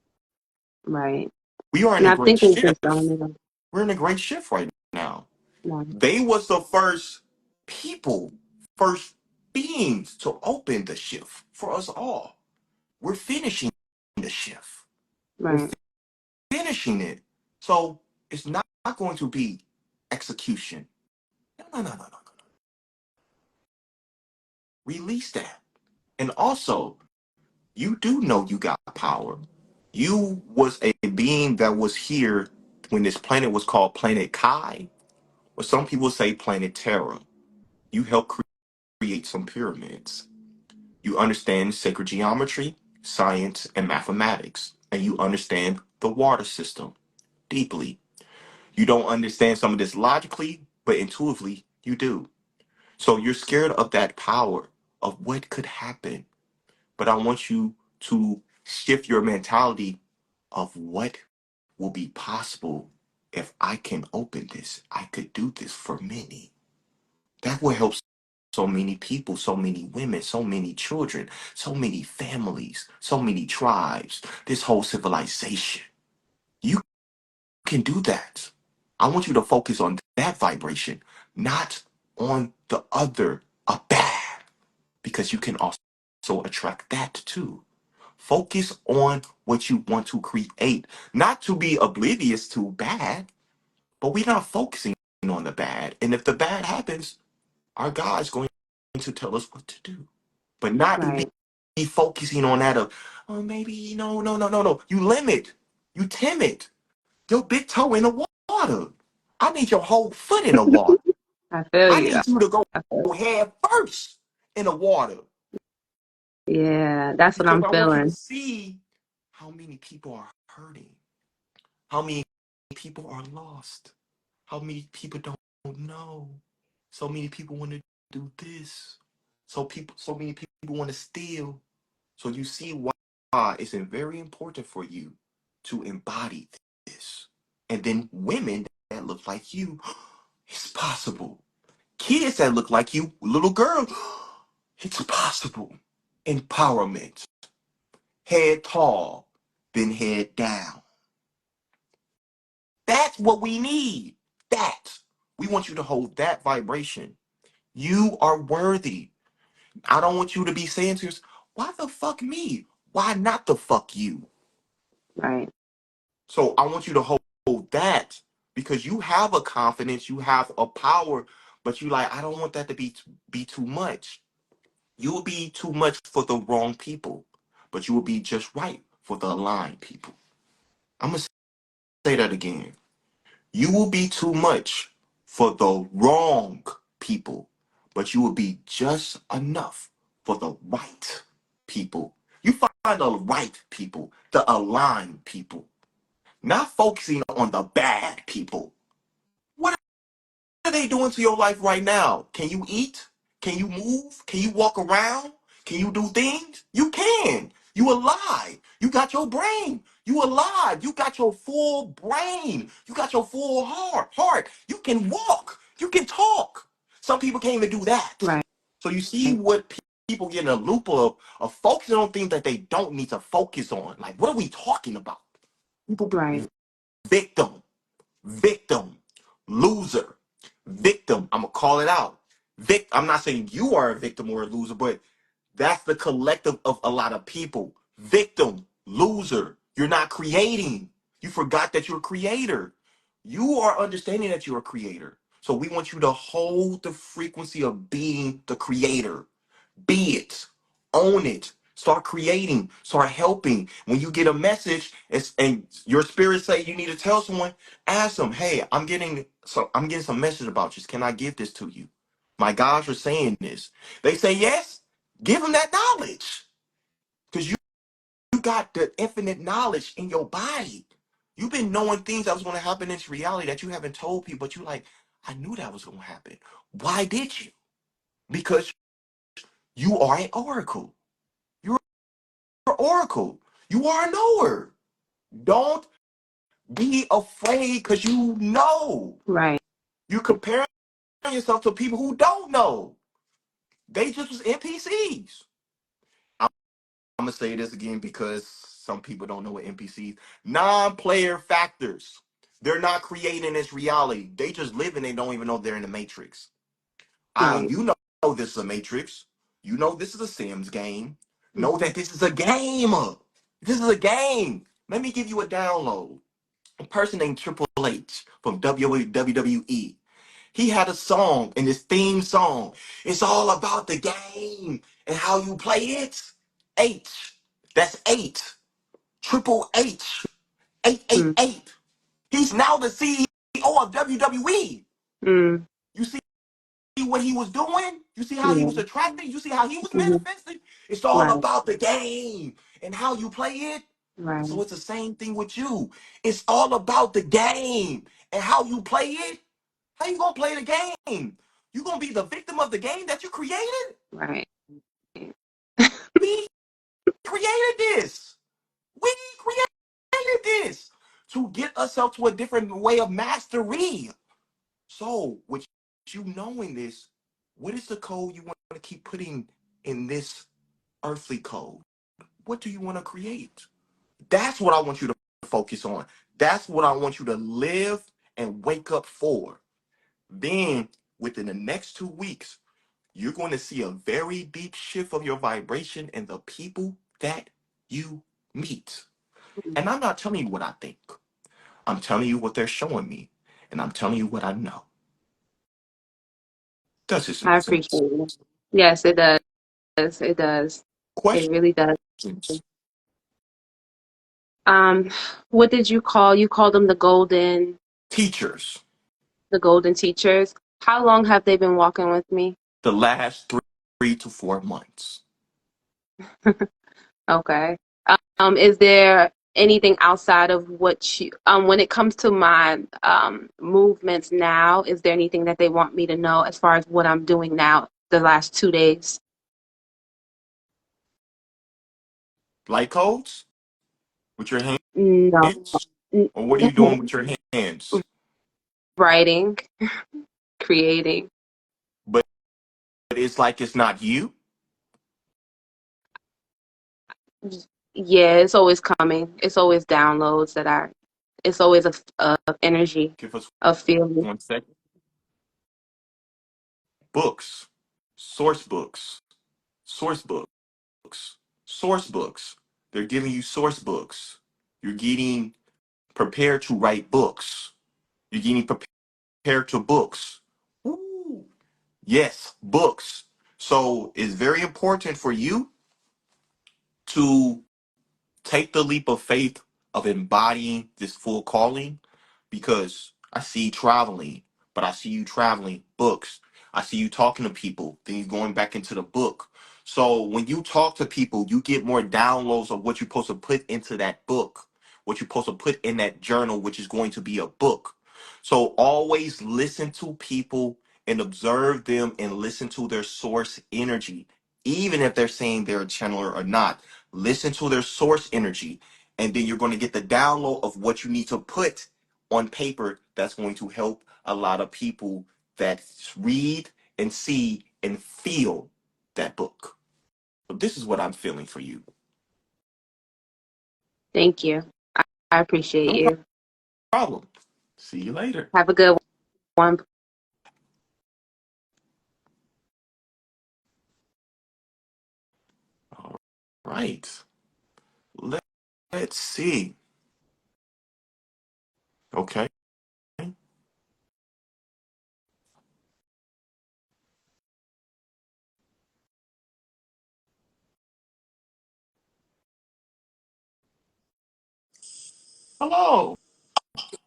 Speaker 14: Right.
Speaker 1: We are in
Speaker 14: And
Speaker 1: a
Speaker 14: I
Speaker 1: great
Speaker 14: think it's
Speaker 1: shift.
Speaker 14: just on it.
Speaker 1: We're in a great shift right now.
Speaker 14: Right.
Speaker 1: They was the first people, first beings to open the shift for us all. We're finishing the shift. We're
Speaker 14: Right.
Speaker 1: finishing it. So it's not going to be execution. No, no, no, no, no, no. Release that. And also, you do know you got power. You was a being that was here when this planet was called Planet Kai, or some people say Planet Terra. You helped create some pyramids. You understand sacred geometry, science, and mathematics, and you understand the water system deeply. You don't understand some of this logically, but intuitively you do. So you're scared of that power of what could happen. But I want you to shift your mentality of what will be possible if I can open this. I could do this for many. That will help so many people, so many women, so many children, so many families, so many tribes, this whole civilization. You can do that. I want you to focus on that vibration, not on the other, a bad, because you can also attract that too. Focus on what you want to create, not to be oblivious to bad, but we're not focusing on the bad. And if the bad happens, our God's going to tell us what to do, but not
Speaker 14: Right.
Speaker 1: be focusing on that of, oh, maybe, no, no, no, no, no. You limit, you timid, your big toe in the water. I need your whole foot in the water.
Speaker 14: I feel
Speaker 1: I
Speaker 14: you.
Speaker 1: need you to go
Speaker 14: I feel,
Speaker 1: head first in the water
Speaker 14: yeah, that's what
Speaker 1: because
Speaker 14: I'm
Speaker 1: I want you to
Speaker 14: feeling.
Speaker 1: see how many people are hurting, how many people are lost, how many people don't know. So many people want to do this. So many people want to steal. So you see why it's very important for you to embody this. And then women that look like you, it's possible. Kids that look like you, little girls, it's possible. Empowerment. Head tall, then head down. That's what we need. That. We want you to hold that vibration. You are worthy. I don't want you to be saying to yourself, why the fuck me? Why not the fuck you?
Speaker 14: Right.
Speaker 1: So I want you to hold that because you have a confidence, you have a power, but you like, I don't want that to be too much. You will be too much for the wrong people, but you will be just right for the aligned people. I'm gonna say that again. You will be too much for the wrong people, but you will be just enough for the right people. You find the right people, the aligned people, not focusing on the bad people. What are they doing to your life right now? Can you eat? Can you move? Can you walk around? Can you do things? You can. You alive. You got your brain. You alive. You got your full brain. You got your full heart. You can walk. You can talk. Some people can't even do that.
Speaker 14: Right.
Speaker 1: So you see what people get in a loop of focusing on things that they don't need to focus on. Like, what are we talking about? People,
Speaker 14: Right.
Speaker 1: victim. Victim, loser, victim. I'm gonna call it out. I'm not saying you are a victim or a loser, but that's the collective of a lot of people. Victim, loser. You're not creating. You forgot that you're a creator. You are understanding that you're a creator. So we want you to hold the frequency of being the creator. Be it, own it, start creating, start helping. When you get a message and your spirit say you need to tell someone, ask them, hey, I'm getting some message about you. Can I give this to you? My gods are saying this. They say yes, give them that knowledge. Because you got the infinite knowledge in your body. You've been knowing things that was going to happen in reality that you haven't told people, but you like, I knew that was going to happen. Why did you? Because you are an oracle. You're an oracle. You are a knower. Don't be afraid because you know.
Speaker 14: Right.
Speaker 1: You compare yourself to people who don't know. They just was NPCs. I'm gonna say this again because Some people don't know what NPCs, non-player factors. They're not creating this reality. They just live and they don't even know they're in the matrix.
Speaker 14: Right.
Speaker 1: You know this is a matrix. You know this is a Sims game. Know that this is a game. This is a game. Let me give you a download. A person named Triple H from WWE. He had a song, and his theme song, it's all about the game and how you play it. H. That's 8. Triple H.
Speaker 14: Mm,
Speaker 1: 888. He's now the CEO of WWE.
Speaker 14: mm,
Speaker 1: You see what he was doing? You see how he
Speaker 14: yeah.
Speaker 1: was attracting? You see how he was
Speaker 14: Mhm.
Speaker 1: manifesting? It's all
Speaker 14: Right.
Speaker 1: about the game and how you play it. So
Speaker 14: Right.
Speaker 1: it's the same thing with you. It's all about the game and how you play it. How you gonna play the game? You gonna be the victim of the game that you created?
Speaker 14: Right.
Speaker 1: We created this. We created this to get ourselves to a different way of mastery. So, with you knowing this, what is the code you want to keep putting in this earthly code? What do you want to create? That's what I want you to focus on. That's what I want you to live and wake up for. Then, within the next 2 weeks, you're going to see a very deep shift of your vibration and the people that you meet. And I'm not telling you what I think. I'm telling you what they're showing me. And I'm telling you what I know. Does this
Speaker 14: I
Speaker 1: make
Speaker 14: appreciate
Speaker 1: sense?
Speaker 14: it. Yes, it does. It does. It
Speaker 1: Questions?
Speaker 14: really does. Um, what did you call? You called them
Speaker 1: Teachers,
Speaker 14: the golden teachers. How long have they been walking with me?
Speaker 1: the last 3 to 4 months.
Speaker 14: Okay. Is there anything outside of what you, when it comes to my movements now, is there anything that they want me to know as far as what I'm doing now the last 2 days?
Speaker 1: Light codes with your
Speaker 14: No.
Speaker 1: hands?
Speaker 14: N-
Speaker 1: Or what are you doing with your hands?
Speaker 14: Writing, creating.
Speaker 1: But it's like it's not you.
Speaker 14: Yeah, it's always coming. It's always downloads it's always a energy,
Speaker 1: Give us
Speaker 14: of feeling.
Speaker 1: 1 second. Books, source books, source books, source books. They're giving you source books. You're getting prepared to write books. You're getting prepared to books. Ooh. Yes, books. So it's very important for you to take the leap of faith of embodying this full calling, because I see you traveling, but I see you traveling books. I see you talking to people, then you're going back into the book. So when you talk to people, you get more downloads of what you're supposed to put into that book, what you're supposed to put in that journal, which is going to be a book. So always listen to people and observe them and listen to their source energy, even if they're saying they're a channeler or not. Listen to their source energy, and then you're going to get the download of what you need to put on paper that's going to help a lot of people that read and see and feel that book. So this is what I'm feeling for you.
Speaker 14: Thank you. I appreciate
Speaker 1: No
Speaker 14: you.
Speaker 1: problem. See you later.
Speaker 14: Have a good one.
Speaker 1: All right. Let's see. Okay. Hello.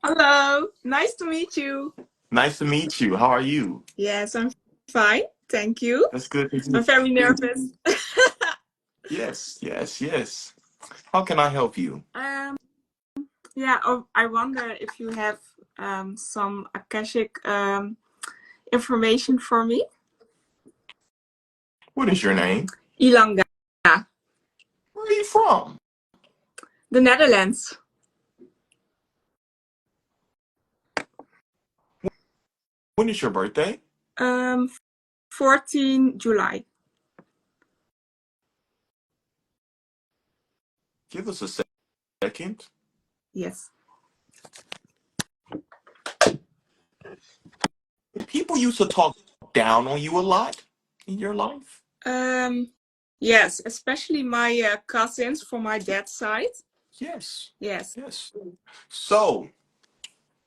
Speaker 15: Hello, nice to meet you.
Speaker 1: Nice to meet you. How are you?
Speaker 15: Yes, I'm fine. Thank you.
Speaker 1: That's good to
Speaker 15: I'm
Speaker 1: hear.
Speaker 15: very nervous.
Speaker 1: Yes, yes, yes. How can I help you?
Speaker 15: um, yeah, I wonder if you have some Akashic information for me.
Speaker 1: What is your name?
Speaker 15: Ilanga,
Speaker 1: Where are you from?
Speaker 15: the Netherlands.
Speaker 1: When is your birthday?
Speaker 15: 14 July.
Speaker 1: Give us a second.
Speaker 15: Yes.
Speaker 1: People used to talk down on you a lot in your life.
Speaker 15: Yes, especially my cousins from my dad's side.
Speaker 1: Yes.
Speaker 15: Yes.
Speaker 1: Yes. So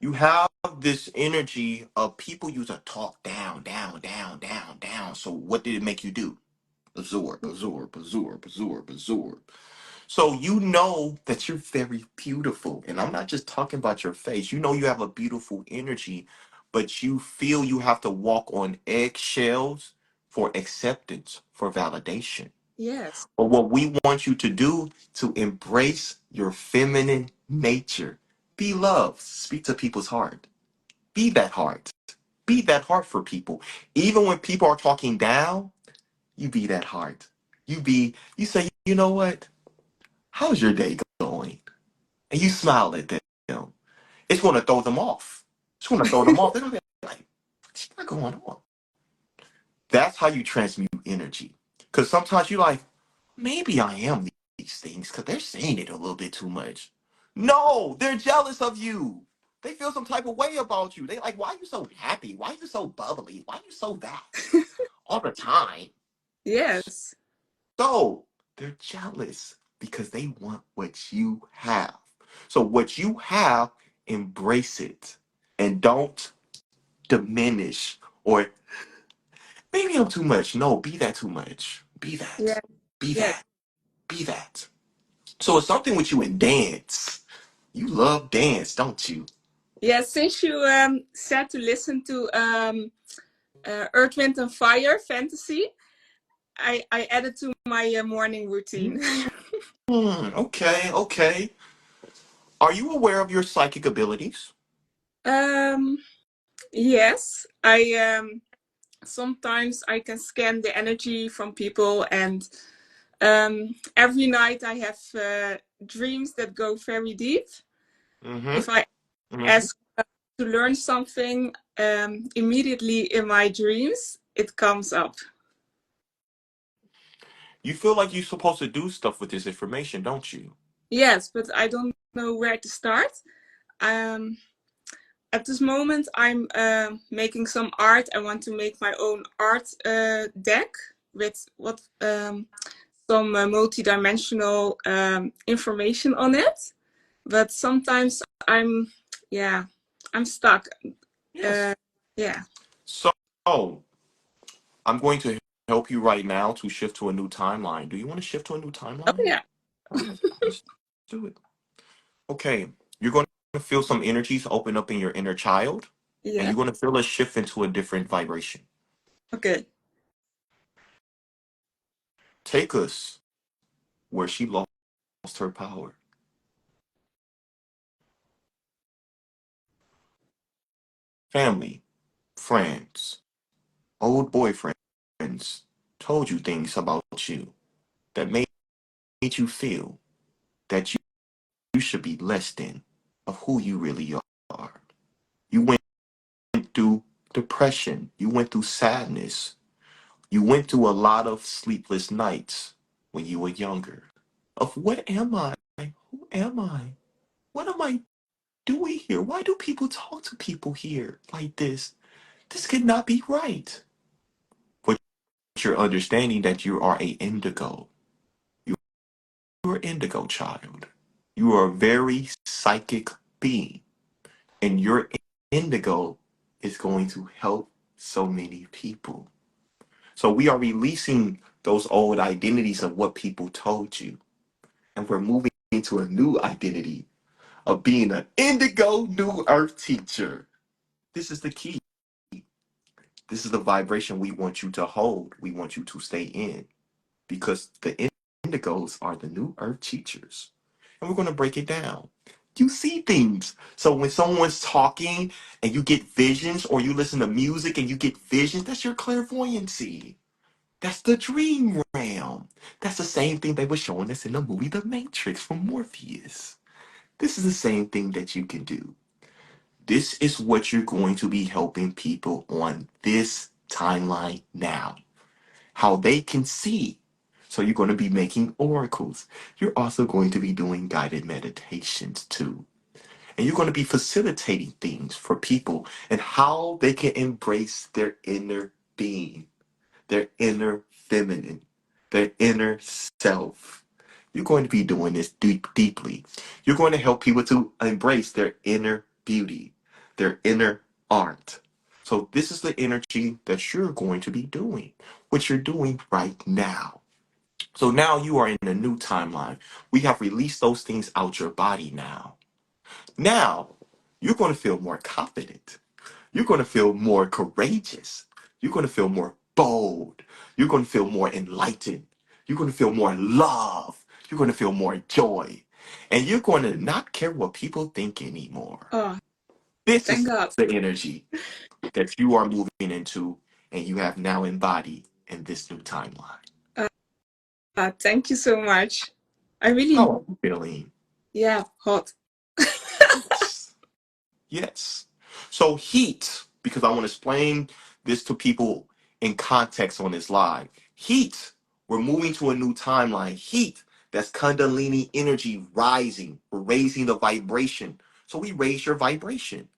Speaker 1: you have this energy of people used to talk down, down, down, down, down. So what did it make you do? Absorb, absorb, absorb, absorb, absorb. So you know that you're very beautiful. And I'm not just talking about your face. You know you have a beautiful energy, but you feel you have to walk on eggshells for acceptance, for validation.
Speaker 15: Yes.
Speaker 1: But what we want you to do to embrace your feminine nature. Be love. Speak to people's heart. Be that heart. Be that heart for people. Even when people are talking down, you be that heart. You say, you know what? How's your day going? And you smile at them. It's going to throw them off. It's going to throw them off. They're going to be like, what's going on? That's how you transmute energy. Because sometimes you're like, maybe I am these things because they're saying it a little bit too much. No, they're jealous of you. They feel some type of way about you. They like, why are you so happy? Why are you so bubbly? Why are you so that all the time?
Speaker 15: Yes.
Speaker 1: So they're jealous because they want what you have. So what you have, embrace it and don't diminish or maybe I'm too much. No, be that too much. Be that.
Speaker 15: Yes.
Speaker 1: Be
Speaker 15: Yes.
Speaker 1: that. Be that. So it's something with you in dance. You love dance, don't you?
Speaker 15: Yes. Since you said to listen to Earth, Wind, and Fire fantasy, I added to my morning routine.
Speaker 1: Okay, okay. Are you aware of your psychic abilities?
Speaker 15: um, yes. I sometimes I can scan the energy from people, and every night I have dreams that go very deep.
Speaker 1: Mm-hmm.
Speaker 15: If I
Speaker 1: Mm-hmm.
Speaker 15: ask to learn something, immediately in my dreams it comes up.
Speaker 1: You feel like you're supposed to do stuff with this information, don't you?
Speaker 15: Yes, but I don't know where to start. Um, at this moment, I'm making some art. I want to make my own art deck with some multi-dimensional information on it. But sometimes yeah, I'm stuck.
Speaker 1: Yes.
Speaker 15: Uh, yeah.
Speaker 1: So I'm going to help you right now to shift to a new timeline. Do you want to shift to a new
Speaker 15: Oh
Speaker 1: timeline?
Speaker 15: yeah.
Speaker 1: All right, let's do it. Okay, you're going to feel some energies open up in your inner child, and
Speaker 15: Yeah.
Speaker 1: you're going to feel a shift into a different vibration.
Speaker 15: Okay.
Speaker 1: Take us where she lost her power. Family, friends, old boyfriends told you things about you that made you feel that you should be less than of who you really are. You went through depression. You went through sadness. You went through a lot of sleepless nights when you were younger. Of what am I? Who am I? What am I doing here? Why do people talk to people here like this? This could not be right. But you're understanding that you are a indigo. You're an indigo child. You are a very psychic being. And your indigo is going to help so many people. So we are releasing those old identities of what people told you. And we're moving into a new identity of being an indigo new earth teacher. This is the key. This is the vibration we want you to hold. We want you to stay in because the indigos are the new earth teachers. And we're going to break it down. You see things. So when someone's talking and you get visions, or you listen to music and you get visions, that's your clairvoyancy. That's the dream realm. That's the same thing they were showing us in the movie The Matrix from Morpheus. This is the same thing that you can do. This is what you're going to be helping people on this timeline now. How they can see So you're going to be making oracles. You're also going to be doing guided meditations too. And you're going to be facilitating things for people and how they can embrace their inner being, their inner feminine, their inner self. You're going to be doing this deeply. You're going to help people to embrace their inner beauty, their inner art. So this is the energy that you're going to be doing, what you're doing right now. So now you are in a new timeline. We have released those things out your body now. Now you're going to feel more confident. You're going to feel more courageous. You're going to feel more bold. You're going to feel more enlightened. You're going to feel more love. You're going to feel more joy. And you're going to not care what people think anymore.
Speaker 15: Oh,
Speaker 1: This
Speaker 15: thank
Speaker 1: is
Speaker 15: God.
Speaker 1: the energy that you are moving into and you have now embodied in this new timeline.
Speaker 15: Thank you so much. I really,
Speaker 1: How are you feeling?
Speaker 15: yeah, hot.
Speaker 1: Yes. Yes. So heat, because I want to explain this to people in context on this live. Heat, we're moving to a new timeline. Heat, that's Kundalini energy rising. We're raising the vibration. So we raised your vibration.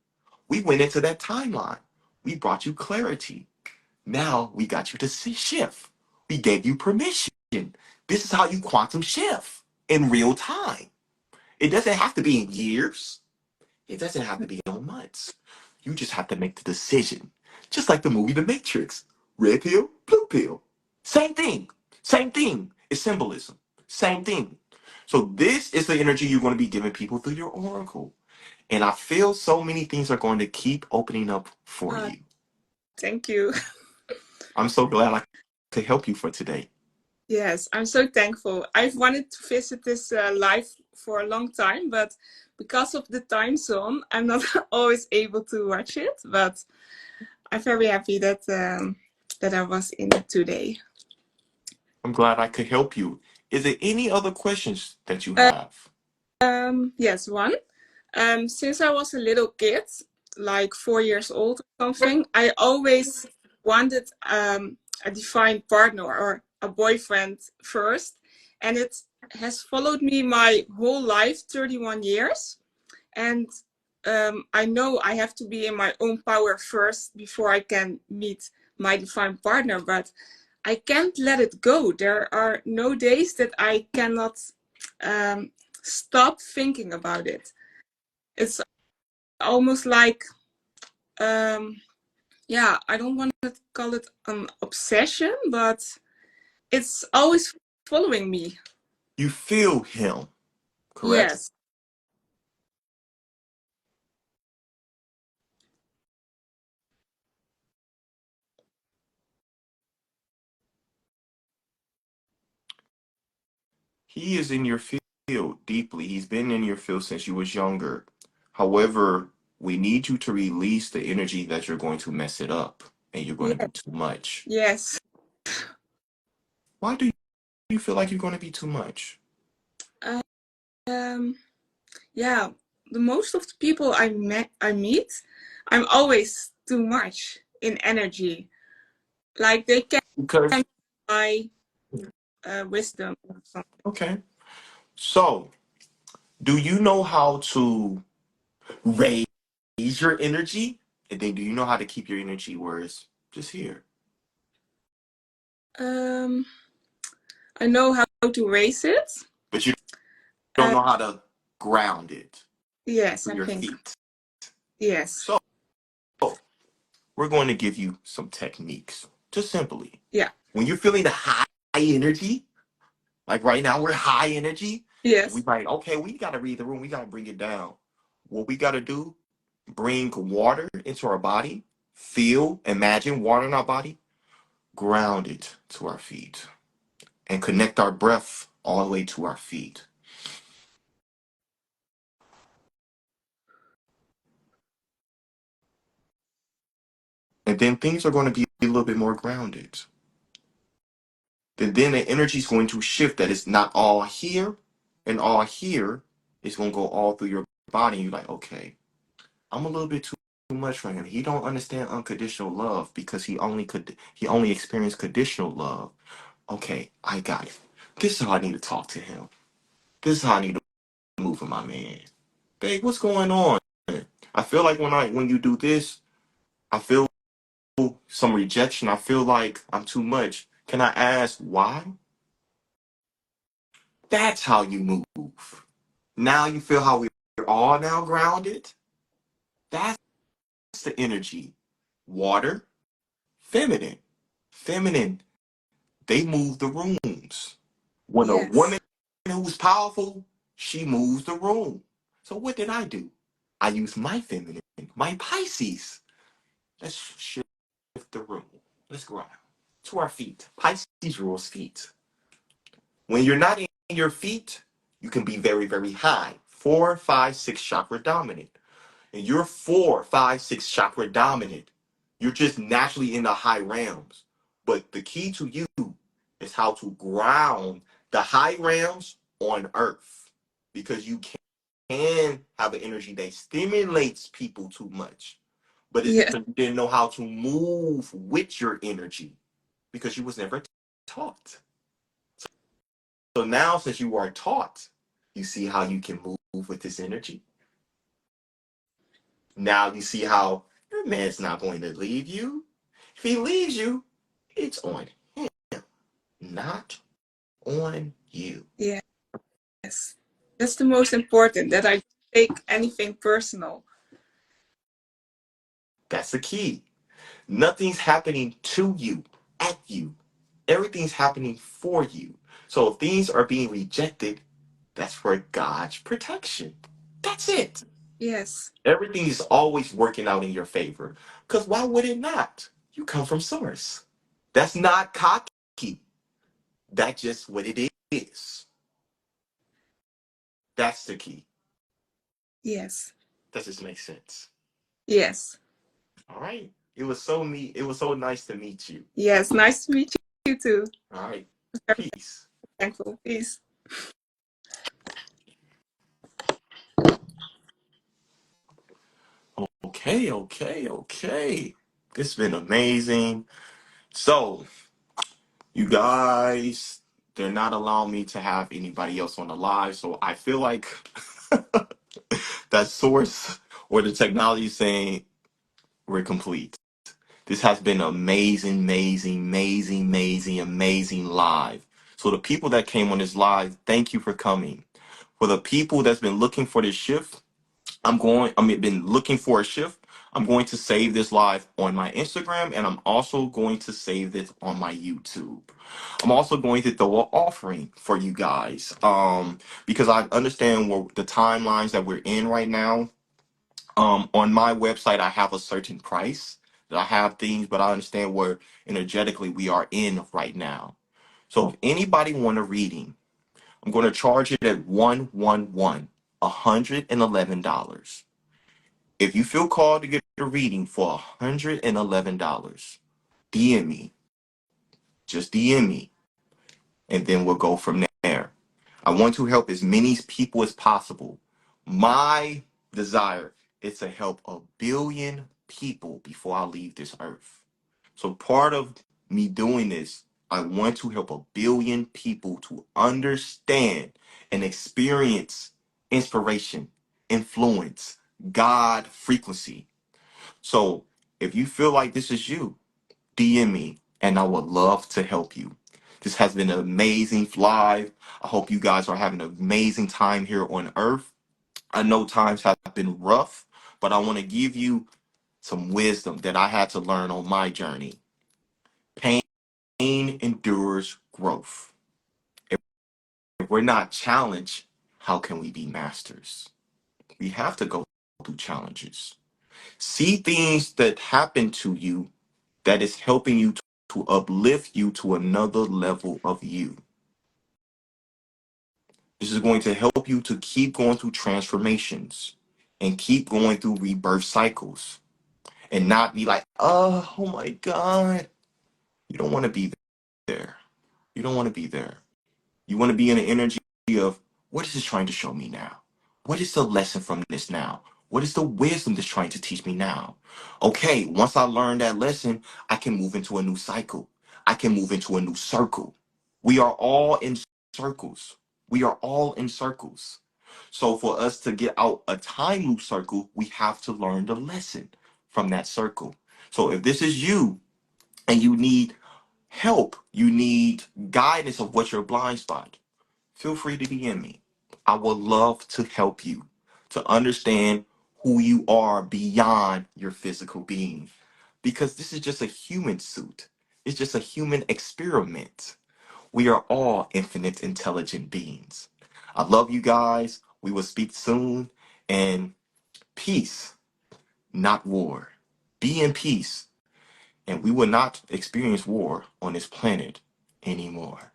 Speaker 1: We went into that timeline. We brought you clarity. Now we got you to shift. We gave you permission. This is how you quantum shift in real time. It doesn't have to be in years. It doesn't have to be on months. You just have to make the decision. Just like the movie The Matrix. Red pill, blue pill. Same thing. Same thing. It's symbolism. Same thing. So this is the energy you're going to be giving people through your oracle. And I feel so many things are going to keep opening up for you.
Speaker 15: Thank you.
Speaker 1: I'm so glad I could help you for today.
Speaker 15: Yes, I'm so thankful. I've wanted to visit this live for a long time, but because of the time zone, I'm not always able to watch it. But I'm very happy that that I was in it today.
Speaker 1: I'm glad I could help you. Is there any other questions that you have?
Speaker 15: Yes, one. Since I was a little kid, like 4 years old or something, I always wanted a defined partner or a boyfriend first. And it has followed me my whole life, 31 years. And I know I have to be in my own power first before I can meet my defined partner, but I can't let it go. There are no days that I cannot stop thinking about it. It's almost like, yeah, I don't want to call it an obsession, but it's always following me.
Speaker 1: You feel him, correct?
Speaker 15: Yes.
Speaker 1: He is in your field deeply. He's been in your field since you was younger. However, we need you to release the energy that you're going to mess it up and you're going to
Speaker 15: Yes.
Speaker 1: be too much.
Speaker 15: Yes.
Speaker 1: Why do you feel like you're going to be too much?
Speaker 15: Yeah, the most of the people I meet, I'm always too much in energy. Like they can't
Speaker 1: Because,
Speaker 15: my wisdom.
Speaker 1: okay. So, do you know how to raise your energy? And then do you know how to keep your energy where it's just here?
Speaker 15: Um, I know how to raise it.
Speaker 1: But you don't
Speaker 15: Uh,
Speaker 1: know how to ground it
Speaker 15: yes,
Speaker 1: through
Speaker 15: I
Speaker 1: your
Speaker 15: think.
Speaker 1: feet.
Speaker 15: Yes.
Speaker 1: So, we're going to give you some techniques, just simply.
Speaker 15: Yeah.
Speaker 1: When you're feeling the high energy, like right now we're high energy, and we
Speaker 15: Yes.
Speaker 1: like, okay, we got to read the room, we got to bring it down. What we got to do, bring water into our body, feel, imagine water in our body, ground it to our feet, and connect our breath all the way to our feet. And then things are going to be a little bit more grounded. Then the energy is going to shift that it's not all here and all here. It's going to go all through your body. And you're like, okay, I'm a little bit too much for him. He don't understand unconditional love because he only experienced conditional love. Okay, I got it. This is how I need to talk to him. This is how I need to move with my man. Babe, what's going on? I feel like when you do this, I feel some rejection. I feel like I'm too much. Can I ask why? That's how you move. Now you feel how we're all now grounded. That's the energy. Water, feminine. Feminine, they move the rooms. When a
Speaker 15: Yes.
Speaker 1: woman who's powerful, she moves the room. So what did I do? I used my feminine, my Pisces. Let's shift the room. Let's ground to our feet. Pisces rules feet. When you're not in your feet, you can be very, very high. 4, 5, 6 chakra dominant. And you're 4, 5, 6 chakra dominant. You're just naturally in the high realms. But the key to you is how to ground the high realms on earth. Because you can have an energy that stimulates people too much. But it's
Speaker 15: Yes.
Speaker 1: because you didn't know how to move with your energy. Because you was never taught. So now, since you are taught, you see how you can move with this energy. Now you see how your man's not going to leave you. If he leaves you, it's on him, not on you.
Speaker 15: Yes. That's the most important, that I don't take anything personal.
Speaker 1: That's the key. Nothing's happening to you, at you. Everything's happening for you. So if things are being rejected, that's for God's protection. That's it.
Speaker 15: Yes.
Speaker 1: Everything is always working out in your favor. Because why would it not? You come from source. That's not cocky. That's just what it is. That's the key.
Speaker 15: Yes.
Speaker 1: That just makes sense.
Speaker 15: Yes.
Speaker 1: All right. It was so neat. It was so nice to meet you.
Speaker 15: Yes. Nice to meet you too.
Speaker 1: All right.
Speaker 15: Very
Speaker 1: Peace.
Speaker 15: thankful. Peace.
Speaker 1: Okay, okay, okay. This has been amazing. So, you guys, they're not allowing me to have anybody else on the live. So I feel like that source or the technology is saying we're complete. This has been amazing, amazing, amazing, amazing, amazing live. So the people that came on this live, thank you for coming. For the people that's been looking for this shift, been looking for a shift. I'm going to save this live on my Instagram, and I'm also going to save this on my YouTube. I'm also going to throw an offering for you guys, because I understand the timelines that we're in right now. On my website, I have a certain price that I have things, but I understand where energetically we are in right now. So if anybody want a reading, I'm going to charge it at $111. If you feel called to get a reading for $111, DM me. Just DM me, and then we'll go from there. I want to help as many people as possible. My desire is to help 1 billion people before I leave this earth. So part of me doing this, I want to help 1 billion people to understand and experience inspiration, influence, God frequency. So if you feel like this is you, DM me and I would love to help you. This has been an amazing live. I hope you guys are having an amazing time here on Earth. I know times have been rough, but I want to give you some wisdom that I had to learn on my journey. Pain endures growth. If we're not challenged, how can we be masters? We have to go through challenges. See things that happen to you that is helping you to uplift you to another level of you. This is going to help you to keep going through transformations and keep going through rebirth cycles and not be like, oh my God. You don't want to be there. You don't want to be there. You want to be in an energy of, what is this trying to show me now? What is the lesson from this now? What is the wisdom that's trying to teach me now? Okay, once I learn that lesson, I can move into a new cycle. I can move into a new circle. We are all in circles. We are all in circles. So for us to get out a time loop circle, we have to learn the lesson from that circle. So if this is you and you need help, you need guidance of what's your blind spot, feel free to DM me. I would love to help you to understand who you are beyond your physical being. Because this is just a human suit. It's just a human experiment. We are all infinite intelligent beings. I love you guys. We will speak soon. And peace, not war. Be in peace. And we will not experience war on this planet anymore.